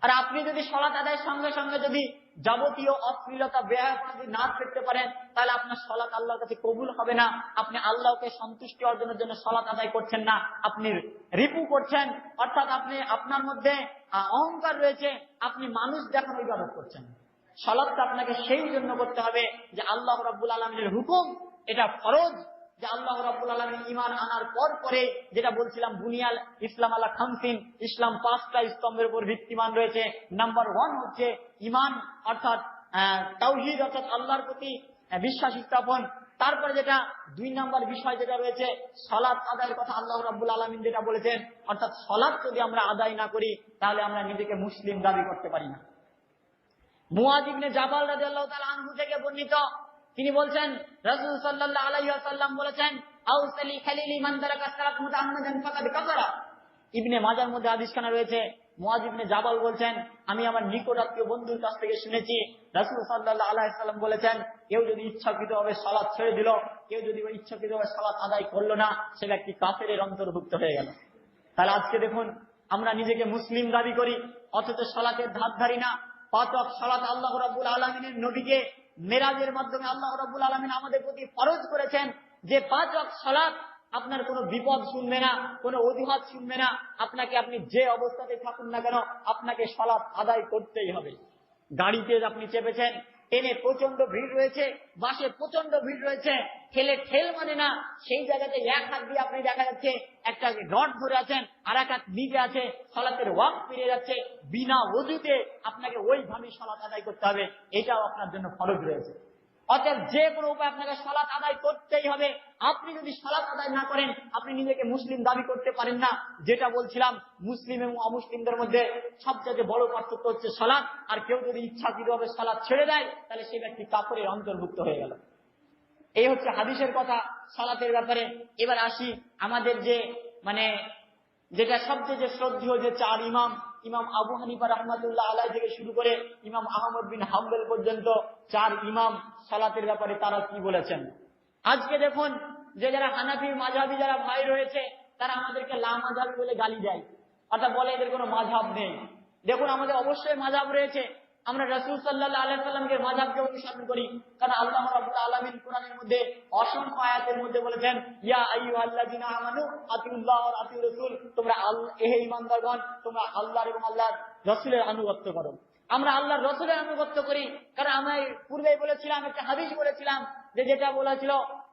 আর আপনি যদি সালাত আদায়ের সঙ্গে সঙ্গে যদি যাবতীয় অশ্লীলতা, বেহায়াপনা যদি না করতে পারেন, তাহলে আপনার সালাত আল্লাহর কাছে কবুল হবে না। আপনি আল্লাহকে সন্তুষ্টি অর্জনের জন্য সালাত আদায় করছেন না, আপনি রিপু করছেন। অর্থাৎ আপনি আপনার মধ্যে অহংকার রয়েছে, আপনি মানুষ দেখানো ইবাদত করছেন। সালাতটা আপনাকে সেই জন্য করতে হবে যে আল্লাহ রাব্বুল আলামিনের হুকুম, এটা ফরজ। যে আল্লাহ রাব্বুল আলামিন ঈমান আনার পরে যেটা বলছিলাম, বুনিয়াল ইসলাম আলা খামসিন, ইসলাম 5টা স্তম্ভের উপর ভিত্তিমান রয়েছে। নাম্বার 1 হচ্ছে ঈমান, অর্থাৎ তাওহীদ, অর্থাৎ আল্লাহর প্রতি বিশ্বাস স্থাপন। তারপরে যেটা 2 নম্বর বিষয় যেটা রয়েছে সালাত আদায়ের কথা আল্লাহ রাব্বুল আলামিন যেটা বলেছেন, অর্থাৎ সালাত যদি আমরা আদায় না করি তাহলে আমরা নিজেকে মুসলিম দাবি করতে পারি না। মুআয ইবনে জাবাল রাদিয়াল্লাহু তাআলা আনহু থেকে বর্ণিত, তিনি বলছেন রাসূল সাল্লাল্লাহু আলাইহি ওয়াসাল্লাম বলেছেন, আউসালি খালিলি মান তারাকা সালাত মুতাআম্মাদান ফাকাদ কাফারা। ইবনে মাজার মধ্যে হাদিসখানা রয়েছে, মুআয ইবনে জাবাল বলছেন, আমি আমার নিকট আত্মীয় বন্ধুর কাছ থেকে শুনেছি রাসূল সাল্লাল্লাহু আলাইহি ওয়াসাল্লাম বলেছেন, কেউ যদি ইচ্ছাকৃতভাবে সালাত ছেড়ে দিল, কেউ যদি ইচ্ছাকৃতভাবে সালাত আদায় করলো না, সে ব্যক্তি কাফেরের অন্তর্ভুক্ত হয়ে গেল। তাহলে আজকে দেখুন আমরা নিজেকে মুসলিম দাবি করি, অথচ সালাতের ধার ধারি না। 5 ওয়াক্ত সালাত আল্লাহ রাব্বুল আলামিনের নবীকে মেরাজের মাধ্যমে আল্লাহ রাব্বুল আলামিন আমাদের প্রতি ফরজ করেছেন যে 5 ওয়াক্ত সালাত আপনার কোনো বিপদ শুনবে না, কোনো অজুহাত শুনবে না, আপনাকে আপনি যে অবস্থাতে থাকুন না কেন আপনাকে সালাত আদায় করতেই হবে। গাড়িতে আপনি চেপেছেন, ট্রেনে প্রচন্ড ভিড় রয়েছে, বাসে প্রচন্ড ভিড় রয়েছে, ঠেল মানে না, সেই জায়গাতে এক হাত দিয়ে আপনি দেখা যাচ্ছে একটা রড ধরে আছেন, আর এক হাত নিচে আছে, সালাতের ওয়াক্ত পেরিয়ে যাচ্ছে, বিনা ওযুতে আপনাকে ওইভাবে সালাত আদায় করতে হবে, এটাও আপনার জন্য ফরজ রয়েছে। অতএব যে কোনো উপায় আপনাকে সালাত আদায় করতেই হবে। আপনি যদি সালাত আদায় না করেন আপনি নিজেকে মুসলিম দাবি করতে পারেন না। যেটা বলছিলাম, মুসলিম এবং অমুসলিমদের মধ্যে সবচেয়ে বড় পার্থক্য হচ্ছে সালাত। আর কেউ যদি ইচ্ছাকৃতভাবে সালাত ছেড়ে দেয় তাহলে সেই ব্যক্তি কাফেরের অন্তর্ভুক্ত হয়ে গেল। এই হচ্ছে হাদিসের কথা সালাতের ব্যাপারে। এবার আসি আমাদের যে যেটা সবচেয়ে যে শ্রদ্ধেয় যে 4 ইমাম, ইমাম আবু হানিফা রাহমাতুল্লাহ আলাইহি থেকে শুরু করে ইমাম আহমদ বিন হাম্বল পর্যন্ত 4 ইমাম সালাতের ব্যাপারে তারা কি বলেছেন। আজকে দেখুন যে যারা হানাফি মাযহাবী যারা ভাই রয়েছে তারা আমাদেরকে লা মাযহাবী বলে গালি দেয়, অর্থাৎ বলে এদের কোনো মাযহাব নেই। দেখুন আমাদের অবশ্যই মাযহাব রয়েছে, আমরা রাসূল সাল্লাল্লাহু আলাইহি ওয়াসাল্লামকে মাযহাবকে অনুসরণ করি, কারণ আল্লাহ রাব্বুল আলামিন কোরআনের মধ্যে অসংখ্য আয়াতের মধ্যে বলেছেন, ইয়া আইয়ুহাল্লাযিনা আমানু আতিউল্লাহ ওয়া আতিউর রাসূল, তোমরা হে ঈমানদারগণ তোমরা আল্লাহর এবং আল্লাহর রাসূলের আনুগত্য করো। আমরা আল্লাহর রাসূলের আনুগত্য করি, কারণ আমরা পূর্বেই বলেছিলাম, একটা হাদিস বলেছিলাম যেটা বলেছিল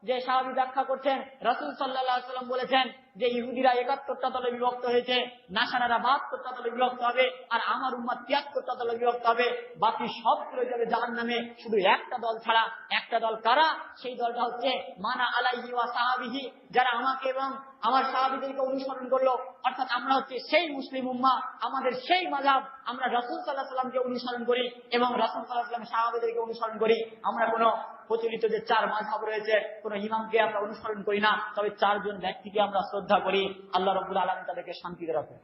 যে সাহাবী ব্যাখ্যা করছেন, রাসূল সাল্লাল্লাহু আলাইহি ওয়াসাল্লাম বলেছেন যে ইহুদিরা 71টা দলে বিভক্ত হয়েছে, নাসারারা 72টা দলে বিভক্ত হবে, আর আমার উম্মত 73টা দলে বিভক্ত হবে, বাকি সব চলে যাবে জাহান্নামে, শুধু একটা দল ছাড়া। একটা দল কারা? সেই দলটা হচ্ছে মানা আলাইহি ওয়া সাহাবিহি, যারা আমাকে এবং আমার সাহাবীদেরকে অনুসরণ করলো, অর্থাৎ আমরা হচ্ছে সেই মুসলিম উম্মাহ, আমাদের সেই মাযহাব, আমরা রাসূল সাল্লাল্লাহু আলাইহি ওয়াসাল্লামকে অনুসরণ করি এবং রাসূল সাল্লাল্লাহু আলাইহি ওয়াসাল্লাম সাহাবীদেরকে অনুসরণ করি। আমরা কোনো প্রচলিত যে 4 মাযহাব রয়েছে কোন ইমামকে আমরা অনুসরণ করি না, তবে 4 জন ব্যক্তিকে আমরা শ্রদ্ধা করি। আল্লাহ রাব্বুল আলামিন তাদেরকে শান্তিতে রাখুন।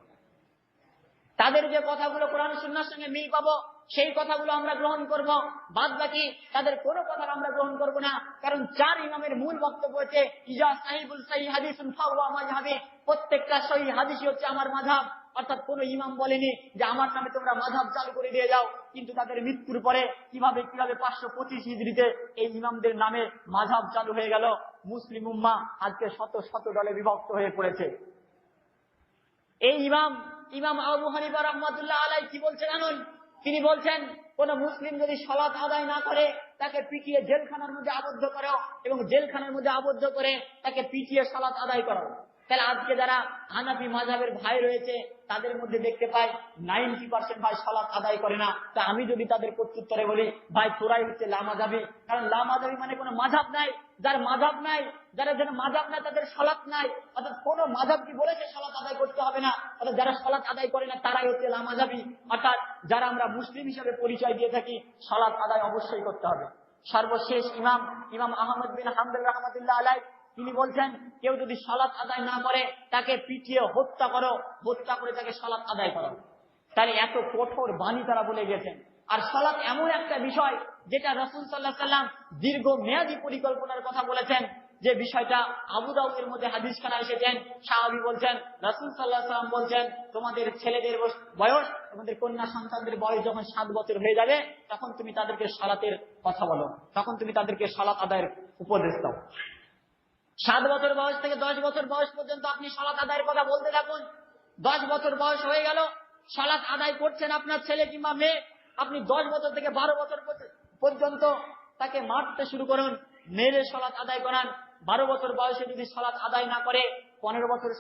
তাদের যে কথাগুলো কোরআন সুন্নাহর সঙ্গে মিল পাবো সেই কথাগুলো আমরা গ্রহণ করব, বাদ বাকি তাদের কোনো কথা আমরা গ্রহণ করব না। কারণ 4 ইমামের মূল বক্তব্য হচ্ছে ইজা সাহিবুল সহিহ হাদিসুন ফাহুয়া মাযহাবি, প্রত্যেকটা সহিহ হাদিসই হচ্ছে আমার মাযহাব। অর্থাৎ কোন ইমাম বলেনি যে আমার নামে তোমরা মাযহাব চালু করে দিয়ে যাও, কিন্তু তাদের মৃত্যুর পরে কিভাবে 525 হিজরিতে এই ইমামদের নামে মাযহাব চালু হয়ে গেল। মুসলিম উম্মাহ আজকে শত শত দলে বিভক্ত হয়ে পড়েছে। এই ইমাম আবু হানিফা রাহমাতুল্লাহ আলাইহি কি বলছেন জানুন? তিনি বলছেন কোন মুসলিম যদি সালাত আদায় না করে তাকে পিটিয়ে জেলখানার মধ্যে আবদ্ধ করো, এবং জেলখানার মধ্যে আবদ্ধ করে তাকে পিটিয়ে সালাত আদায় করো। তাহলে আজকে যারা হানাফি মাযহাবের ভাই রয়েছে তাদের মধ্যে দেখতে পাই 90% ভাই সালাত আদায় করে না। তা আমি যদি তাদের প্রত্যুত্তরে বলি, ভাই তোরাই হচ্ছে লা মাযহাবী, কারণ লা মাযহাবী মানে কোনো মাযহাব নাই, যার মাযহাব নাই, যারা মাযহাব নাই তাদের সালাত নাই। অর্থাৎ কোন মাযহাব কি বলেছে সালাত আদায় করতে হবে না, অর্থাৎ যারা সালাত আদায় করে না তারাই হচ্ছে লা মাযহাবী। অর্থাৎ যারা আমরা মুসলিম হিসেবে পরিচয় দিয়ে থাকি সালাত আদায় অবশ্যই করতে হবে। সর্বশেষ ইমাম আহমদ বিন হাম্বল রাহমাতুল্লাহ আলাইহি তিনি বলছেন কেউ যদি সালাত আদায় না করে তাকে পিটিয়ে হত্যা করো, হত্যা করে তাকে সালাত আদায় করো। তাহলে এত কঠোর বাণী তারা বলে গেছেন। আর সালাত এমন একটা বিষয় যেটা রাসূল সাল্লাল্লাহু আলাইহি ওয়াসাল্লাম দীর্ঘ মেয়াদী পরিকল্পনার কথা বলেছেন, যে বিষয়টা আবু দাউদের মধ্যে হাদিসখানা এসেছেন। সাহাবী বলছেন রাসূল সাল্লাল্লাহু আলাইহি ওয়াসাল্লাম বলছেন তোমাদের ছেলেদের বয়স, তোমাদের কন্যা সন্তানদের বয়স যখন 7 বছর হয়ে যাবে তখন তুমি তাদেরকে সালাতের কথা বলো, তখন তুমি তাদেরকে সালাত আদায়ের উপদেশ দাও। 7 বছর বয়স থেকে 10 বছর বয়স পর্যন্ত আপনি সালাত আদায়ের কথা বলতে থাকুন। 10 বছর বয়স হয়ে গেল, সালাত আদায় করছেন আপনার ছেলে কিংবা মেয়ে, আপনি 10 বছর থেকে 12 বছর পর্যন্ত তাকে মারতে শুরু করুন, মেরে সালাত আদায় করান। 12 বছর বয়সে যদি সালাত আদায় না করে, 15 বছর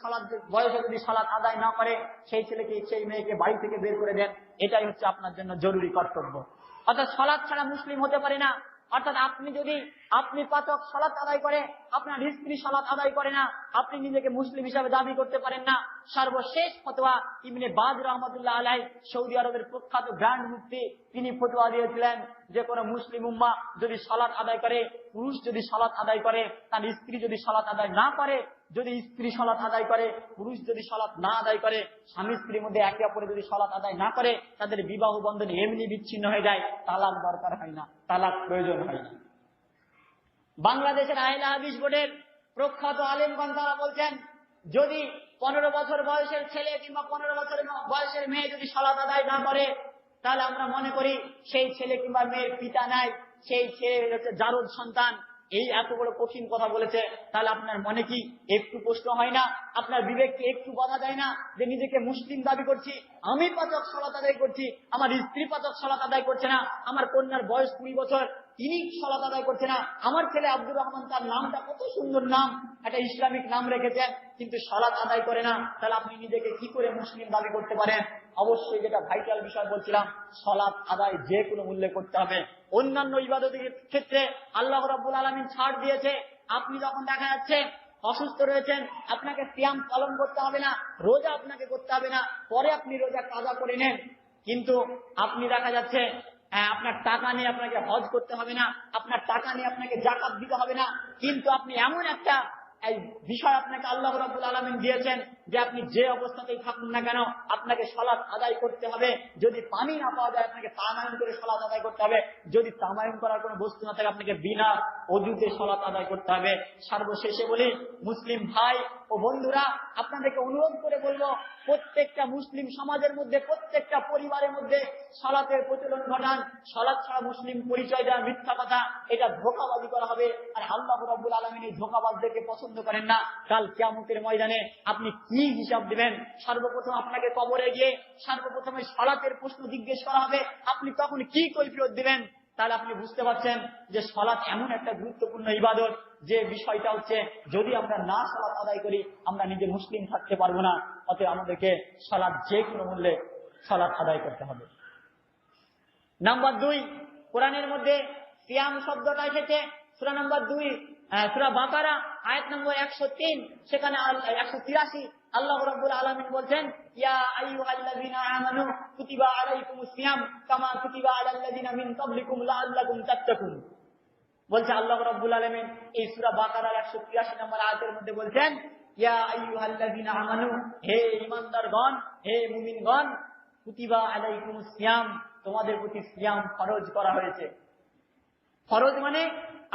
বয়সে যদি সালাত আদায় না করে, সেই ছেলেকে সেই মেয়েকে বাড়ি থেকে বের করে দেন। এটাই হচ্ছে আপনার জন্য জরুরি কর্তব্য। অর্থাৎ সালাত ছাড়া মুসলিম হতে পারে না। অর্থাৎ আপনি পাচক সালাত আদায় করে আপনার স্ত্রী সালাত আদায় করে না, আপনি নিজেকে মুসলিম হিসাবে দাবি করতে পারেন না। সর্বশেষ ফতোয়া ইবনে বাজ রাহমাতুল্লাহ আলাইহি, সৌদি আরবের প্রখ্যাত গ্র্যান্ড মুফতি, তিনি ফতোয়া দিয়েছিলেন যে কোন মুসলিম উম্মাহ যদি সালাত আদায় করে, পুরুষ যদি সালাত আদায় করে, তার স্ত্রী যদি সালাত আদায় না করে, যদি স্ত্রী সালাত আদায় করে, পুরুষ যদি সালাত না আদায় করে, স্বামী স্ত্রীর মধ্যে একে অপরে যদি সালাত আদায় না করে, তাদের বিবাহ বন্ধন এমনি বিচ্ছিন্ন হয়ে যায়, তালাক দরকার হয় না, তালাক প্রয়োজন হয় না। বাংলাদেশের আহলে হাদিস বোর্ডের প্রখ্যাত আলেমগণ তারা বলছেন, যদি 15 বছর বয়সের ছেলে কিংবা 15 বছর বয়সের মেয়ে যদি সালাত আদায় না করে, তাহলে আমরা মনে করি সেই ছেলে কিংবা মেয়ের পিতা নাই, সেই ছেলে হচ্ছে জারদ সন্তান। এই এত বড় কঠিন কথা বলেছে, তাহলে আপনার মনে কি একটু প্রশ্ন হয় না, আপনার বিবেককে একটু বাধা দেয় না যে নিজেকে মুসলিম দাবি করছি, আমি পাচক সালাত আদায় করছি, আমার স্ত্রী পাচক সালাত আদায় করছে না, আমার কন্যার বয়স 20 বছর, তিনি সালাত আদায় করছে না, আমার ছেলে আব্দুর রহমান, তার নামটা কত সুন্দর নাম, একটা ইসলামিক নাম রেখেছেন, কিন্তু সালাত আদায় করে না, তাহলে আপনি নিজেকে কি করে মুসলিম দাবি করতে পারেন? অবশ্যই যেটা ভাইটাল বিষয় বলছিলাম, সালাত আদায় যে কোনো মূল্যে করতে হবে। অন্যান্য ইবাদতের ক্ষেত্রে আল্লাহ রাব্বুল আলামিন ছাড় দিয়েছে। আপনি যখন দেখা যাচ্ছে অসুস্থ রয়েছেন, আপনাকে সিয়াম পালন করতে হবে না, রোজা আপনাকে করতে হবে না, পরে আপনি রোজা কাজা করে নেন। কিন্তু আপনি দেখা যাচ্ছে আপনার টাকা নিয়ে আপনাকে হজ করতে হবে না, আপনার টাকা নিয়ে আপনাকে যাকাত দিতে হবে না, কিন্তু আপনি এমন একটা এই বিষয় আপনাকে আল্লাহ রাব্বুল আলামিন দিয়েছেন যে আপনি যে অবস্থাতেই থাকুন না কেন আপনাকে সালাত আদায় করতে হবে। যদি পানি না পাওয়া যায় আপনাকে তামায়ুম করে সালাত আদায় করতে হবে, যদি তামায়ুম করার কোনো বস্তু না থাকে আপনাকে বিনা ওযুতে সালাত আদায় করতে হবে। সর্বশেষে বলি, মুসলিম ভাই ও বন্ধুরা, আপনাদেরকে অনুরোধ করে বলবো, প্রত্যেকটা মুসলিম সমাজের মধ্যে, প্রত্যেকটা পরিবারের মধ্যে সালাতের প্রচলন ঘটান। সালাত ছাড়া মুসলিম পরিচয় দেওয়া মিথ্যা কথা, এটা ধোঁকাবাজি করা হবে। আর আল্লাহ রাব্বুল আলামিন এই ধোঁকাবাজদেরকে পছন্দ করেন না। কাল কিয়ামতের ময়দানে আপনি কি হিসাব দিবেন? সর্বপ্রথম আপনাকে কবরে গিয়ে সর্বপ্রথমে সালাতের প্রশ্ন জিজ্ঞেস করা হবে, আপনি তখন কি কৈফিয়ত দিবেন? তাহলে আপনি বুঝতে পারছেন যে সালাত এমন একটা গুরুত্বপূর্ণ ইবাদত, যে বিষয়টা হচ্ছে যদি আমরা না সালাত আদায় করি আমরা নিজে মুসলিম থাকতে পারবো না। অতএব আমাদেরকে সালাত যে কোনো মূল্যে সালাত আদায় করতে হবে। নাম্বার 2, কোরআনের মধ্যে সিয়াম শব্দটা এসেছে সূরা নাম্বার 2, সূরা বাকারা আয়াত নম্বর 103, সেখানে 183 আল্লাহ রাব্বুল আলামিন বলছেন, ইয়া আইয়ুহাল্লাযীনা আমানু কুতিবা আলাইকুমুস সিয়াম কামা কুতিবা আলাল্লাযীনা মিন ক্বাবলিকুম লাআল্লাকুম তাত্তাকুন। বলছে আল্লাহ রাব্বুল আলামিন এই সূরা বাকারার 183 নম্বর আয়াতের মধ্যে বলছেন, ইয়া আইয়ুহাল্লাযীনা আমানু, হে ঈমানদারগণ, হে মুমিনগণ, কুতিবা আলাইকুমুস সিয়াম, তোমাদের প্রতি সিয়াম ফরজ করা হয়েছে। ফরজ মানে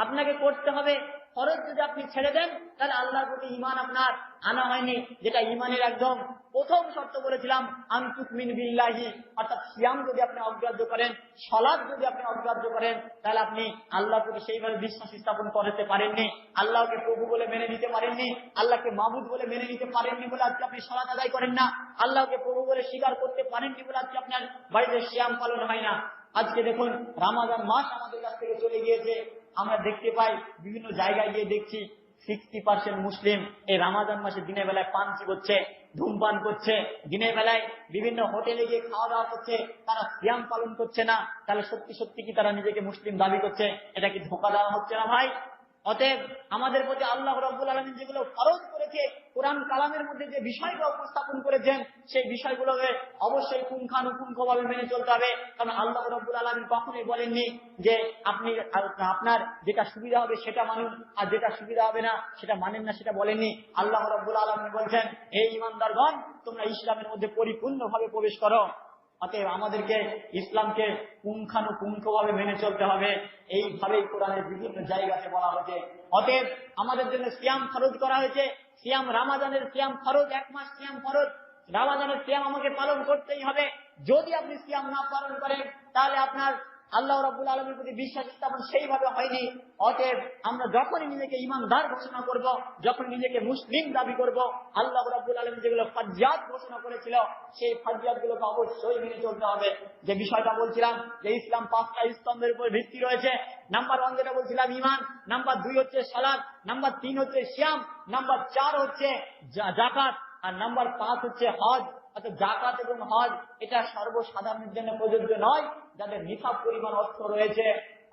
আপনাকে করতে হবে। ফরজ যদি আপনি ছেড়ে দেন তাহলে আল্লাহর প্রতি ঈমান আপনার আনা হয়নি, যেটা ঈমানের একদম প্রথম শর্ত বলেছিলাম, আনতুমিন বিল্লাহি। অর্থাৎ সিয়াম যদি আপনি অগ্রাহ্য করেন, সালাত যদি আপনি অগ্রাহ্য করেন, তাহলে আপনি আল্লাহর প্রতি সেইভাবে বিশ্বাস স্থাপন করতে পারেননি, আল্লাহকে প্রভু বলে মেনে নিতে পারেননি, আল্লাহকে মাবুদ বলে মেনে নিতে পারেননি বলে আজকে আপনি সালাত আদায় করেন না, আল্লাহকে প্রভু বলে স্বীকার করতে পারেননি বলে আজকে আপনার বাড়িতে সিয়াম পালন হয় না। আজকে দেখুন রমাদান মাস আমাদের কাছ থেকে চলে গিয়েছে, আমরা দেখতে পাই বিভিন্ন জায়গায় গিয়ে দেখছি 60% মুসলিম এই রমাদান মাসে দিনের বেলায় পান চিবোচ্ছে, ধূমপান করছে, দিনের বেলায় বিভিন্ন হোটেলে গিয়ে খাওয়া দাওয়া করছে, তারা সিয়াম পালন করছে না। তাহলে সত্যি সত্যি কি তারা নিজেকে মুসলিম দাবি করছে? এটা কি ধোঁকা দেওয়া হচ্ছে না ভাই? অতএব আমাদের প্রতি আল্লাহ রাব্বুল আলামিন যেগুলো ফরজ করেছে, কোরআন কালামের মধ্যে যে বিষয়গুলো উপস্থাপন করেছেন, সেই বিষয়গুলোকে অবশ্যই পুঙ্খানুপুঙ্খভাবে মেনে চলতে হবে। কারণ আল্লাহ রাব্বুল আলামিন কখনোই বলেননি যে আপনি আপনার যেটা সুবিধা হবে সেটা মানুন, আর যেটা সুবিধা হবে না সেটা মানেন না, সেটা বলেননি। আল্লাহ রাব্বুল আলামিন বলছেন, হে ঈমানদারগণ, তোমরা ইসলামের মধ্যে পরিপূর্ণভাবে প্রবেশ করো। অতএব আমাদেরকে ইসলামকে পুঙ্খানুপুঙ্খভাবে মেনে চলতে হবে। এইভাবেই কোরআনের বিভিন্ন জায়গাতে বলা হয়েছে। অতএব আমাদের জন্য সিয়াম ফরজ করা হয়েছে। সিয়াম, রমাদানের সিয়াম ফরজ, 1 মাস সিয়াম ফরজ। রমাদানের সিয়াম আমাকে পালন করতেই হবে। যদি আপনি সিয়াম না পালন করেন তাহলে আপনার আল্লাহ রাব্বুল আলামিনের প্রতি বিশ্বাস স্থাপন সেইভাবে হয়নি। অতএব আমরা যখনই নিজেকে ঈমানদার ঘোষণা করব, যখন নিজেকে মুসলিম দাবি করব, আল্লাহ রাব্বুল আলামিন যেগুলো ফারজিয়াত ঘোষণা করেছিল সেই ফারজিয়াতগুলোকে অবশ্যই মেনে চলতে হবে। যে বিষয়টা বলছিলাম যে ইসলাম 5টা স্তম্ভের উপর ভিত্তি রয়েছে। নাম্বার 1 যেটা বলছিলাম ঈমান, নাম্বার 2 হচ্ছে সালাত, নাম্বার 3 হচ্ছে সিয়াম, নাম্বার 4 হচ্ছে যাকাত, আর নাম্বার 5 হচ্ছে হজ। অর্থাৎ যাকাত এবং হজ এটা সর্বসাধারণের জন্য প্রযোজ্য নয়। যাদের নিসাব পরিমাণ অর্থ রয়েছে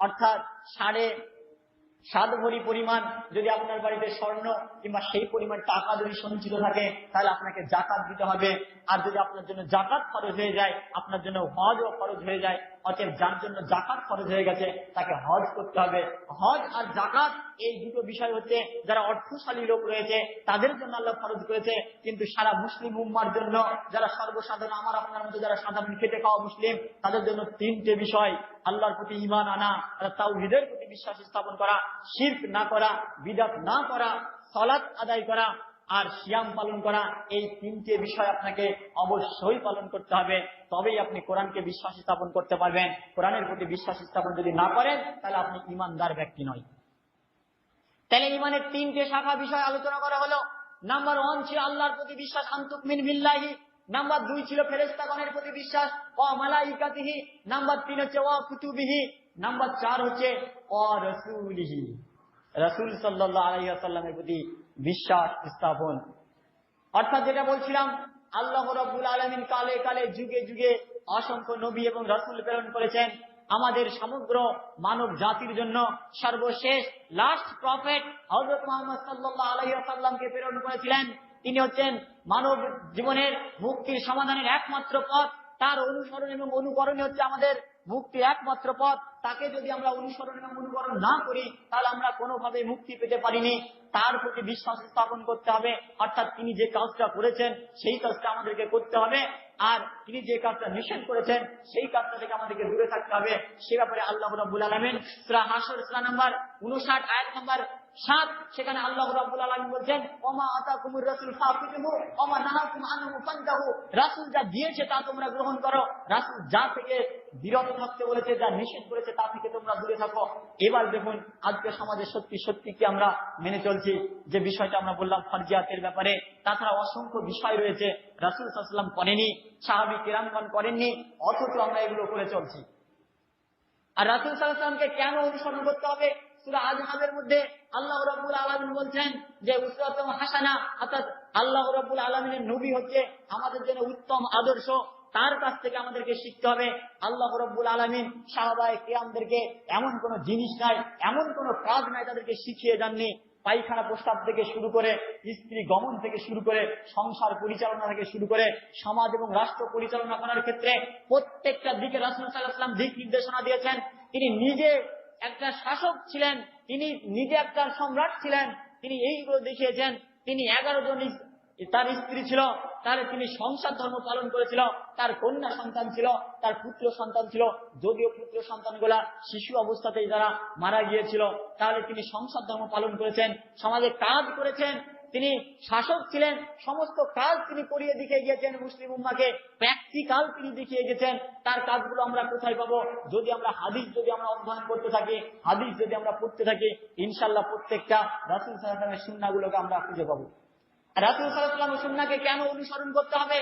অর্থাৎ 7.5 ভরি পরিমাণ যদি আপনার বাড়িতে স্বর্ণ কিংবা সেই পরিমাণ টাকা যদি সঞ্চিত থাকে, তাহলে আপনাকে জাকাত দিতে হবে। আর যদি আপনার জন্য জাকাত খরচ হয়ে যায়, আপনার জন্য হজও খরচ হয়ে যায়। অতএব যার জন্য জাকাত খরচ হয়ে গেছে তাকে হজ করতে হবে। হজ আর জাকাত এই দুটো বিষয় হচ্ছে যারা অর্থশালী লোক রয়েছে তাদের জন্য আল্লাহ খরচ করেছে, কিন্তু সারা মুসলিম উম্মার জন্য, যারা সর্বসাধারণ আমার আপনার মতো যারা সাধারণ খেটে খাওয়া মুসলিম, তাদের জন্য 3টে বিষয়: আল্লাহর প্রতি ঈমান আনা, তাওহীদের প্রতি বিশ্বাস স্থাপন করা, শিরক না করা, বিদআত না করা, সালাত আদায় করা আর সিয়াম পালন করা। এই 3টে বিষয় আপনাকে অবশ্যই পালন করতে হবে, তবেই আপনি কোরআনকে বিশ্বাস স্থাপন করতে পারবেন। কোরআনের প্রতি বিশ্বাস স্থাপন যদি না করেন তাহলে আপনি ঈমানদার ব্যক্তি নয়। তাহলে ঈমানের 3টে শাখা বিষয় আলোচনা করা হলো। নাম্বার 1 ছিল আল্লাহর প্রতি বিশ্বাস, আনতুমিন বিল্লাহি। নাম্বার 2 ছিল ফেরেশতাগণের প্রতি বিশ্বাস, ওয়া মালাইকাতিহি। নাম্বার 3 হচ্ছে ওয়া কুতুবিহি। নাম্বার 4 হচ্ছে ওয়া রাসূলিহি, রাসূল সাল্লাল্লাহু আলাইহি ওয়াসাল্লামের প্রতি বিশ্বাস স্থাপন। অর্থাৎ যেটা বলছিলাম, আল্লাহ রাব্বুল আলামিন কালে কালে যুগে যুগে অসংখ্য নবী এবং রাসূল প্রেরণ করেছেন আমাদের সমগ্র মানব জাতির জন্য। সর্বশেষ লাস্ট প্রফেট হযরত মুহাম্মদ সাল্লাল্লাহু আলাইহি ওয়াসাল্লামকে প্রেরণ করেছিলেন। তিনি হচ্ছেন মানব জীবনের মুক্তির সমাধানের একমাত্র পথ। তার অনুসরণ এবং অনুকরণই হচ্ছে আমাদের মুক্তির একমাত্র পথ। তাকে যদি আমরা অনুসরণ এবং অনুকরণ না করি তাহলে আমরা কোনোভাবে মুক্তি পেতে পারিনি। তার প্রতি বিশ্বাস স্থাপন করতে হবে, অর্থাৎ তিনি যে কাজটা করেছেন সেই কাজটা আমাদেরকে করতে হবে, আর তিনি যে কাজটা নিষেধ করেছেন সেই কাজটা থেকে আমাদেরকে দূরে থাকতে হবে। সে ব্যাপারে আল্লাহ রাব্বুল আলামিন সূরা হাশর সূরা নাম্বার 59 আয়াত নাম্বার 7, সেখানে আল্লাহ রাব্বুল আলামিন বলেন, ওমা আতাকুমুর রাসূল ফাকুতুহু ওমা নাহাকুম আনহু ফান্তাহু। রাসূল যা দিয়েছে তা তোমরা গ্রহণ করো, রাসূল যা থেকে বিরত থাকতে বলেছে, যা নিষেধ করেছে তা থেকে তোমরা দূরে থাকো। এবার দেখুন আজকে সমাজে সত্যি সত্যি কি আমরা মেনে চলছি? যে বিষয়টা আমরা বললাম ফরজিয়াতের ব্যাপারে, তাছাড়া অসংখ্য বিষয় রয়েছে রাসূল সাল্লাল্লাহু আলাইহি ওয়াসাল্লাম করেনি, সাহাবী কিরামগণ করেননি, অথচ আমরা এগুলো করে চলছি। আর রাসূল সাল্লাল্লাহু আলাইহি ওয়াসাল্লামকে কেন অনুসরণ করতে হবে? সূরা আযহাবের মধ্যে আল্লাহ রাব্বুল আলামিন বলছেন যে উসওয়াতুন হাসানা, অর্থাৎ আল্লাহ রাব্বুল আলামিনের নবী হচ্ছে আমাদের জন্য উত্তম আদর্শ, তার কাছ থেকে আমাদেরকে শিখতে হবে। আল্লাহ রাব্বুল আলামিন সাহাবায়ে কিরামদেরকে এমন কোন জিনিস নাই, এমন কোন কাজ নাই তাদেরকে শিখিয়ে যাননি। পায়খানা প্রস্রাব থেকে শুরু করে, স্ত্রী গমন থেকে শুরু করে, সংসার পরিচালনা থেকে শুরু করে, সমাজ এবং রাষ্ট্র পরিচালনা করার ক্ষেত্রে প্রত্যেকটা দিকে রাসূল সাল্লাল্লাহু আলাইহি ওয়াসাল্লাম দিক নির্দেশনা দিয়েছেন। তিনি নিজে একটা শাসক ছিলেন, তিনি নিজে একটা সম্রাট ছিলেন, তিনি এইগুলো দেখিয়েছেন। তিনি 11 জন তার স্ত্রী ছিল, তাহলে তিনি সংসার ধর্ম পালন করেছিল। তার কন্যা সন্তান ছিল, তার পুত্র সন্তান ছিল, যদিও পুত্র সন্তানগুলা শিশু অবস্থাতেই যারা মারা গিয়েছিল, তাহলে তিনি সংসার ধর্ম পালন করেছেন, সমাজে কাজ করেছেন, তিনি শাসক ছিলেন, সমস্ত কাজ তিনি করিয়ে দেখিয়ে গিয়েছেন মুসলিম উম্মাকে, প্র্যাকটিক্যাল তিনি দেখিয়ে গেছেন। তার কাজগুলো আমরা কোথায় পাবো? যদি আমরা হাদিস যদি আমরা অধ্যয়ন করতে থাকি, হাদিস যদি আমরা পড়তে থাকি, ইনশাআল্লাহ প্রত্যেকটা রাসূল সাল্লাল্লাহু আলাইহি ওয়াসাল্লামের সুন্নাহগুলোকে আমরা খুঁজে পাবো। রাসূল সাল্লাল্লাহু আলাইহি ওয়াসাল্লামের সুন্নাহকে কেন অনুসরণ করতে হবে?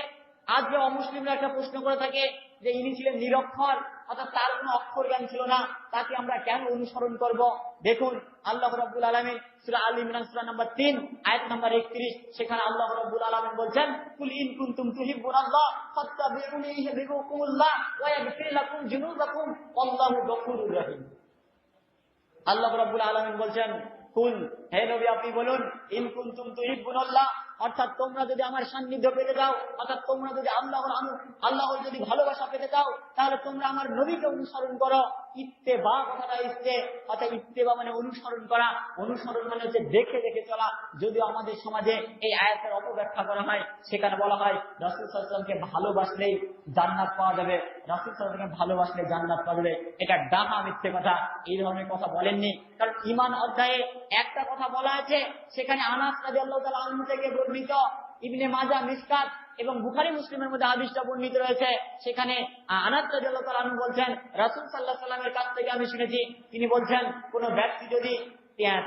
আজকে অমুসলিমরা একটা প্রশ্ন করে থাকে যে ইনি ছিলেন নিরক্ষর, অর্থাৎ তার কোনো অক্ষর জ্ঞান ছিল না, তাকে আমরা কেন অনুসরণ করব? দেখুন আল্লাহ রাব্বুল আলামিন সূরা আল ইমরান সূরা নাম্বার 3 আয়াত নাম্বার 31, সেখানে আল্লাহ রাব্বুল আলামিন বলেন, কুল ইন কুনতুম তুহিব্বুনাল্লাহ ফাত্তাবিউনি ইউহিব্বুকুমুল্লাহ ওয়া ইয়াগফির লাকুম যুনুবাকুম আল্লাহু গফুরুর রহিম। আল্লাহ রাব্বুল আলামিন বলেন, কুল, হে নবী আপনি বলুন, ইন কুনতুম তুহিব্বুনাল্লাহ, অর্থাৎ তোমরা যদি আমার সান্নিধ্য পেতে চাও, অর্থাৎ তোমরা যদি আল্লাহর যদি ভালোবাসা পেতে চাও, তাহলে তোমরা আমার নবীকে অনুসরণ করো। ইত্তেবা কথাটা এসছে, অর্থাৎ ইত্তেবা মানে অনুসরণ করা, অনুসরণ মানে হচ্ছে দেখে দেখে চলা। যদিও আমাদের সমাজে এই আয়াতের অপব্যাখ্যা করা হয়, সেখানে বলা হয় রাসূল সাল্লাল্লাহু আলাইহি ওয়াসাল্লামকে ভালোবাসলেই জান্নাত পাওয়া যাবে, রাসূল সাল্লাল্লাহু আলাইহি ওয়াসাল্লামকে ভালোবাসলে জান্নাত পাওয়া যাবে। এটা ডাহা মিথ্যে কথা, এই ধরনের কথা বলেননি। কারণ ঈমান অধ্যায়ে একটা কথা বলা আছে, সেখানে আনাস রাদিয়াল্লাহু তাআলা আনহু থেকে বর্ণিত, ইবনে মাজাহ, মিশকাত এবং বুখারী মুসলিমের মধ্যে হাদিসটা বর্ণিত রয়েছে। সেখানে আনাস রাদিয়াল্লাহু তাআলা আনহু বলেন, রাসূল সাল্লাল্লাহু আলাইহি ওয়াসাল্লামের কাছ থেকে আমি শুনেছি, তিনি বলেন, কোন ব্যক্তি যদি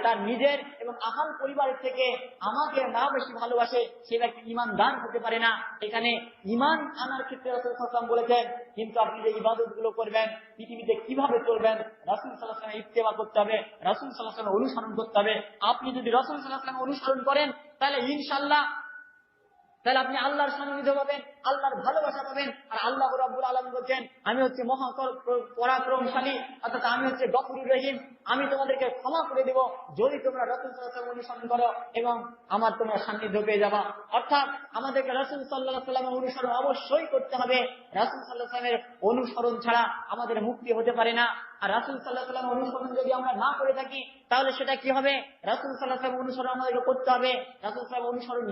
তার নিজের এবং আহাল পরিবারের থেকে আমাকে না বেশি ভালোবাসে, সে ব্যক্তি ঈমানদার হতে পারে না। এখানে ঈমান আনার ক্ষেত্রে রাসূল সাল্লাল্লাহু আলাইহি ওয়াসাল্লাম বলেছেন, কিন্তু আপনি যে ইবাদত গুলো করবেন, পৃথিবীতে কিভাবে চলবেন, রাসূল সাল্লাল্লাহু আলাইহি ওয়াসাল্লামের ইত্তেবা করতে হবে, রাসূল সাল্লাল্লাহু আলাইহি ওয়াসাল্লামের অনুসরণ করতে হবে। আপনি যদি রাসূল সাল্লাল্লাহু আলাইহি ওয়াসাল্লামের অনুসরণ করেন, তাহলে ইনশাআল্লাহ তাহলে আপনি আল্লাহর সান্নিধ্য পাবেন, আল্লাহর ভালোবাসা পাবেন। আর আল্লাহ রাব্বুল আলামিন বলছেন, আমি হচ্ছে মহা পরাক্রমশালী, অর্থাৎ আমি হচ্ছে গফুরুর রহিম, আমি তোমাদেরকে ক্ষমা করে দেব যদি তোমরা রাসূল সাল্লাল্লাহু আলাইহি ওয়াসাল্লাম অনুসরণ করো এবং আমার তোমরা সান্নিধ্য পেয়ে যাবা। অর্থাৎ আমাদেরকে রাসূল সাল্লাল্লাহু আলাইহি ওয়াসাল্লামের অনুসরণ অবশ্যই করতে হবে। রাসূল সাল্লাল্লাহু আলাইহি ওয়াসাল্লামের অনুসরণ ছাড়া আমাদের মুক্তি হতে পারে না। আর রাসূল সাল্লাল্লাহু আলাইহি ওয়াসাল্লামের অনুসরণ যদি আমরা না করে থাকি তাহলে সেটা কি হবে? রাসূল সাল্লাল্লাহু আলাইহি ওয়াসাল্লামের অনুসরণ আমাদেরকে করতে হবে। রাসূল সাল্লাল্লাহু আলাইহি ওয়াসাল্লাম অনুসরণ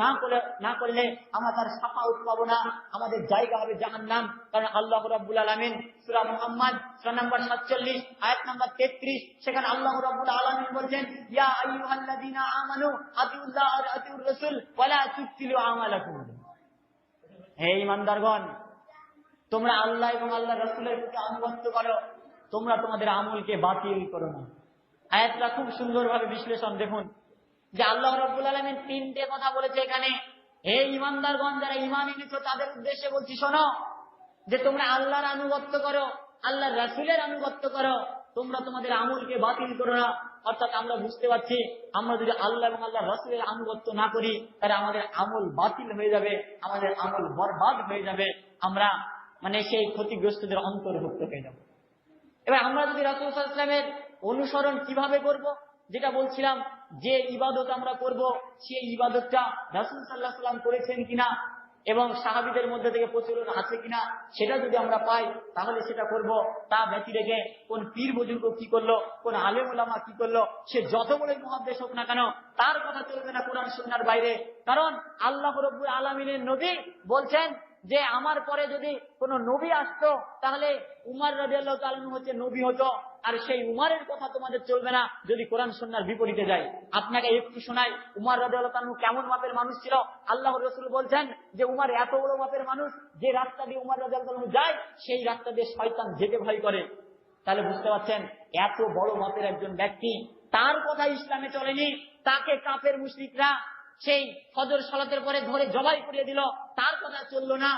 না করলে আমরা তার শাফাআত পাবো না, আমাদের জায়গা হবে জাহান্নাম। কারণ আল্লাহ রাব্বুল আলামিন সূরা মুহাম্মদ সূরা নাম্বার 47 আয়াত নাম্বার 33 সেখানে আল্লাহ রাব্বুল আলামিন বলেন, ইয়া আইয়ুহাল্লাযীনা আমানু আতিউল্লাহ ওয়া আতিউর রাসূল ওয়া লা তুবতিলু আমালাকুম। হে ঈমানদারগণ, তোমরা আল্লাহ এবং আল্লাহর রাসূলের প্রতি আনুগত্য করো, তোমরা তোমাদের আমলকে বাতিল করো না। আয়াতটা খুব সুন্দরভাবে বিশ্লেষণ দেখুন যে আল্লাহ রাব্বুল আলামিন তিনটে কথা বলেছে এখানে। হে ঈমানদারগণ, যারা ঈমান এনেছো তাদের উদ্দেশ্যে বলছি, শোনো যে তোমরা আল্লাহর আনুগত্য করো, আল্লাহর রাসূলের আনুগত্য করো, তোমরা তোমাদের আমলকে বাতিল করো না। অর্থাৎ আমরা বুঝতে পারছি, আমরা যদি আল্লাহ এবং আল্লাহর রাসূলের আনুগত্য না করি তাহলে আমাদের আমল বাতিল হয়ে যাবে, আমাদের আমল বরবাদ হয়ে যাবে, আমরা সেই ক্ষতিগ্রস্তদের অন্তর্ভুক্ত হয়ে যাব। এবার আমরা যদি রাসূল সাল্লাল্লাহু আলাইহি ওয়াসাল্লামের অনুসরণ কিভাবে করব, যেটা বলছিলাম যে ইবাদত আমরা করব সেই ইবাদতটা রাসূল সাল্লাল্লাহু আলাইহি ওয়াসাল্লাম করেছেন কিনা এবং সাহাবীদের মধ্যে থেকে প্রচলন আছে কিনা সেটা যদি আমরা পাই তাহলে সেটা করব। তা ব্যতি রেখে কোন পীর বুজুর্গ কি করলো, কোন আলেম উলামা কি করলো, সে যত বড় মুহাদ্দিস হোক না কেন তার কথা চলবে না কোরআন সুন্নাহর বাইরে। কারণ আল্লাহ রাব্বুল আলামিনের নবী বলছেন যে আমার পরে যদি কোন নবী আসতো তাহলে উমর রাদিয়াল্লাহু তাআলা আনহু হচ্ছে নবী হতো, আর সেই উমরের কথা তোমাদের চলবে না যদি কোরআন সুন্নাহর বিপরীতে যায়। আপনাকে একটু শোনাই উমর রাদিয়াল্লাহু তাআলা আনহু কেমন মাপের মানুষ ছিল। আল্লাহর রাসূল বলছেন যে উমর এত বড় মাপের মানুষ, যে রাস্তা দিয়ে উমর রাদিয়াল্লাহু তাআলা আনহু যায় সেই রাস্তা দিয়ে শয়তান যেতে ভয় করে। তাহলে বুঝতে পারছেন এত বড় মাপের একজন ব্যক্তি, তার কথা ইসলামে চলেনি, তাকে কাফের মুশরিকরা সেই ফজর সালাতের পরে ধরে জবাই করে দিল, তার কথা চললো না।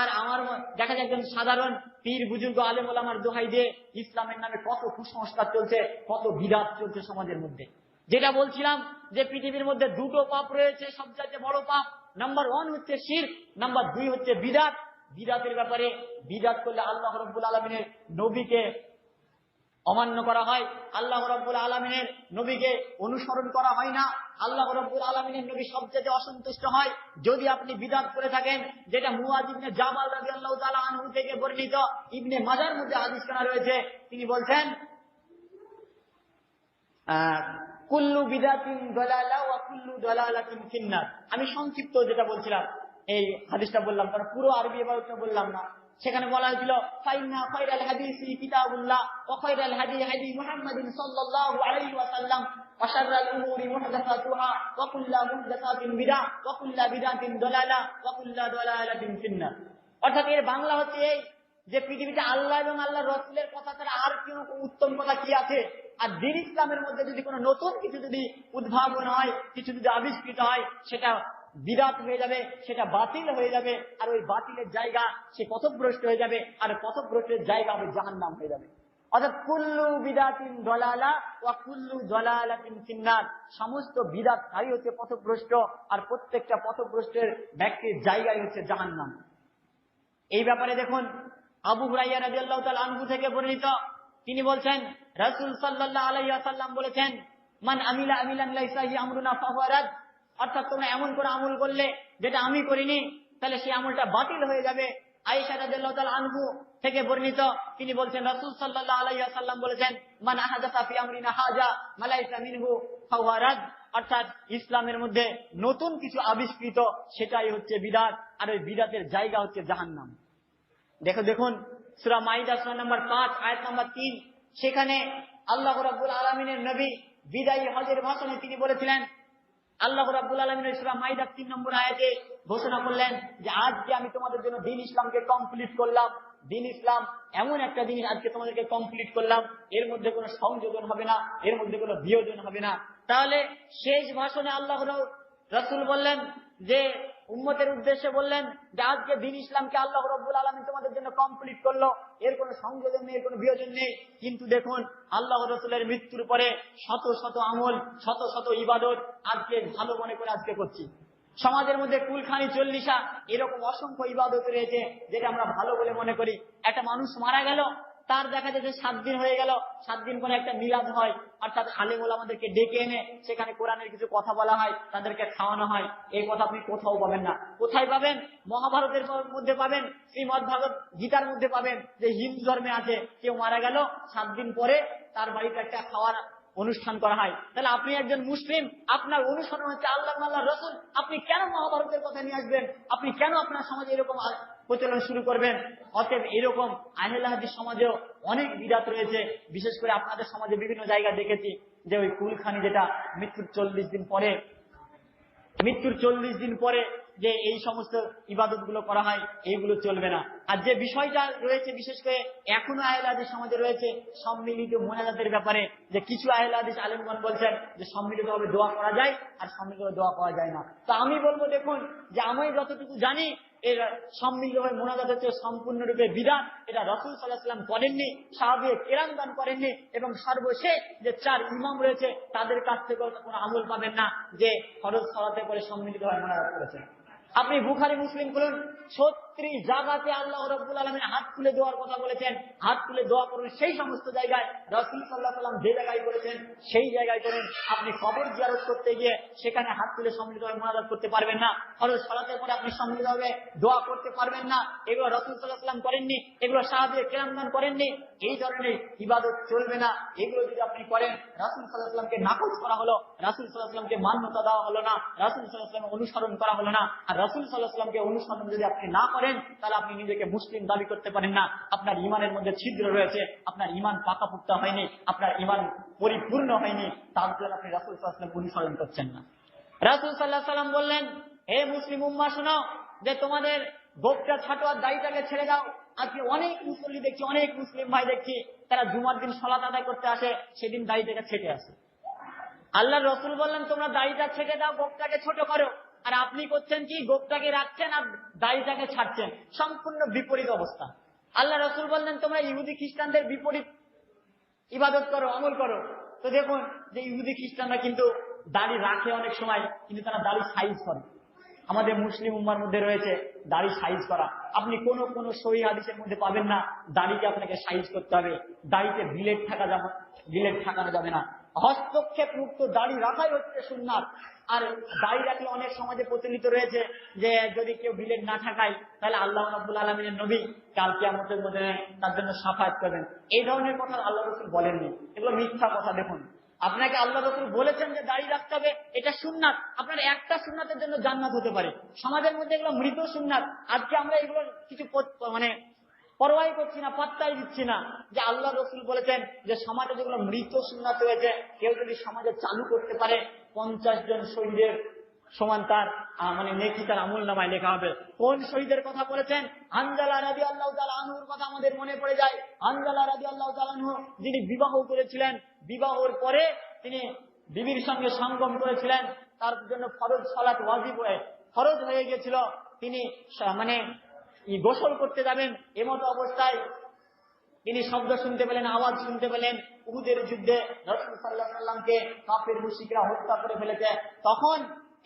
আর আমার দেখা যায় একজন সাধারণ পীর বুজুর্গ আলেম ওলামার দোহাই দিয়ে ইসলামের নামে কত কুসংস্কার চলছে, কত বিদাত চলছে সমাজের মধ্যে। যেটা বলছিলাম যে পৃথিবীর মধ্যে দুটো পাপ রয়েছে, সবচেয়ে বড় পাপ। নাম্বার 1 হচ্ছে শিরক, নাম্বার 2 হচ্ছে বিদাত। বিদাতের ব্যাপারে বিদাত করলে আল্লাহ রাব্বুল আলামিনের নবীকে অমান্য করা হয়, আল্লাহ রাব্বুল আলামিনের নবীকে অনুসরণ করা হয় না। আল্লাহ রাব্বুল আলামিনের নবী সবচেয়ে অসন্তুষ্ট হয় যদি আপনি বিদআত করে থাকেন, যেটা মুআয ইবনে জাবাল রাদিয়াল্লাহু তাআলা আনহু থেকে বর্ণিত, ইবনে মাজার মধ্যে হাদিস কানা রয়েছে। তিনি বলছেন কুল্লু বিদআতিন দালালা ওয়া কুল্লু দালালাতিন ফিন্নার। আমি সংক্ষিপ্ত যেটা বলছিলাম এই হাদিসটা বললাম, কারণ পুরো আরবি এবারটা বললাম না। সেখানে বলা হয়েছিল ফাইন্না খায়রাল হাদিসি কিতাবুল্লাহ ওয়া খায়রাল হাদি হাদি মুহাম্মাদিন সাল্লাল্লাহু আলাইহি ওয়াসাল্লাম ওয়া শাররাল উমুরি মুহদাসাতুহা ওয়া কুল্লু মুহদাসাতিন বিদআহ ওয়া কুল্লু বিদআতিন দালালা ওয়া কুল্লু দালালাতিন ফিন্নার। অর্থাৎ এর বাংলা হচ্ছে এই যে পৃথিবীতে আল্লাহ এবং আল্লাহর রাসূলের কথা ছাড়া আর কোনো উত্তম কথা কি আছে? আর দ্বীন ইসলামের মধ্যে যদি কোনো নতুন কিছু যদি উদ্ভাবন হয়, কিছু যদি আবিষ্কৃত হয়, সেটা বিদআত হয়ে যাবে, সেটা বাতিল হয়ে যাবে, আর ওই বাতিলের জায়গা সে পথভ্রষ্ট হয়ে যাবে, আর পথভ্রষ্টের জায়গা হবে জাহান্নাম হয়ে যাবে। অর্থাৎ কুল্লু বিদআতিন দালালা ওয়া কুল্লু দালালাতিন ফিন্নার। সমস্ত বিদআতকারী হচ্ছে পথভ্রষ্ট, আর প্রত্যেকটা পথভ্রষ্টের ব্যক্তির জায়গায় হচ্ছে জাহান্নাম। এই ব্যাপারে দেখুন আবু হুরায়রা রাদিয়াল্লাহু তাআলা আনহু থেকে বর্ণিত, তিনি বলছেন রাসূল সাল্লাল্লাহু আলাইহি ওয়াসাল্লাম বলেছেন মান আমিলা আমিলান লাইসা হি আমরুনা ফাহুয়া রাদ। অর্থাৎ তোমরা এমন করে আমল করলে যেটা আমি করিনি তাহলে সেই আমলটা বাতিল হয়ে যাবে। আয়েশা রাদিয়াল্লাহু তাআলা আনহু থেকে বর্ণিত, তিনি বলছেন রাসূল সাল্লাল্লাহু আলাইহি ওয়াসাল্লাম বলেছেন মান আহাদাসা ফি আমরিনা হাজা মা লাইসা মিনহু ফাহুয়া রাদ। অর্থাৎ ইসলামের মধ্যে নতুন কিছু আবিষ্কৃত সেটাই হচ্ছে বিদআত, আর ওই বিদআতের জায়গা হচ্ছে জাহান্নাম। দেখুন সূরা মাইদা সূরা নাম্বার 5 আয়াত নাম্বার 3, সেখানে আল্লাহ রাব্বুল আলামিনের নবী বিদায়ী হজের ভাষণে তিনি বলেছিলেন, আল্লাহ রাব্বুল আলামিন সূরা মাইদা 3 নম্বর আয়াতে ঘোষণা করলেন যে আজকে আমি তোমাদের জন্য দ্বীন ইসলামকে কমপ্লিট করলাম। দ্বীন ইসলাম এমন একটা জিনিস আজকে তোমাদেরকে কমপ্লিট করলাম, এর মধ্যে কোনো সংযোজন হবে না, এর মধ্যে কোনো বিয়োজন হবে না। তাহলে শেষ ভাষণে আল্লাহ রাসূল বললেন যে উম্মতের উদ্দেশ্যে বললেন যে আজকে দ্বীন ইসলামকে আল্লাহ রাব্বুল আলামিন তোমাদের জন্য কমপ্লিট করলো, এর কোনো সংযোজন নেই, এর কোনো বিয়োজন নেই। কিন্তু দেখুন আল্লাহ রাসূলের মৃত্যুর পরে শত শত আমল, শত শত ইবাদত আজকে ভালো মনে করে আজকে করছি। সমাজের মধ্যে কুলখানি, চল্লিশা, এরকম অসংখ্য ইবাদত রয়েছে যেটা আমরা ভালো বলে মনে করি। একটা মানুষ মারা গেল, তার দেখা যাচ্ছে 7 দিন হয়ে গেল, 7 দিন পরে একটা মিলাদ হয়, অর্থাৎ আলেম ওলামাদেরকে ডেকে এনে সেখানে কোরআনের কিছু কথা বলা হয়, তাদেরকে খাওয়ানো হয়। এই কথা আপনি কোথাও পাবেন না। কোথায় পাবেন? মহাভারতের মধ্যে পাবেন, শ্রীমদ্ভাগবত গীতার মধ্যে পাবেন যে হিন্দু ধর্মে আছে কেউ মারা গেল 7 দিন পরে তার বাড়িতে একটা খাওয়ার অনুষ্ঠান করা হয়। তাহলে আপনি একজন মুসলিম, আপনার অনুসরণ হচ্ছে আল্লাহ আল্লাহ রসুল, আপনি কেন মহাভারতের কথা নিয়ে আসবেন? আপনি কেন আপনার সমাজে এরকম প্রচলন শুরু করবেন? অতএব এরকম আহলে হাদিস সমাজেও অনেক বিদাত রয়েছে। বিশেষ করে আপনাদের সমাজে বিভিন্ন জায়গায় দেখেছি যে ওই কুলখানি, যেটা মৃত্যুর 40 দিন পরে যে এই সমস্ত ইবাদত গুলো করা হয়, এইগুলো চলবে না। আর যে বিষয়টা রয়েছে বিশেষ করে এখনো আহলে হাদিস সমাজে রয়েছে সম্মিলিত মোনাজাতের ব্যাপারে, যে কিছু আহলে হাদিস আলেমগণ বলছেন যে সম্মিলিতভাবে দোয়া করা যায় আর সম্মিলিতভাবে দোয়া করা যায় না। তো আমি বলবো, দেখুন, যে আমি যতটুকু জানি এর সম্মিলিতভাবে মোনাজাত হচ্ছে সম্পূর্ণরূপে বিধান। এটা রাসূল সাল্লাল্লাহু আলাইহি ওয়াসাল্লাম করেননি, সাহাবায়ে কেরামগণ করেননি, এবং সর্বশেষ যে 4 ইমাম রয়েছে তাদের কাছ থেকে কোনো আমল পাবেন না যে ফরজ সালাতে পরে সম্মিলিতভাবে মোনাজাত করেছে। আপনি বুখারী মুসলিম খুলুন, 36 জায়গাতে আল্লাহ রাব্বুল আলামিন হাত তুলে দেওয়ার কথা বলেছেন। হাত তুলে দোয়া করুন সেই সমস্ত জায়গায় রাসূল সাল্লাল্লাহু আলাইহি ওয়াসাল্লাম যে জায়গায় করেছেন সেই জায়গায় করুন। আপনি কবর জিয়ারত করতে গিয়ে সেখানে হাত তুলে সম্মিলিতভাবে মুনাজাত করতে পারবেন না। ফরজ সালাতের পরে আপনি সম্মিলিতভাবে দোয়া করতে পারবেন না। এগুলো রাসূল সাল্লাল্লাহু আলাইহি ওয়াসাল্লাম করেননি, এগুলো সাহাবায়ে কেরামগণ করেননি। এই ধরনের ইবাদত চলবে না। এগুলো যদি আপনি করেন, রাসূল সাল্লাল্লাহু আলাইহি ওয়াসাল্লামকে নাকচ করা হলো, রাসূল সাল্লাল্লাহু আলাইহি ওয়াসাল্লামকে মান্যতা দেওয়া হলো না, রাসূল সাল্লাল্লাহু আলাইহি ওয়াসাল্লামের অনুসরণ করা হলো না। আর রাসূল সাল্লাল্লাহু আলাইহি ওয়াসাল্লামকে অনুসরণ যদি আপনি না করেন, তাহলে আপনি নিজেকে মুসলিম দাবি করতে পারেন না। আপনার ঈমানের মধ্যে ছিদ্র রয়েছে, আপনার ঈমান পাকাপোক্ত হয়নি, আপনার ঈমান পরিপূর্ণ হয়নি, তার জন্য আপনি রাসূল সাল্লাল্লাহু আলাইহি ওয়াসাল্লাম অনুসরণ করছেন না। রাসূল সাল্লাল্লাহু আলাইহি ওয়াসাল্লাম বললেন, হে মুসলিম উম্মাহ শোনো, যে তোমাদের গোঁফটা ছাটো আর দাড়িটাকে ছেড়ে দাও। আজকে অনেক মুসল্লি দেখছি, অনেক মুসলিম ভাই দেখছি, তারা জুমার দিন সালাত আদায় করতে আসে, সেদিন দাড়িটাকে ছেটে আসে। আল্লাহর রাসূল বললেন তোমরা দাড়িটা ছেটে দাও, গোঁফটাকে ছোট করো। আর আপনি করছেন কি? গোঁফটাকে রাখছেন আর দাড়িটাকে ছাড়ছেন, সম্পূর্ণ বিপরীত অবস্থা। আল্লাহ রাসূল বললেন তোমরা ইহুদি খ্রিস্টানদের বিপরীত ইবাদত করো, আমল করো। তো দেখুন যে ইহুদি খ্রিস্টানরা কিন্তু দাড়ি রাখে অনেক সময়, কিন্তু তারা দাড়ি সাইজ করে। আমাদের মুসলিম উম্মার মধ্যে রয়েছে দাড়ি সাইজ করা। আপনি কোন কোন সহিহ হাদিসের মধ্যে পাবেন না দাড়িকে আপনাকে সাইজ করতে হবে, দাড়িতে বিলেট থাকানো যাবে না। হস্তক্ষেপ মুক্ত দাড়ি রাখাই হচ্ছে সুন্নাত। আর দাড়ি রাখলে অনেক সমাজে প্রচলিত রয়েছে যে যদি কেউ বিলেট না থাকায় তাহলে আল্লাহ রাব্বুল আলামিনের নবী কাল কিয়ামতের মধ্যে তার জন্য শাফায়াত করবেন। এই ধরনের কথা আল্লাহ রাসূল বলেননি, এগুলো মিথ্যা কথা। দেখুন, আপনাকে আল্লাহ রাসূল বলেছেন যে দাড়ি রাখতে হবে, এটা সুন্নাত। আপনার একটা সুন্নাতের জন্য জান্নাত হতে পারে। সমাজের মধ্যে এগুলো মৃত সুন্নাত। আজকে আমরা এগুলো কিছু পরোয়াই করছি না, পাত্তাই দিচ্ছি না যে আল্লাহ রাসূল বলেছেন যে সমাজে যেগুলো মৃত সুন্নাত হয়েছে, কেউ যদি সমাজে চালু করতে পারে 50 জন শহীদের সমান তার নেকি তার আমলনামায় লেখা হবে। কোন শহীদের কথা বলেছেন? হানজালা রাদিয়াল্লাহু তাআলা আনহুর কথা আমাদের মনে পড়ে যায়। হানজালা রাদিয়াল্লাহু তাআলা আনহু যিনি বিবাহ করেছিলেন, বিবাহের পরে তিনি বিবির সঙ্গে সঙ্গম করেছিলেন, তার জন্য ফরজ সালাত ওয়াজিব ফরজ হয়ে গিয়েছিল। তিনি গোসল করতে যাবেন, এমত অবস্থায় তিনি শব্দ শুনতে পেলেন, আওয়াজ শুনতে পেলেন। উহুদের যুদ্ধে রাসূল সাল্লাল্লাহু আলাইহি ওয়াসাল্লামকে কাফের মুশরিকরা হত্যা করে ফেলেছে। তখন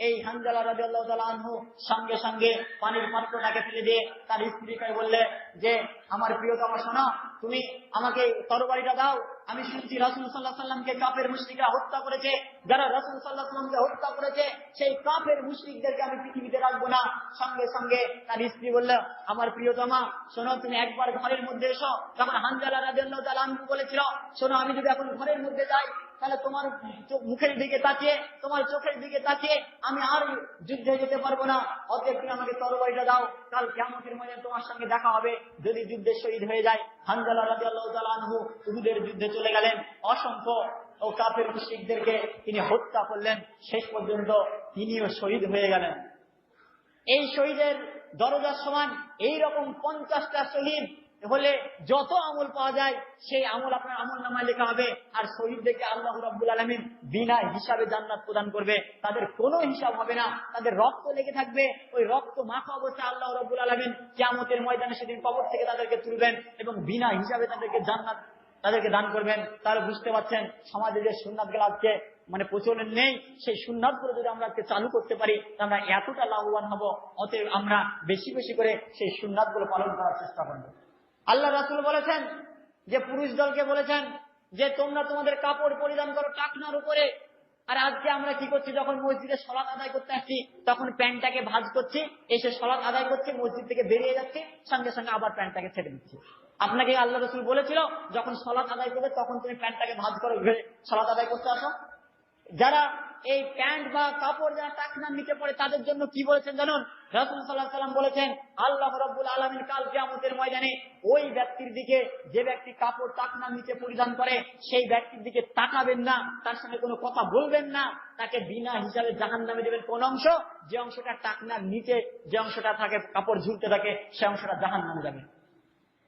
এই হানজালা রাদিয়াল্লাহু তাআলা আনহু সঙ্গে সঙ্গে পানির পাত্রটাকে ফেলে দিয়ে তার স্ত্রীকে বললে যে আমার প্রিয়তমা শোনো, তুমি আমাকে তরবারিটা দাও। আমি শুনছি রাসূল সাল্লাল্লাহু আলাইহি ওয়াসাল্লামকে কাফের মুশরিকরা হত্যা করেছে। যারা রাসূল সাল্লাল্লাহু আলাইহি ওয়াসাল্লামকে হত্যা করেছে সেই কাফের মুশরিকদেরকে আমি পৃথিবীতে রাখবো না। সঙ্গে সঙ্গে তার স্ত্রী বলল, আমার প্রিয়তমা শোনো, তুমি একবার ঘরের মধ্যে এসো। তখন হানজালা রাদিয়াল্লাহু তাআলা আনহু বলেছিল, শোনো, আমি যদি এখন ঘরের মধ্যে যাই তাহলে তোমার মুখের দিকে তাকিয়ে, তোমার চোখের দিকে তাকিয়ে আমি আর যুদ্ধে যেতে পারবো না। অতএব তুমি আমাকে তরবারিটা দাও, কাল কিয়ামতের ময়দানে তোমার সঙ্গে দেখা হবে। যদি যুদ্ধে শহীদ হয়ে যায়। হানজালা রাদিয়াল্লাহু তাআলা আনহু উহুদের যুদ্ধে চলে গেলেন, অসংখ্য কাফের মুশরিকদেরকে তিনি হত্যা করলেন, শেষ পর্যন্ত তিনিও শহীদ হয়ে গেলেন। এই শহীদের দরজার সমান এইরকম 50টা শহীদ হলে যত আমল পাওয়া যায় সেই আমল আপনার আমলনামায় লেখা হবে। আর শহীদদেরকে আল্লাহ রাব্বুল আলামিন বিনা হিসাবে জান্নাত প্রদান করবে, তাদের কোনো হিসাব হবে না, তাদের রক্ত লেগে থাকবে। ওই রক্ত মাখা অবস্থায় আল্লাহ রাব্বুল আলামিন কিয়ামতের ময়দানে সেদিন কবর থেকে তাদেরকে তুলবেন এবং বিনা হিসাবে তাদেরকে জান্নাত তাদেরকে দান করবেন। তারা বুঝতে পারছেন সমাজে যে সুন্নাতগুলো আজকে মানে প্রচলন নেই, সেই সুন্নাত গুলো যদি আমরা চালু করতে পারি আমরা এতটা লাভবান হব। অতএব আমরা বেশি বেশি করে সেই সুন্নাত গুলো পালন করার চেষ্টা করব। আল্লাহ রাসূল বলেছেন যে পুরুষ দলকে বলেছেন যে তোমরা তোমাদের কাপড় পরিধান করো টাকনার উপরে। আর আজকে আমরা কি করছি, যখন মসজিদে সালাত আদায় করতে আসছি তখন প্যান্টটাকে ভাঁজ করছি, এসে সালাত আদায় করছি, মসজিদ থেকে বেরিয়ে যাচ্ছি, সঙ্গে সঙ্গে আবার প্যান্টটাকে ছেড়ে দিচ্ছি। আপনাকে আল্লাহ রাসূল বলেছিল যখন সালাত আদায় করবে তখন তুমি প্যান্টটাকে ভাঁজ করে সালাত আদায় করতে আসো? যারা এই প্যান্ট বা কাপড় যারা টাকনার নিচে পড়ে তাদের জন্য কি বলেছেন জানুন? রাসূল সাল্লাল্লাহু আলাইহি ওয়াসাল্লাম বলেছেন আল্লাহ রাব্বুল আলামিন কাল কিয়ামতের ময়দানে ওই ব্যক্তির দিকে, যে ব্যক্তি কাপড় টাকনার নিচে পরিধান করে, সেই ব্যক্তির দিকে তাকাবেন না, তার সঙ্গে কোনো কথা বলবেন না, তাকে বিনা হিসাবে জাহান্নামে দেবেন কোন অংশ? যে অংশটা টাকনার নিচে, যে অংশটা থাকে কাপড় ঝুলতে থাকে, সে অংশটা জাহান্নামে যাবে।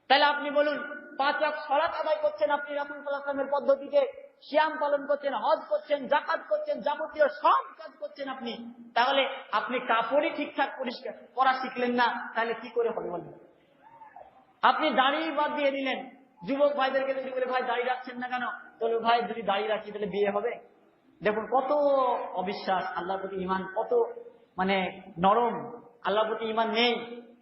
তাহলে আপনি বলুন, 5 ওয়াক্ত সালাত আদায় করছেন আপনি রাসূল সাল্লাল্লাহু আলাইহি ওয়াসাল্লামের পদ্ধতিতে, সিয়াম পালন করছেন, হজ করছেন, যাকাত করছেন, যাবতীয় সব কাজ করছেন আপনি, তাহলে আপনি কাপড়ই ঠিকঠাক পরিষ্কার পরা শিখলেন না, তাহলে কি করে হবে বলুন? আপনি দাড়ি বাদ দিয়ে দিলেন। যুবক ভাইদেরকে যদি বলে ভাই দাড়ি রাখছেন না কেন, তাহলে ভাই যদি দাড়ি রাখি তাহলে বিয়ে হবে। দেখুন কত অবিশ্বাস, আল্লাহর প্রতি ঈমান কত মানে নরম, আল্লাহর প্রতি ঈমান নেই।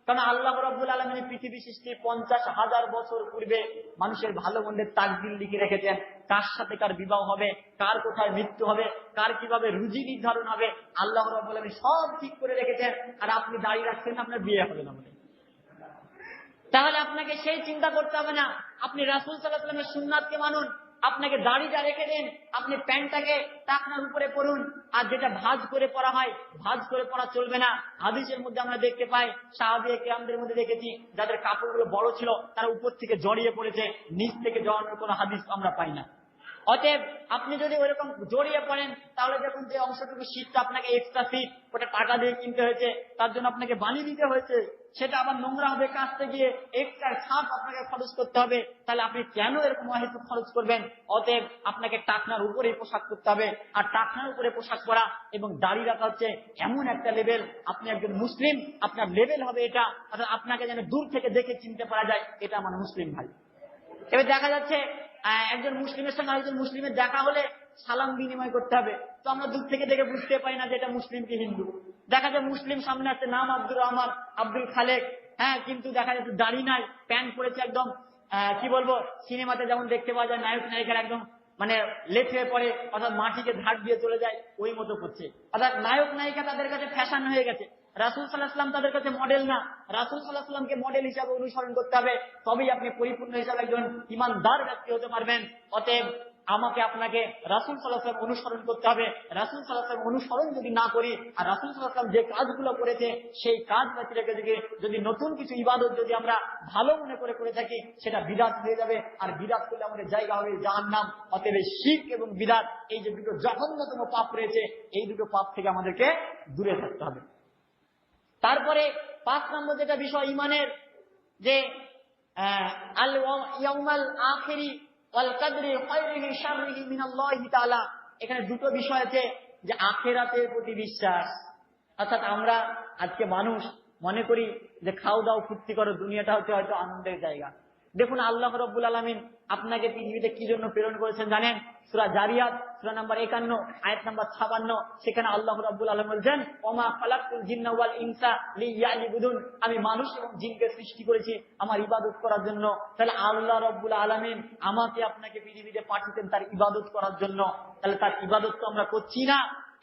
কারণ আল্লাহ রাব্বুল আলামিন পৃথিবী সৃষ্টি 50,000 বছর পূর্বে মানুষের ভালো মন্দের তাকদীর লিখে রেখেছেন, কার সাথে কার বিবাহ হবে, কার কোথায় মৃত্যু হবে, কার কিভাবে রুজি নির্ধারণ হবে, আল্লাহ রাব্বুল আলামিন সব ঠিক করে রেখেছেন। আর আপনি দাড়ি রাখছেন না, আপনার বিয়ে হবে না বলে। তাহলে আপনাকে সেই চিন্তা করতে হবে না, আপনি রাসূল সাল্লাল্লাহু আলাইহি ওয়াসাল্লামের সুন্নাতকে মানুন, আপনাকে দাড়িটা রেখে দেন, আপনি প্যান্টটাকে টাকনার উপরে পরুন। আর যেটা ভাঁজ করে পরা হয়, ভাঁজ করে পরা চলবে না। হাদিসের মধ্যে আমরা দেখতে পাই, সাহাবীয়ে কেরামদের মধ্যে দেখেছি যাদের কাপড়গুলো বড় ছিল তারা উপর থেকে জড়িয়ে পড়েছে, নিচ থেকে জড়ানোর কোনো হাদিস আমরা পাই না। অতএব আপনি যদি ওইরকম জড়িয়ে পড়েন তাহলে দেখুন যে অংশটুকু শীতটা আপনাকে এক্সট্রা শীত ওটা টাকা দিয়ে কিনতে হয়েছে, তার জন্য আপনাকে বানিয়ে দিতে হয়েছে, সেটা আবার নোংরা হবে কাচতে গিয়ে, এক্সট্রা ছাপ আপনাকে খরচ করতে হবে। তাহলে আপনি কেন এরকম অহেতুক খরচ করবেন? অতএব আপনাকে টাকনার উপরে পোশাক করতে হবে। আর টাকনার উপরে পোশাক পরা এবং দাড়ি রাখা হচ্ছে এমন একটা লেভেল, আপনি একজন মুসলিম, আপনার লেভেল হবে এটা, অর্থাৎ আপনাকে যেন দূর থেকে দেখে চিনতে পারা যায় এটা আমার মুসলিম ভাই। এবার দেখা যাচ্ছে একজন মুসলিমের সঙ্গে আরেকজন মুসলিমের দেখা হলে সালাম বিনিময় করতে হবে, তো আমরা দূর থেকে দেখে বুঝতে পারি না যে এটা মুসলিম কি হিন্দু। দেখা যায় মুসলিম সামনে আছে, নাম আব্দুর রহমান, আব্দুল খালেক, হ্যাঁ, কিন্তু দেখা যাচ্ছে দাড়ি নাই, প্যান্ট পরেছে একদম কি বলবো, সিনেমাতে যেমন দেখতে পাওয়া যায় নায়ক নায়িকার একদম মানে লেট হয়ে পড়ে, অর্থাৎ মাটিকে ধার দিয়ে চলে যায়, ওই মতো করছে। অর্থাৎ নায়ক নায়িকা তাদের কাছে ফ্যাশন হয়ে গেছে, রাসূল সাল্লাল্লাহু আলাইহি ওয়াসাল্লাম তাদের কাছে মডেল না। রাসূল সাল্লাল্লাহু আলাইহি ওয়াসাল্লামকে মডেল হিসাবে অনুসরণ করতে হবে, তবেই আপনি পরিপূর্ণ হিসাবে একজন ঈমানদার ব্যক্তি হতে পারবেন। অতএব আমাকে আপনাকে রাসূল সাল্লাল্লাহু আলাইহি ওয়াসাল্লাম অনুসরণ করতে হবে। রাসূল সাল্লাল্লাহু আলাইহি ওয়াসাল্লাম অনুসরণ যদি না করি, আর রাসূল সাল্লাল্লাহু আলাইহি ওয়াসাল্লাম যে কাজগুলো করেছে সেই কাজ ব্যতি রেখে যদি নতুন কিছু ইবাদত যদি আমরা ভালো মনে করে থাকি, সেটা বিদআত হয়ে যাবে, আর বিদআত করলে আমাদের জায়গা হবে জাহান্নাম। অতএব শিরক এবং বিদআত এই যে দুটো জঘন্যতম পাপ রয়েছে, এই দুটো পাপ থেকে আমাদেরকে দূরে থাকতে হবে। তারপরে 5 নম্বর যেটা বিষয় ইমানের, যে আল ইয়াউমাল আখিরি ওয়াল কদরি খায়রিহি শাররিহি মিনাল্লাহি তাআলা, এখানে দুটো বিষয় আছে, যে আখিরাতের প্রতি বিশ্বাস। অর্থাৎ আমরা আজকে মানুষ মনে করি যে খাও দাও ফুর্তি করো, দুনিয়াটা হচ্ছে হয়তো আনন্দের জায়গা। দেখুন আল্লাহ রাব্বুল আলামিন আপনাকে পৃথিবীতে কি জন্য প্রেরণ করেছেন জানেন? সূরা জারিয়াত সূরা নাম্বার 51 আয়াত নাম্বার 56, সেখানে আল্লাহ রাব্বুল আলামিন বলেন ওমা খালাকতুল জিন্না ওয়াল ইনসা লিয়াবুদুন, আমি মানুষ এবং জিনকে সৃষ্টি করেছি আমার ইবাদত করার জন্য। তাহলে আল্লাহ রাব্বুল আলামিন আমাকে আপনাকে পৃথিবীতে পাঠিয়েছেন তার ইবাদত করার জন্য, তাহলে তার ইবাদত তো আমরা করছি না।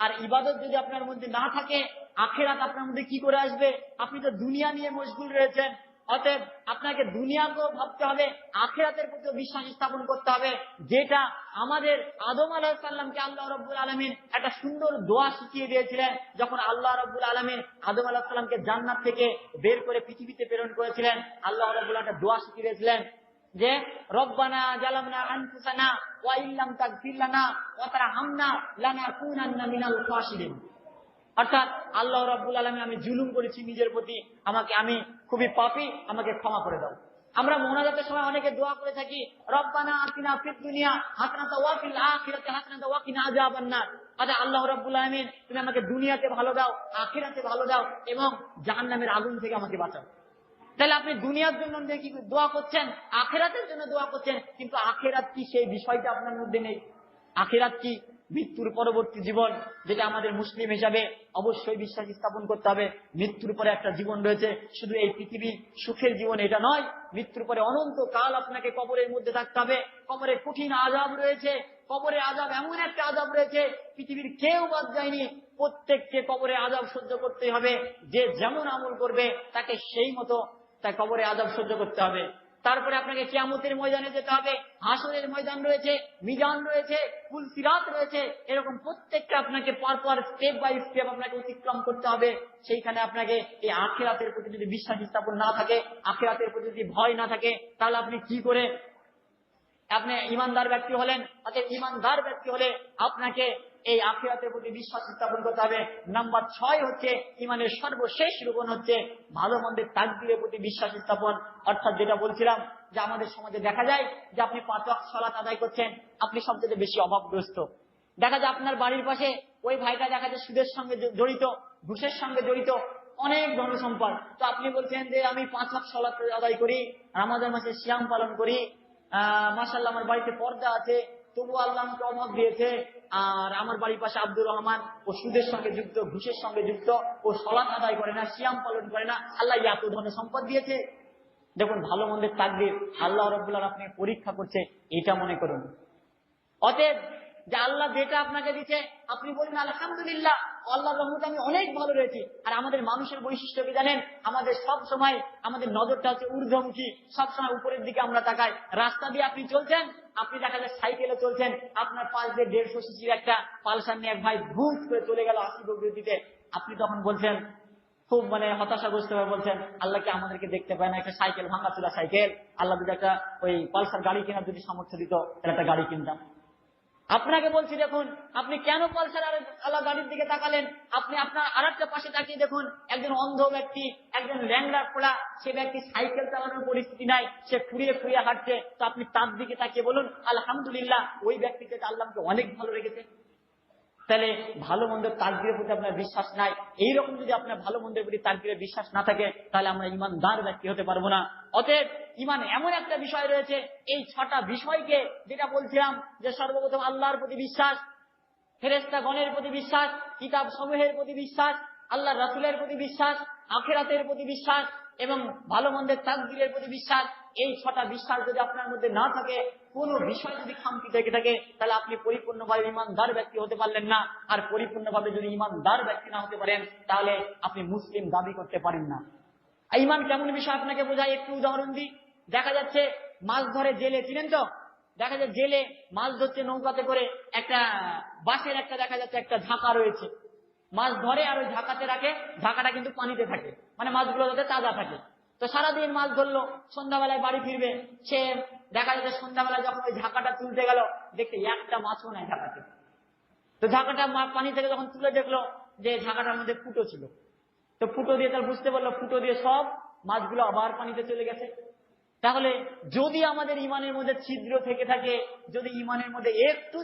আর ইবাদত যদি আপনার মধ্যে না থাকে, আখিরাত আপনার মধ্যে কি করে আসবে? আপনি তো দুনিয়া নিয়ে মশগুল রয়েছেন। অতএব আপনাকে দুনিয়াকেও ভাবতে হবে, আখিরাতের প্রতি বিশ্বাস স্থাপন করতে হবে, যেটা আমাদের আদম আলাইহিস সালামকে আল্লাহ রাব্বুল আলামিন একটা সুন্দর দোয়া শিখিয়ে দিয়েছিলেন। যখন আল্লাহ রাব্বুল আলামিন আদম আলাইহিস সালামকে জান্নাত থেকে বের করে পৃথিবীতে প্রেরণ করেছিলেন, আল্লাহ রাব্বুল আলামিন একটা দোয়া শিখিয়ে দিয়েছিলেন যে রব্বানা জালামনা আনফুসানা ওয়া ইল্লাম তাগফির লানা ওয়া তারহামনা লানাকুনান্না মিনাল খাসিরিন। অর্থাৎ আল্লাহ রাব্বুল আলামিন, আমি জুলুম করেছি নিজের প্রতি, আমি খুবই পাপী, আমাকে ক্ষমা করে দাও। আমরা মুনাজাতের সময় অনেকে দোয়া করে থাকি রব্বানা আতিনা ফিদ দুনিয়া হাসানাতাও ওয়া ফিল আখিরাতি হাসানাতাও ওয়া কিনা আযাবান নার। আল্লাহ রাব্বুল আলামিন, তুমি আমাকে দুনিয়াতে ভালো দাও, আখিরাতে ভালো দাও, এবং জাহান্নামের আগুন থেকে আমাকে বাঁচাও। তাহলে আপনি দুনিয়ার জন্য কি দোয়া করছেন, আখিরাতের জন্য দোয়া করছেন, কিন্তু আখিরাত কি সেই বিষয়টা আপনার মধ্যে নেই। আখিরাত কি মৃত্যুর পরবর্তী জীবন, যেটা আমাদের মুসলিম হিসাবে অবশ্যই বিশ্বাস স্থাপন করতে হবে। মৃত্যুর পরে একটা জীবন রয়েছে, শুধু এই পৃথিবীর সুখের জীবন এটা নয়, মৃত্যুর পরে অনন্ত কাল আপনাকে কবরের মধ্যে থাকতে হবে। কবরে কঠিন আযাব রয়েছে, কবরে আযাব এমন একটা আযাব রয়েছে পৃথিবীর কেউ বাদ যায়নি। প্রত্যেককে কবরে আযাব সহ্য করতে হবে। যে যেমন আমল করবে তাকে সেই মতো তার কবরে আযাব সহ্য করতে হবে। তারপরে আপনাকে কিয়ামতের ময়দানে যেতে হবে, হাসরের ময়দান রয়েছে, মিজান রয়েছে, পুলসিরাত রয়েছে, এরকম প্রত্যেকটা আপনাকে পরপর স্টেপ বাই স্টেপ আপনাকে অতিক্রম করতে হবে। সেইখানে আপনাকে এই আখিরাতের প্রতি যদি বিশ্বাস স্থাপন না থাকে, আখিরাতের প্রতি যদি ভয় না থাকে, তাহলে আপনি কি করে আপনি ইমানদার ব্যক্তি হলেন? অর্থাৎ ইমানদার ব্যক্তি হলে আপনাকে এই আখিরাতের প্রতি বিশ্বাস স্থাপন করতে হবে। নাম্বার 6 হচ্ছে ইমানের সর্বশেষ রূপন হচ্ছে ভালো মন্দের তাকদীরের প্রতি বিশ্বাস স্থাপন। অর্থাৎ যেটা বলছিলাম যে আমাদের সমাজে দেখা যায় যে আপনি 5 ওয়াক্ত সালাত আদায় করছেন, আপনি সবচেয়ে বেশি অভাবগ্রস্ত। দেখা যায় আপনার বাড়ির পাশে ওই ভাইটা দেখা যায় সুদের সঙ্গে জড়িত, ঘুষের সঙ্গে জড়িত, অনেক ধনসম্পদ। তো আপনি বলছেন যে আমি 5 ওয়াক্ত সালাত আদায় করি, রমাদান মাসে সিয়াম পালন করি, মাশাআল্লাহ আমার বাড়িতে পর্দা আছে, তবু আল্লাহ আমাকে অভাব দিয়েছে। আর আমার বাড়ির পাশে আব্দুর রহমান, ও সুদের সঙ্গে যুক্ত, ঘুষের সঙ্গে যুক্ত, ও সালাত আদায় করে না, সিয়াম পালন করে না, আল্লাহ এত ধরনের সম্পদ দিয়েছে। দেখুন ভালো মন্দের তাকদীর আল্লাহ রাব্বুল আলামিন আপনাকে পরীক্ষা করছে, এটা মনে করুন। অতএব যে আল্লাহ যেটা আপনাকে দিচ্ছে আপনি বলুন আলহামদুলিল্লাহ, আল্লাহর রহমতে আমি অনেক ভালো রয়েছি। আর আমাদের মানুষের বৈশিষ্ট্য কি জানেন? আমাদের সব সময় আমাদের নজরটা হচ্ছে ঊর্ধ্বমুখী, সব সময় উপরের দিকে আমরা তাকাই। রাস্তা দিয়ে আপনি চলছেন, আপনি দেখা যায় সাইকেলে চলছেন, আপনার পাশ দিয়ে 150 সিসির একটা পালসার নিয়ে এক ভাই ভুট করে চলে গেল 80 গতিতে, আপনি তখন বলছেন খুব হতাশাগ্রস্ত হয়ে বলছেন, আল্লাহ কি আমাদেরকে দেখতে পায় না? একটা সাইকেল, ভাঙাচোরা সাইকেল, আল্লাহ যদি একটা ওই পালসার গাড়ি কেনার যদি সামর্থ্য দিত তাহলে একটা গাড়ি কিনতাম। আপনাকে বলছি দেখুন, আপনি কেন পালসার আল্লাহ গাড়ির দিকে তাকালেন? আপনি আপনার আরেকটা পাশে তাকিয়ে দেখুন, একজন অন্ধ ব্যক্তি, একজন ল্যাংড়া খোলা, সে ব্যক্তি সাইকেল চালানোর পরিস্থিতি নাই, সে খুঁড়িয়ে খুঁড়িয়ে হাঁটছে। তো আপনি তার দিকে তাকিয়ে বলুন আলহামদুলিল্লাহ, ওই ব্যক্তিকে আল্লাহকে অনেক ভালো রেখেছে। তাহলে ভালো মন্দের তাকদীরের প্রতি আপনার বিশ্বাস নাই। এইরকম যদি আপনার ভালো মন্দের প্রতি তাকদীরের বিশ্বাস না থাকে, তাহলে আমরা ইমানদার ব্যক্তি হতে পারবো না। অতএব ইমান এমন একটা বিষয় রয়েছে, এই 6টা বিষয়কে যেটা বলছিলাম যে সর্বপ্রথম আল্লাহর প্রতি বিশ্বাস, ফেরেশতাগণের প্রতি বিশ্বাস, কিতাব সমূহের প্রতি বিশ্বাস, আল্লাহ রাসূলের প্রতি বিশ্বাস, আখিরাতের প্রতি বিশ্বাস এবং ভালো মন্দের তাকদীরের প্রতি বিশ্বাস। এই 6টা বিশ্বাস যদি আপনার মধ্যে না থাকে, কোন বিষয় যদি খামতি থেকে থাকে, তাহলে আপনি পরিপূর্ণভাবে ইমানদার ব্যক্তি হতে পারলেন না। আর পরিপূর্ণভাবে যদি ইমানদার ব্যক্তি না হতে পারেন, তাহলে আপনি মুসলিম দাবি করতে পারেন না। ইমান কেমন বিষয় আপনাকে বোঝায়, একটু উদাহরণ দিই। দেখা যাচ্ছে মাছ ধরে জেলে, চিনেন তো? দেখা যায় জেলে মাছ ধরছে নৌকাতে করে, একটা বাঁশের একটা দেখা যাচ্ছে একটা ঝাঁকা রয়েছে, মাছ ধরে আর ওই ঝাঁকাতে রাখে, ঝাঁকাটা কিন্তু পানিতে থাকে, মাছগুলো যাতে তাজা থাকে। তো সারাদিন মাছ ধরলো, সন্ধ্যাবেলায় বাড়ি ফিরবে, সে দেখা যাচ্ছে সন্ধ্যাবেলায় যখন ওই ঝাঁকাটা তুলতে গেল, দেখতে একটা মাছও নাই ঝাঁকাতে। তো ঝাঁকাটা পানি থেকে যখন তুলে দেখলো যে ঝাঁকাটার মধ্যে ফুটো ছিল, তো ফুটো দিয়ে তার বুঝতে পারলো, ফুটো দিয়ে সব মাছগুলো আবার পানিতে চলে গেছে। তাহলে যদি আমাদের ইমানের মধ্যে ছিদ্র থেকে থাকে, যদি ইমানের মধ্যে একটু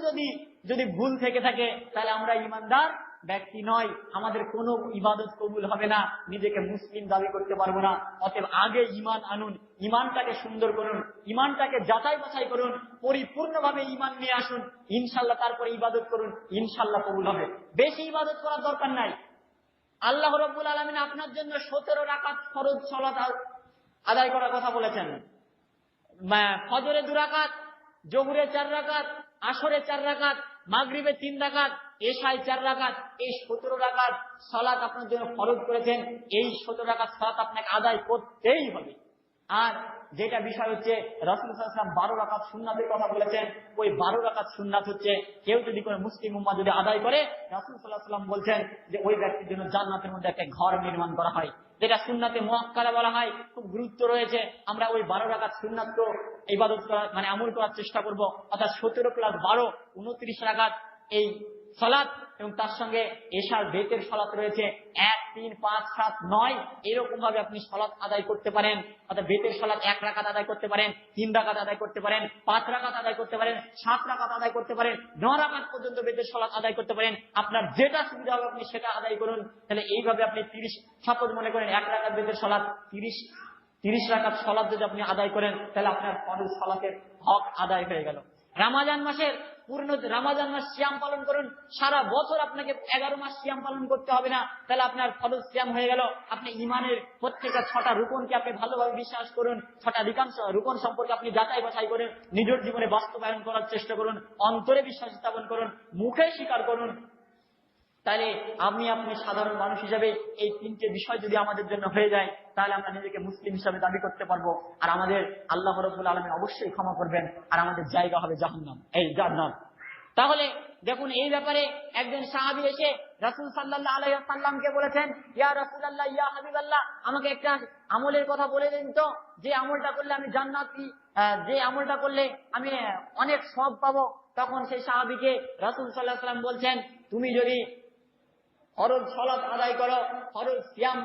যদি ভুল থেকে থাকে, তাহলে আমরা ইমানদার ব্যক্তি নয়, আমাদের কোনো ইবাদত কবুল হবে না, নিজেকে মুসলিম দাবি করতে পারবো না। অতএব আগে ইমান আনুন, ইমানটাকে সুন্দর করুন, ইমানটাকে যাচাই বাছাই করুন, পরিপূর্ণভাবে ইমান নিয়ে আসুন, ইনশাল্লাহ তারপরে ইবাদত করুন, ইনশাল্লাহ কবুল হবে। বেশি ইবাদত করার দরকার নাই। আল্লাহ রাব্বুল আলামিন আপনার জন্য 17 রাকাত ফরজ সালাত আদায় করার কথা বলেছেন। ফজরে 2 রাকাত, জোহরে 4 রাকাত, আসরে 4 রাকাত, মাগরিবে 3 রাকাত, এশায় 4 রাকাত, এই 17 রাকাত সালাত আপনার জন্য ফরজ করেছেন। এই 17 রাকাত সালাত আপনাকে আদায় করতেই হবে। আর যেটা বিষয় হচ্ছে রাসূল সাল্লাল্লাহু আলাইহি ওয়াসাল্লাম 12 রাকাত সুন্নাতের কথা বলেছেন। ওই 12 রাকাত সুন্নাত হচ্ছে কেউ যদি কোনো মুসলিম উম্মাহ যদি আদায় করে, রাসূল সাল্লাল্লাহু আলাইহি ওয়াসাল্লাম বলছেন যে ওই ব্যক্তির জন্য জান্নাতের মধ্যে একটা ঘর নির্মাণ করা হয়, যেটা সুন্নাতে মুআক্কাদা বলা হয়। খুব গুরুত্ব রয়েছে। আমরা ওই 12 রাকাত সুন্নাত তো ইবাদত করা আমল করার চেষ্টা করব। অর্থাৎ 17 + 12 29 রাকাত এই সালাত, এবং তার সঙ্গে এশার বেতের সালাত রয়েছে 1, 3, 5, 7, 9 এরকম ভাবে আপনি সালাত আদায় করতে পারেন। অর্থাৎ বেতের সালাত 1 রাকাত আদায় করতে পারেন, 3 রাকাত আদায় করতে পারেন, 5 রাকাত আদায় করতে পারেন, 7 রাকাত আদায় করতে পারেন, 9 রাকাত পর্যন্ত বেতের সালাত আদায় করতে পারেন। আপনার যেটা সুবিধা হবে আপনি সেটা আদায় করুন। তাহলে এইভাবে আপনি 30 সাপোজ মনে করেন 1 রাকাত বেতের সালাত, 30 রাকাত সালাত যদি আপনি আদায় করেন, তাহলে আপনার ফরজ সালাতের হক আদায় হয়ে গেল। রমজান মাসের পূর্ণ রমজান মাস সিয়াম পালন করুন, সারা বছর আপনাকে 11 মাস সিয়াম পালন করতে হবে না, তাহলে আপনার ফরজ সিয়াম হয়ে গেল। আপনি ইমানের প্রত্যেকটা 6টা রুকনকে আপনি ভালোভাবে বিশ্বাস করুন, 6টা রুকন সম্পর্কে আপনি যাচাই বাছাই করুন, নিজের জীবনে বাস্তবায়ন করার চেষ্টা করুন, অন্তরে বিশ্বাস স্থাপন করুন, মুখে স্বীকার করুন। তাহলে আপনি সাধারণ মানুষ হিসেবে এই 3টে বিষয় যদি আমাদের জন্য হয়ে যায়, তাহলে আমরা নিজেকে মুসলিম হিসাবে দাবি করতে পারবো। আর আমাদের আল্লাহ রাব্বুল আলামিন অবশ্যই ক্ষমা করবেন, আর আমাদের জায়গা হবে জাহান্নাম, এই জান্নাত। তাহলে দেখুন, এই ব্যাপারে একজন সাহাবী এসে রাসূল সাল্লাল্লাহু আলাইহি ওয়াসাল্লামকে বলেছেন, ইয়া রাসূলুল্লাহ, ইয়া হাবিবাল্লাহ, আমাকে একটা আমলের কথা বলে দিন তো, যে আমলটা করলে আমি জান্নাতি, যে আমলটা করলে আমি অনেক সওয়াব পাবো। তখন সেই সাহাবীকে রাসূল সাল্লাল্লাহু আলাইহি ওয়াসাল্লাম বলছেন, তুমি যদি ফরজ সালাত আদায় করো, ফরজ সিয়াম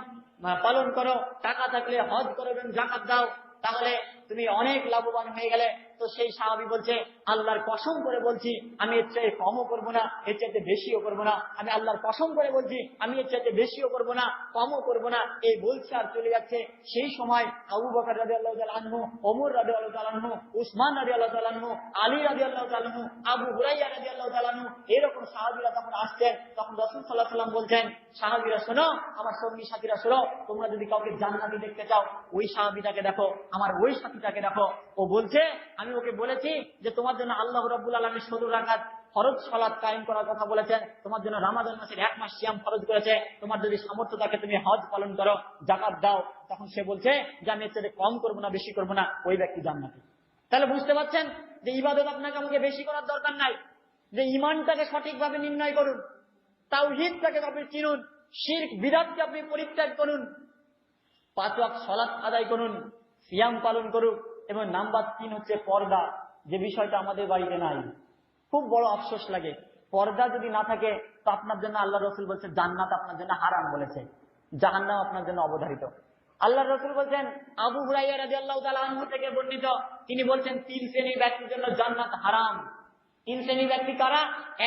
পালন করো, টাকা থাকলে হজ করো এবং যাকাত দাও, তাহলে তুমি অনেক লাভবান হয়ে গেলে। তো সেই সাহাবী বলছে, আল্লাহর কসম করে বলছি আমি এর চেয়ে কমও করবো না, এর চাইতে বেশিও করবো না। আমি আল্লাহর কসম করে বলছি আমি এর চাইতে বেশিও করবো না, কমও করবো না। এই বলছে আর চলে যাচ্ছে। সেই সময় আবু বকর রাদিয়াল্লাহু তাআলা আনহু, ওমর রাদিয়াল্লাহু তাআলা আনহু, উসমান রাদিয়াল্লাহু তাআলা আনহু, আলী রাদিয়াল্লাহু তাআলা আনহু, আবু হুরায়রা রাদিয়াল্লাহু তাআলা আনহু, এরকম সাহাবীরা তখন আসতেন। তখন রাসূল সাল্লাল্লাহু আলাইহি ওয়াসাল্লাম বলছেন, সাহাবীরা শোনো, আমার সঙ্গী সাথীরা শোনো, তোমরা যদি কাউকে জান্নাতি দেখতে চাও, ওই সাহাবীটাকে দেখো, আমার ওই সাথীটাকে দেখো। ও বলছে, আমি ওকে বলেছি যে তোমার জন্য আল্লাহ রাব্বুল আলামিন 16 রাকাত ফরজ সালাত কায়েম করার কথা বলেছেন, তোমার জন্য রমজান মাসের 1 মাস সিয়াম ফরজ করেছে, তোমার যদি সামর্থ্য থাকে তুমি হজ পালন করো, যাকাত দাও। তখন সে বলছে যে আমি এর চেয়ে কম করবো না, বেশি করবো না। ওই ব্যক্তি জান্নাতি। তাহলে বুঝতে পারছেন যে ইবাদত আপনাকে আমাকে বেশি করার দরকার নাই, যে ঈমানটাকে সঠিকভাবে নির্ণয় করুন, তাওহীদটাকে আপনি চিনুন, শিরক বিদআতকে আপনি পরিত্যাগ করুন, 5 ওয়াক্ত সালাত আদায় করুন, সিয়াম পালন করুন। এবং নাম্বার 3 হচ্ছে পর্দা, যে বিষয়টা আমাদের বাড়িতে নাই। খুব বড় আফসোস লাগে, পর্দা যদি না থাকে তো আপনার জন্য আল্লাহ রাসূল বলছে জান্নাত আপনার জন্য হারাম বলেছে, জাহান্নাম আপনার জন্য অবধারিত। আল্লাহ রাসূল বলছেন, আবু হুরায়রা রাদিয়াল্লাহু তাআলা আনহু থেকে বর্ণিত, তিনি বলছেন 3 শ্রেণীর ব্যক্তির জন্য জান্নাত হারাম। 3 শ্রেণীর ব্যক্তি কারা?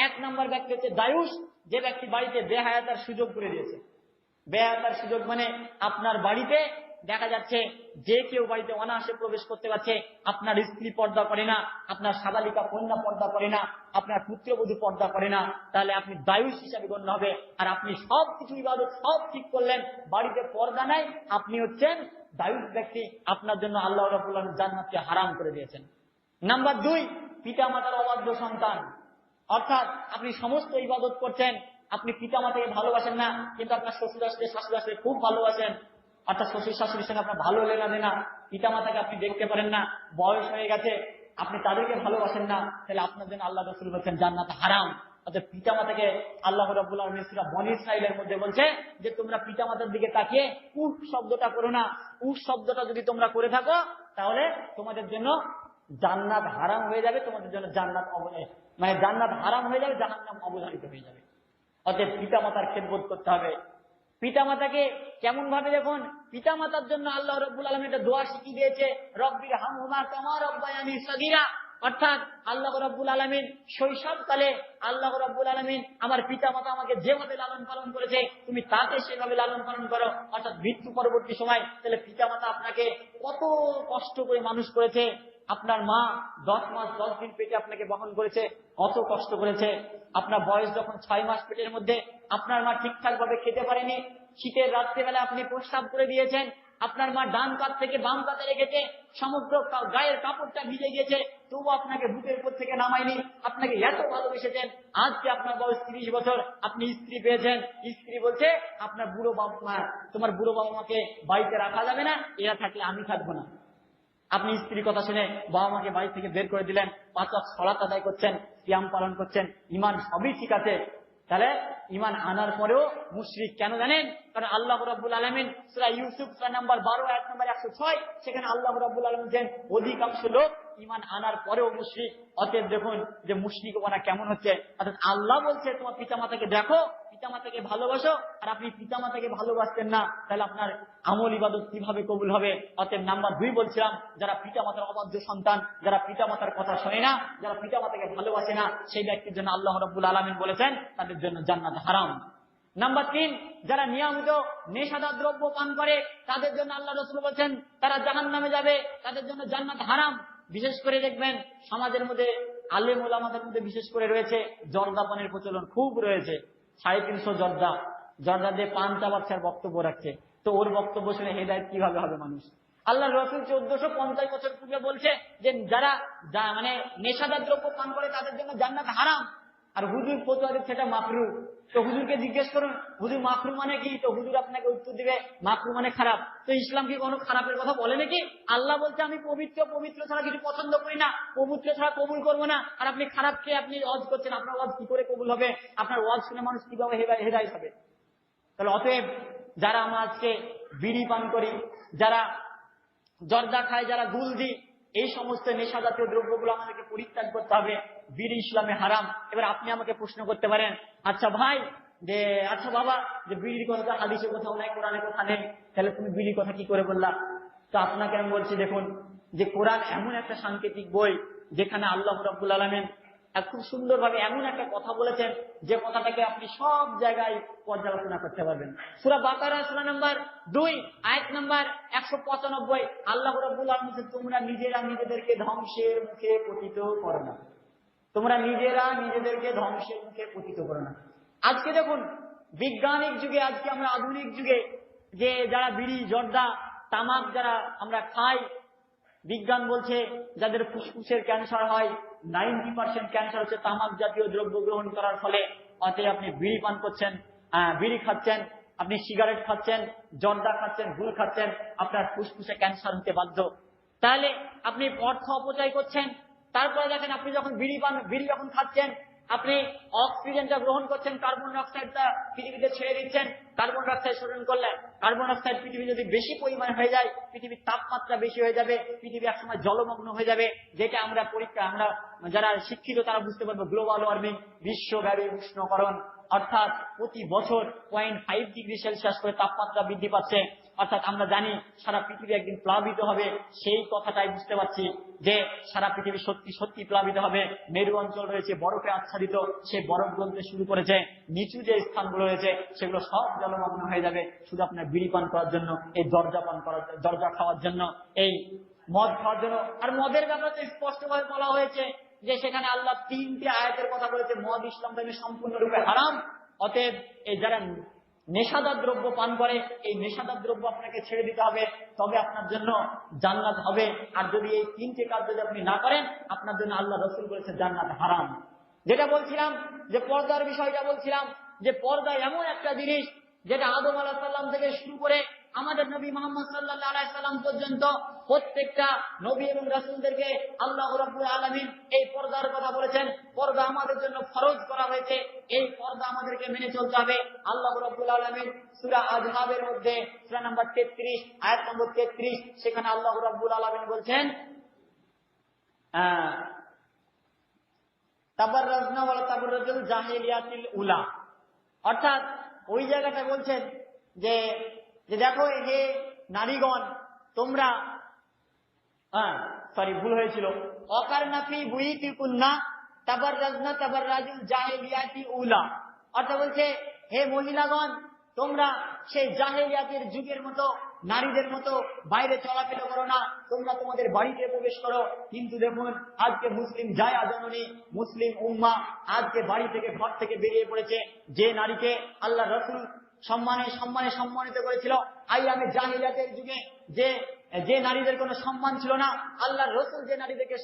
1 নম্বর ব্যক্তি হচ্ছে দায়ুস, যে ব্যক্তি বাড়িতে বেহায়াতার সুযোগ করে দিয়েছে। বেহায়াতার সুযোগ মানে আপনার বাড়িতে দেখা যাচ্ছে যে কেউ বাড়িতে অনায়াসে প্রবেশ করতে পারছে, আপনার স্ত্রী পর্দা করে না, আপনার সাবালিকা কন্যা পর্দা করে না, আপনার পুত্রবধূ পর্দা করে না, তাহলে আপনি দায়ুস হিসাবে গণ্য হবে। আর আপনি সবকিছু ইবাদত সব ঠিক করলেন, বাড়িতে পর্দা নাই, আপনি হচ্ছেন দায়ুস ব্যক্তি। আপনার জন্য আল্লাহ রাব্বুল আলামিন জান্নাতকে হারাম করে দিয়েছেন। নাম্বার 2, পিতামাতার অবাধ্য সন্তান। অর্থাৎ আপনি সমস্ত ইবাদত করছেন, আপনি পিতামাতাকে ভালোবাসেন না, কিন্তু আপনার শ্বশুর আসলে শাশুড়ি আসলে খুব ভালোবাসেন। অর্থাৎ শ্বশুর শাশুড়ির সঙ্গে আপনার ভালো লেনা দেনা, পিতামাতাকে আপনি দেখতে পারেন না, বয়স হয়ে গেছে, আপনি তাদেরকে ভালোবাসেন না, তাহলে আপনার জন্য আল্লাহ রাসূল বলেছেন জান্নাত হারাম। অর্থাৎ পিতামাতাকে আল্লাহ রাব্বুল আলামিন সূরা বনী ইসরাঈলের মধ্যে বলছে যে তোমরা পিতামাতার দিকে তাকিয়ে উফ শব্দটা করো না। উফ শব্দটা যদি তোমরা করে থাকো তাহলে তোমাদের জন্য জান্নাত হারাম হয়ে যাবে, তোমাদের জন্য জান্নাত মানে জান্নাত হারাম হয়ে যাবে, জাহান্নাম অবধারিত হয়ে যাবে। অতএব পিতামাতার খেদমত করতে হবে। পিতামাতাকে কেমন ভাবে দেখুন, পিতামাতার জন্য আল্লাহ রাব্বুল আলামিন একটা দোয়া শিখিয়ে দিয়েছে, রব্বির হামহুমা কামা রাব্বায়ানি সগীরা। অর্থাৎ আল্লাহ রাব্বুল আলামিন শৈশবকালে আল্লাহ রাব্বুল আলামিন আমার পিতামাতা আমাকে যেভাবে লালন পালন করেছে তুমি তাকে সেভাবে লালন পালন করো। অর্থাৎ মৃত্যু পরবর্তী সময় তাহলে পিতামাতা আপনাকে কত কষ্ট করে মানুষ করেছে। আপনার মা 10 মাস 10 দিন পেটে আপনাকে বহন করেছে, কত কষ্ট করেছে। আপনার বয়স যখন 6 মাস পেটের মধ্যে, আপনার মা ঠিকঠাক ভাবে খেতে পারেনি, শীতের রাত্রেবেলা আপনি প্রস্রাব করে দিয়েছেন, আপনার মা ডান কাত থেকে বাম কাতে রেখেছে, সমগ্র গায়ের কাপড়টা ভিজে গিয়েছে, তবু আপনাকে বুকের উপর থেকে নামায়নি, আপনাকে এত ভালোবেসেছেন। আজকে আপনার বয়স 30 বছর, আপনি স্ত্রী পেয়েছেন, স্ত্রী বলছে আপনার বুড়ো বাবা মা, তোমার বুড়ো বাবা মাকে বাড়িতে রাখা যাবে না, এরা থাকলে আমি থাকবো না। আপনি স্ত্রীর কথা শুনে বাবা মাকে বাড়ি থেকে বের করে দিলেন, 5 ওয়াক্ত সালাত আদায় করছেন, সিয়াম পালন করছেন, ঈমান সবই ঠিক আছে, তাহলে ঈমান আনার পরেও মুশরিক কেন জানেন? কারণ আল্লাহ রাব্বুল আলামিন সূরা ইউসুফ সূরা নাম্বার 12 আয়াত নাম্বার 106, সেখানে আল্লাহ রাব্বুল আলামিন বলেন অধিকাংশ লোক ঈমান আনার পরেও মুশরিক। অতএব দেখুন যে মুশরিকপনা কেমন হচ্ছে। অর্থাৎ আল্লাহ বলছে তোমার পিতামাতাকে দেখো, পিতামাতাকে ভালোবাসো, আর আপনি পিতামাতাকে ভালোবাসতেন না, তাহলে আপনার আমল ইবাদত কিভাবে কবুল হবে? অতএব নাম্বার 2 বলছিলাম, যারা পিতামাতার অবাধ্য সন্তান, যারা পিতামাতার কথা শোনে না, যারা পিতামাতাকে ভালোবাসে না, সেই ব্যক্তির জন্য আল্লাহ রাব্বুল আলামিন বলেছেন তাদের জন্য জান্নাত হারাম। নাম্বার 3, যারা নিয়মিত নেশাদার দ্রব্য পান করে তাদের জন্য আল্লাহ রাসূল বলেছেন তারা জাহান্নামে যাবে, তাদের জন্য জান্নাত হারাম। বিশেষ করে দেখবেন সমাজের মধ্যে আলেম ওলামাদের মধ্যে বিশেষ করে রয়েছে জর্দা পানের প্রচলন খুব রয়েছে। 350 জর্দা দিয়ে পান চাবাচ্ছার বক্তব্য রাখছে। তো ওর বক্তব্য শুনে হেদায়েত কিভাবে হবে মানুষ? আল্লাহ রসুল 1450 বছর পূর্বে বলছে যে যারা মানে নেশাদার দ্রব্য পান করে তাদের জন্য জান্নাত হারাম, আর হুজুর ফতোয়া দিচ্ছে সেটা মাকরু। তো হুজুরকে জিজ্ঞেস করুন হুজুর মাকরু মানে কি, তো হুজুর আপনাকে উত্তর দিবে মাকরু মানে খারাপ। তো ইসলাম কি কোনো খারাপের কথা বলে নাকি? আল্লাহ বলছে আমি পবিত্র ছাড়া কিছু পছন্দ করি না, পবিত্র ছাড়া কবুল করবো না। আর আপনি খারাপকে আপনি ওয়াজ করছেন, আপনার ওয়াজ কি করে কবুল হবে? আপনার ওয়াজ শুনে মানুষ কিভাবে হেদায়েত হবে? তাহলে অতএব যারা আমরা আজকে বিড়ি পান করি, যারা জর্দা খায়, যারা গুল দিই, এই সমস্ত নেশা জাতীয় দ্রব্যগুলো আমাদেরকে পরিত্যাগ করতে হবে। বিড়ি ইসলামে হারাম। এবার আপনি আমাকে প্রশ্ন করতে পারেন, আচ্ছা ভাই আচ্ছা বাবা, যে বিড়ির কথা হাদিসে কোথাও নাই, কোরআনে কথা নেই, তাহলে তুমি বিড়ির কথা কি করে বললা? তো আপনাকে আমি বলছি, দেখুন যে কোরআন এমন একটা সাংকেতিক বই যেখানে আল্লাহ রাব্বুল আলামিন খুব সুন্দরভাবে এমন একটা কথা বলেছেন যে কথাটাকে আপনি সব জায়গায় পর্যালোচনা করতে পারবেন। সূরা বাকারা সূরা নাম্বার 2 আয়াত নাম্বার 195 আল্লাহ রাব্বুল আলামিন বলেছেন, তোমরা নিজেরা নিজেদেরকে ধ্বংসের মুখে পতিত করো না। তোমরা নিজেরা নিজেদেরকে ধ্বংসের মুখে পতিত করো না। আজকে দেখুন বিজ্ঞানিক যুগে, আজকে আমরা আধুনিক যুগে যে যারা বিড়ি জর্দা তামাক যারা আমরা খাই, বিজ্ঞান বলছে যাদের ফুসফুসের ক্যান্সার হয় 90% ক্যান্সার হচ্ছে তামাক জাতীয় দ্রব্য গ্রহণ করার ফলে। অতএব আপনি বিড়ি পান করছেন, বিড়ি খাচ্ছেন, আপনি সিগারেট খাচ্ছেন, জর্দা খাচ্ছেন, গুল খাচ্ছেন, আপনার ফুসফুসে ক্যান্সার হতে বাধ্য। তাহলে আপনি অর্থ অপচয় করছেন। তারপরে দেখেন আপনি যখন বিড়ি যখন খাচ্ছেন, আপনি অক্সিজেনটা গ্রহণ করছেন, কার্বন ডাই অক্সাইডটা পৃথিবীতে ছেড়ে দিচ্ছেন। কার্বন ডাই অক্সাইড শোষণ করলে কার্বন ডাই অক্সাইড পৃথিবী যদি বেশি পরিমাণে হয়ে যায়, পৃথিবীর তাপমাত্রা বেশি হয়ে যাবে, পৃথিবী একসময় জলমগ্ন হয়ে যাবে। যেটা আমরা যারা শিক্ষিত তারা বুঝতে পারবো, গ্লোবাল ওয়ার্মিং, বিশ্বব্যাপী উষ্ণকরণ, অর্থাৎ প্রতি বছর 0.5 ডিগ্রি সেলসিয়াস করে তাপমাত্রা বৃদ্ধি পাচ্ছে। অর্থাৎ আমরা জানি সারা পৃথিবী একদিন প্লাবিত হবে, সেই কথাটাই বুঝতে পারছি যে সারা পৃথিবী সত্যি প্লাবিত হবে। মেরু অঞ্চল রয়েছে বরফে আচ্ছাদিত, সেই বরফ গলতে শুরু করেছে, নিচু যে স্থানগুলো রয়েছে সেগুলো সব জলমগ্ন হয়ে যাবে, শুধু আপনার বিড়ি পান করার জন্য, এই দরজা খাওয়ার জন্য, এই মদ খাওয়ার জন্য। আর মদের ব্যাপারে তো স্পষ্টভাবে বলা হয়েছে যে সেখানে আল্লাহ 3টি আয়াতের কথা বলেছে, মদ ইসলাম ধর্মে সম্পূর্ণরূপে হারাম। অতএব এই যারা নেশাদার দ্রব্য পান করে, এই নেশাদার দ্রব্য আপনাকে ছেড়ে দিতে হবে, তবে আপনার জন্য জান্নাত হবে। আর যদি এই 3টে কাজ যদি আপনি না করেন, আপনার জন্য আল্লাহ রাসূল বলেছে জান্নাত হারাম। যেটা বলছিলাম যে পর্দার বিষয়টা বলছিলাম, যে পর্দা এমন একটা জিনিস যেটা আদম আলাইহিস সালাম থেকে শুরু করে আমাদের নবী মুহাম্মদ সাল্লাল্লাহু আলাইহি সাল্লাম পর্যন্ত প্রত্যেকটা নবী এবং রাসূলদেরকে আল্লাহ রাব্বুল আলামিন এই পর্দার কথা বলেছেন। পর্দা আমাদের জন্য ফরজ করা হয়েছে, এই পর্দা আমাদেরকে মেনে চলতে হবে। আল্লাহ রাব্বুল আলামিন সূরা আযহাবের মধ্যে সূরা নাম্বার 33 আয়াত নম্বর 33 সেখানে আল্লাহ রাব্বুল আলামিন বলছেন, তাবাররাজনা ওয়ালা তাবাররাজুল জাহিলিয়াতিল উলা। অর্থাৎ ওই জায়গাটা বলছেন যে দেখো হে নারীগণ, তোমরা ভুল হয়েছিল, অকারনা ফি বুয়ুতিকুন্না তাবাররাজনা তাবাররাজুল জাহিলিয়াতি উলা। অর্থাৎ বলছে হে মহিলাগণ, তোমরা সেই জাহেলিয়াতের যুগের মতো নারীদের মতো বাইরে চলাফেরা করো না, তোমরা তোমাদের বাড়িতে প্রবেশ করো। কিন্তু দেখুন আজকে মুসলিম জায়া জননী, মুসলিম উম্মাহ আজকে বাড়ি থেকে ঘর থেকে বেরিয়ে পড়েছে। যে নারীকে আল্লাহ রাসূল সম্মানিত করেছিল আইয়ামে জাহিলিয়াতের যুগে, যে নারীদের কোনো সম্মান ছিল না, আল্লাহ রাসূল যে নারীদেরকে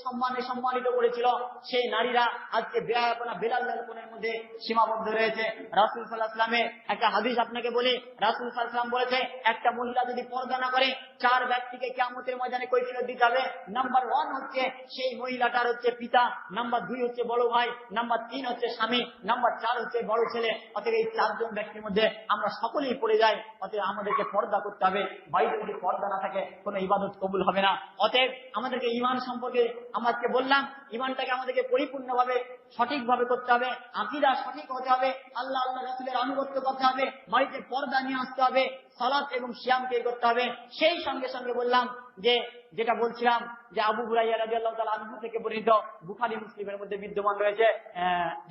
সম্মানিত করেছিল, সেই নারীরা আজকে বেহায়াপনা বেলাল্লাহপনের মধ্যে সীমাবদ্ধ রয়েছে। রাসূল সাল্লাল্লাহু আলাইহি ওয়াসাল্লামের একটা হাদিস আপনাকে বলি, রাসূল সাল্লাল্লাহু আলাইহি ওয়াসাল্লাম বলেছে একটা মহিলা যদি পর্দা না করে 4 ব্যক্তিকে কিয়ামতের ময়দানে কৈফিয়ত দিতে হবে। নাম্বার 1 হচ্ছে সেই মহিলাটার হচ্ছে পিতা, নাম্বার 2 হচ্ছে বড় ভাই, নাম্বার 3 হচ্ছে স্বামী, নাম্বার 4 হচ্ছে বড় ছেলে। অতএব এই 4 জন ব্যক্তির মধ্যে আমরা সকলেই পড়ে যাই। অতএব আমাদেরকে পর্দা করতে হবে। বাড়িতে যদি পর্দা না থাকে কোনো ইবাদত কবুল হবে না। অতএব আমাদেরকে ঈমান সম্পর্কে আমাকে বললাম, ঈমানটাকে আমাদেরকে পরিপূর্ণভাবে সঠিকভাবে করতে হবে, আকীদা সঠিক হতে হবে, আল্লাহ রাসূলের আনুগত্য করতে হবে, বাড়িতে পর্দা নিয়ে আসতে হবে, সালাত এবং সিয়ামকে করতে হবে। সেই সঙ্গে সঙ্গে বললাম যে যেটা বলছিলাম যে আবু হুরায়রা রাদিয়াল্লাহু তাআলা আনহু থেকে বর্ণিত বুখারী মুসলিমের মধ্যে বিদ্যমান রয়েছে,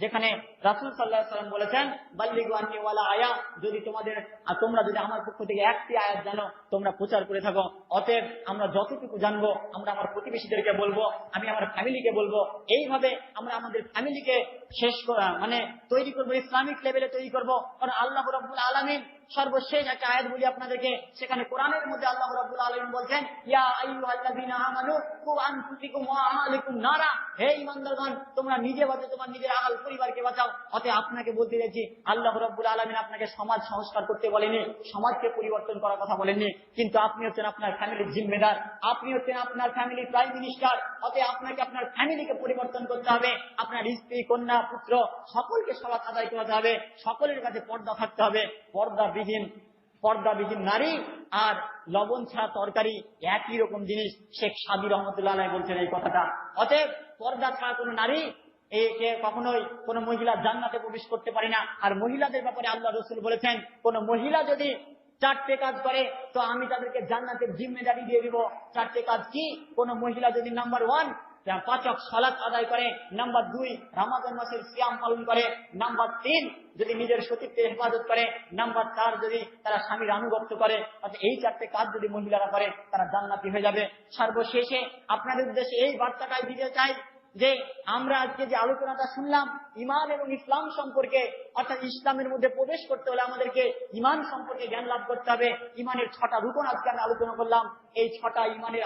যেখানে রাসূল সাল্লাল্লাহু আলাইহি ওয়াসাল্লাম বলেছেন বাল্লিগু আন্নী ওয়ালা আয়া, যদি তোমরা যদি আমার পক্ষ থেকে একটি আয়াত জানো তোমরা প্রচার করে থাকো। অতএব আমরা যতটুকু জানবো আমরা আমার প্রতিবেশীদেরকে বলবো, আমি আমার ফ্যামিলিকে বলবো। এইভাবে আমরা আমাদের ফ্যামিলিকে তৈরি করবো, ইসলামিক লেভেলে তৈরি করবো। কারণ আল্লাহ রাব্বুল আলামিন সর্বশেষ একটা আয়াত বলি আপনাদেরকে, সেখানে কোরআনের মধ্যে আল্লাহ রাব্বুল আলামিন বলছেন ইয়া আইয়ুহাল্লাযীনা আমানু কু আনফুসাকুম ওয়া আহলিকুম নারা, হে ঈমানদারগণ তোমরা নিজে বাঁচো, তোমার নিজের আহল পরিবারকে বাঁচাও। অতএব আপনাকে বলতে চাইছি আল্লাহ রাব্বুল আলামিন আপনাকে সমাজ সংস্কার করতে বলেনি, সমাজকে পরিবর্তন করার কথা বলেননি, কিন্তু আপনি হচ্ছেন আপনার ফ্যামিলির জিম্মেদার, আপনি হচ্ছেন আপনার ফ্যামিলির প্রাইম মিনিস্টার। অতএব আপনাকে আপনার ফ্যামিলিকে পরিবর্তন করতে হবে, আপনার স্ত্রী কন্যা পুত্র সকলকে সালাত আদায় করতে হবে, সকলের কাছে পর্দা থাকতে হবে। পর্দাবিহীন নারী আর লবণ ছাড়া তরকারি একই রকম জিনিস, শেখ সাদি রহমতুল্লাহ আলাইহি বলছেন এই কথাটা। অতএব পর্দা ছাড়া কোনো নারী একে কখনোই কোন মহিলা জান্নাতে প্রবেশ করতে পারে না। আর মহিলাদের ব্যাপারে আল্লাহ রাসূল বলেছেন কোন মহিলা যদি 4টে কাজ করে তো আমি তাদেরকে জান্নাতের জিম্মেদারি দিয়ে দিব। 4টে কাজ কি? কোন মহিলা যদি নাম্বার 1 5 ওয়াক্ত সালাত আদায় করে, নাম্বার 2 রমাদান মাসের সিয়াম পালন করে, নাম্বার 3 যদি নিজের সতীত্বের হেফাজত করে, নাম্বার 4 যদি তারা স্বামীর আনুগত্য করে। অর্থাৎ এই 4টে কাজ যদি মহিলারা করে তারা জান্নাতি হয়ে যাবে। সর্বশেষে আপনাদের উদ্দেশ্যে এই বার্তাটাই দিতে চাই যে আমরা আজকে যে আলোচনাটা শুনলাম ঈমান এবং ইসলাম সম্পর্কে, অর্থাৎ ইসলামের মধ্যে প্রবেশ করতে হলে আমাদেরকে ঈমান সম্পর্কে জ্ঞান লাভ করতে হবে। ঈমানের 6টা রুকন আজকে আমি আলোচনা করলাম, এই 6টা ঈমানের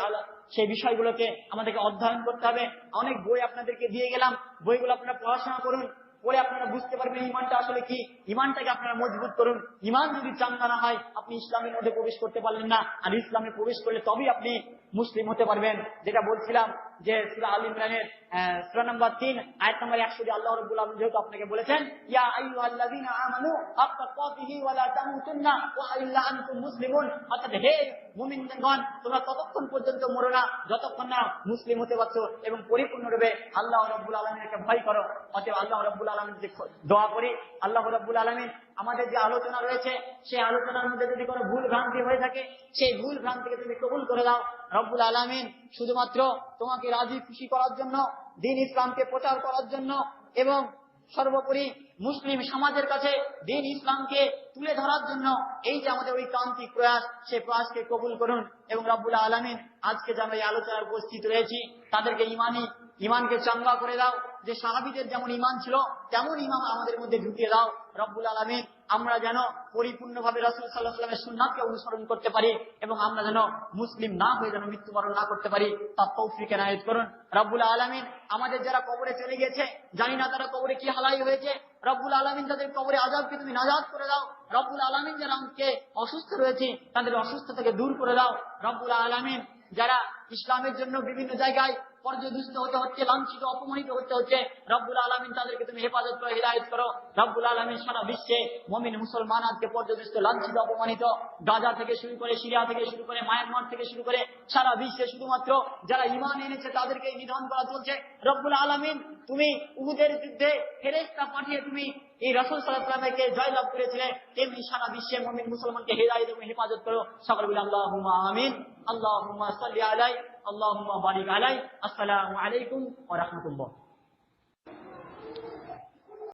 সেই বিষয়গুলোকে আমাদেরকে অধ্যয়ন করতে হবে। অনেক বই আপনাদেরকে দিয়ে গেলাম, বইগুলো আপনারা পড়াশোনা করুন, পরে আপনারা বুঝতে পারবেন ঈমানটা আসলে কি। ঈমানটাকে আপনারা মজবুত করুন। ঈমান যদি চাঙ্গা না হয় আপনি ইসলামের মধ্যে প্রবেশ করতে পারলেন না, আর ইসলামে প্রবেশ করলে তবেই আপনি মুসলিম হতে পারবেন। যেটা বলছিলাম যে সূরা আল ইমরানের সূরা নাম্বার 3 আয়াত নাম্বার 100 দিয়ে আল্লাহ রাব্বুল আলামিন যেহেতু আপনাকে বলেছেন ইয়া আইয়ুহাল্লাযীনা আমানু হাক্কা তুকাতিহি ওয়া লা তামুতুন্না ওয়া ইল্লা আনতুম মুসলিমুন, অর্থাৎ হে মুমিনগণ তোমরা ততক্ষণ পর্যন্ত মরো না যতক্ষণ না মুসলিম হতে পারছো এবং পরিপূর্ণরূপে আল্লাহ রাব্বুল আলামিনকে ভয় করো। অতএব আল্লাহ রাব্বুল আলামিন যে দোয়া করি, আল্লাহ রাব্বুল আলামিন আমাদের যে আলোচনা রয়েছে সেই আলোচনার মধ্যে যদি কোনো ভুল ভ্রান্তি হয়ে থাকে সেই ভুল ভ্রান্তিকে তুমি কবুল করে দাও। রব্বুল আলামিন শুধুমাত্র তোমাকে রাজি খুশি করার জন্য, দ্বীন ইসলামকে প্রচার করার জন্য এবং সর্বোপরি মুসলিম সমাজের কাছে দ্বীন ইসলামকে তুলে ধরার জন্য এই যে আমাদের ঐকান্তিক প্রয়াস, সেই প্রয়াসকে কবুল করুন। এবং রব্বুল আলামিন আজকে যে আমরা এই আলোচনায় উপস্থিত রয়েছি তাদেরকে ঈমানকে চাঙ্গা করে দাও, যে সাহাবীদের যেমন ঈমান ছিল তেমন ঈমান আমাদের মধ্যে ঢুকিয়ে দাও। রব্বুল আলামিন আমরা যেন পরিপূর্ণভাবে রাসূল সাল্লাল্লাহু আলাইহি ওয়াসাল্লামের সুন্নাতকে অনুসরণ করতে পারি এবং আমরা যেন মুসলিম না হয়ে যেন মৃত্যুবরণ না করতে পারি, তার তৌফিক এনায়েত করুন। রব্বুল আলামিন আমাদের যারা কবরে চলে গেছে, জানি না তারা কবরে কি হালাই হয়েছে, রব্বুল আলামিন তাদের কবরে আযাবকে তুমি নাজাত করে দাও। রব্বুল আলামিন যারা আমাকে অসুস্থ রয়েছে তাদের অসুস্থতা থেকে দূর করে দাও। রব্বুল আলামিন যারা ইসলামের জন্য বিভিন্ন জায়গায় পর্যদুস্ত হতে হচ্ছে, লাঞ্ছিত অপমানিত হতে হচ্ছে, রব্বুল আলামিন তাদেরকে তুমি হেফাজত করো, হিদায়াত করো। রব্বুল আলামিন সারা বিশ্বে মুমিন মুসলমান আজকে পর্যদুস্ত, লাঞ্ছিত, অপমানিত, গাজা থেকে শুরু করে, সিরিয়া থেকে শুরু করে, মায়ানমার থেকে শুরু করে সারা বিশ্বে শুধুমাত্র যারা ঈমান এনেছে তাদেরকে নিধন করা চলছে। রব্বুল আলামিন তুমি উহুদের যুদ্ধে ফেরেশতা পাঠিয়ে তুমি এই রাসূল সাল্লাল্লাহু আলাইহি ওয়াসাল্লামকে জয়লাভ করেছিলে, তেমনি সারা বিশ্বে মুমিন মুসলমানকে হিদায়াত এবং হেফাজত করো। সকলে বলি আল্লাহুম্মা আমিন। আল্লাহুম্মা সাল্লি আলাইহি, আল্লাহুম্মা বারিক আলাইহি। আসসালামু আলাইকুম ওয়া রাহমাতুল্লাহ।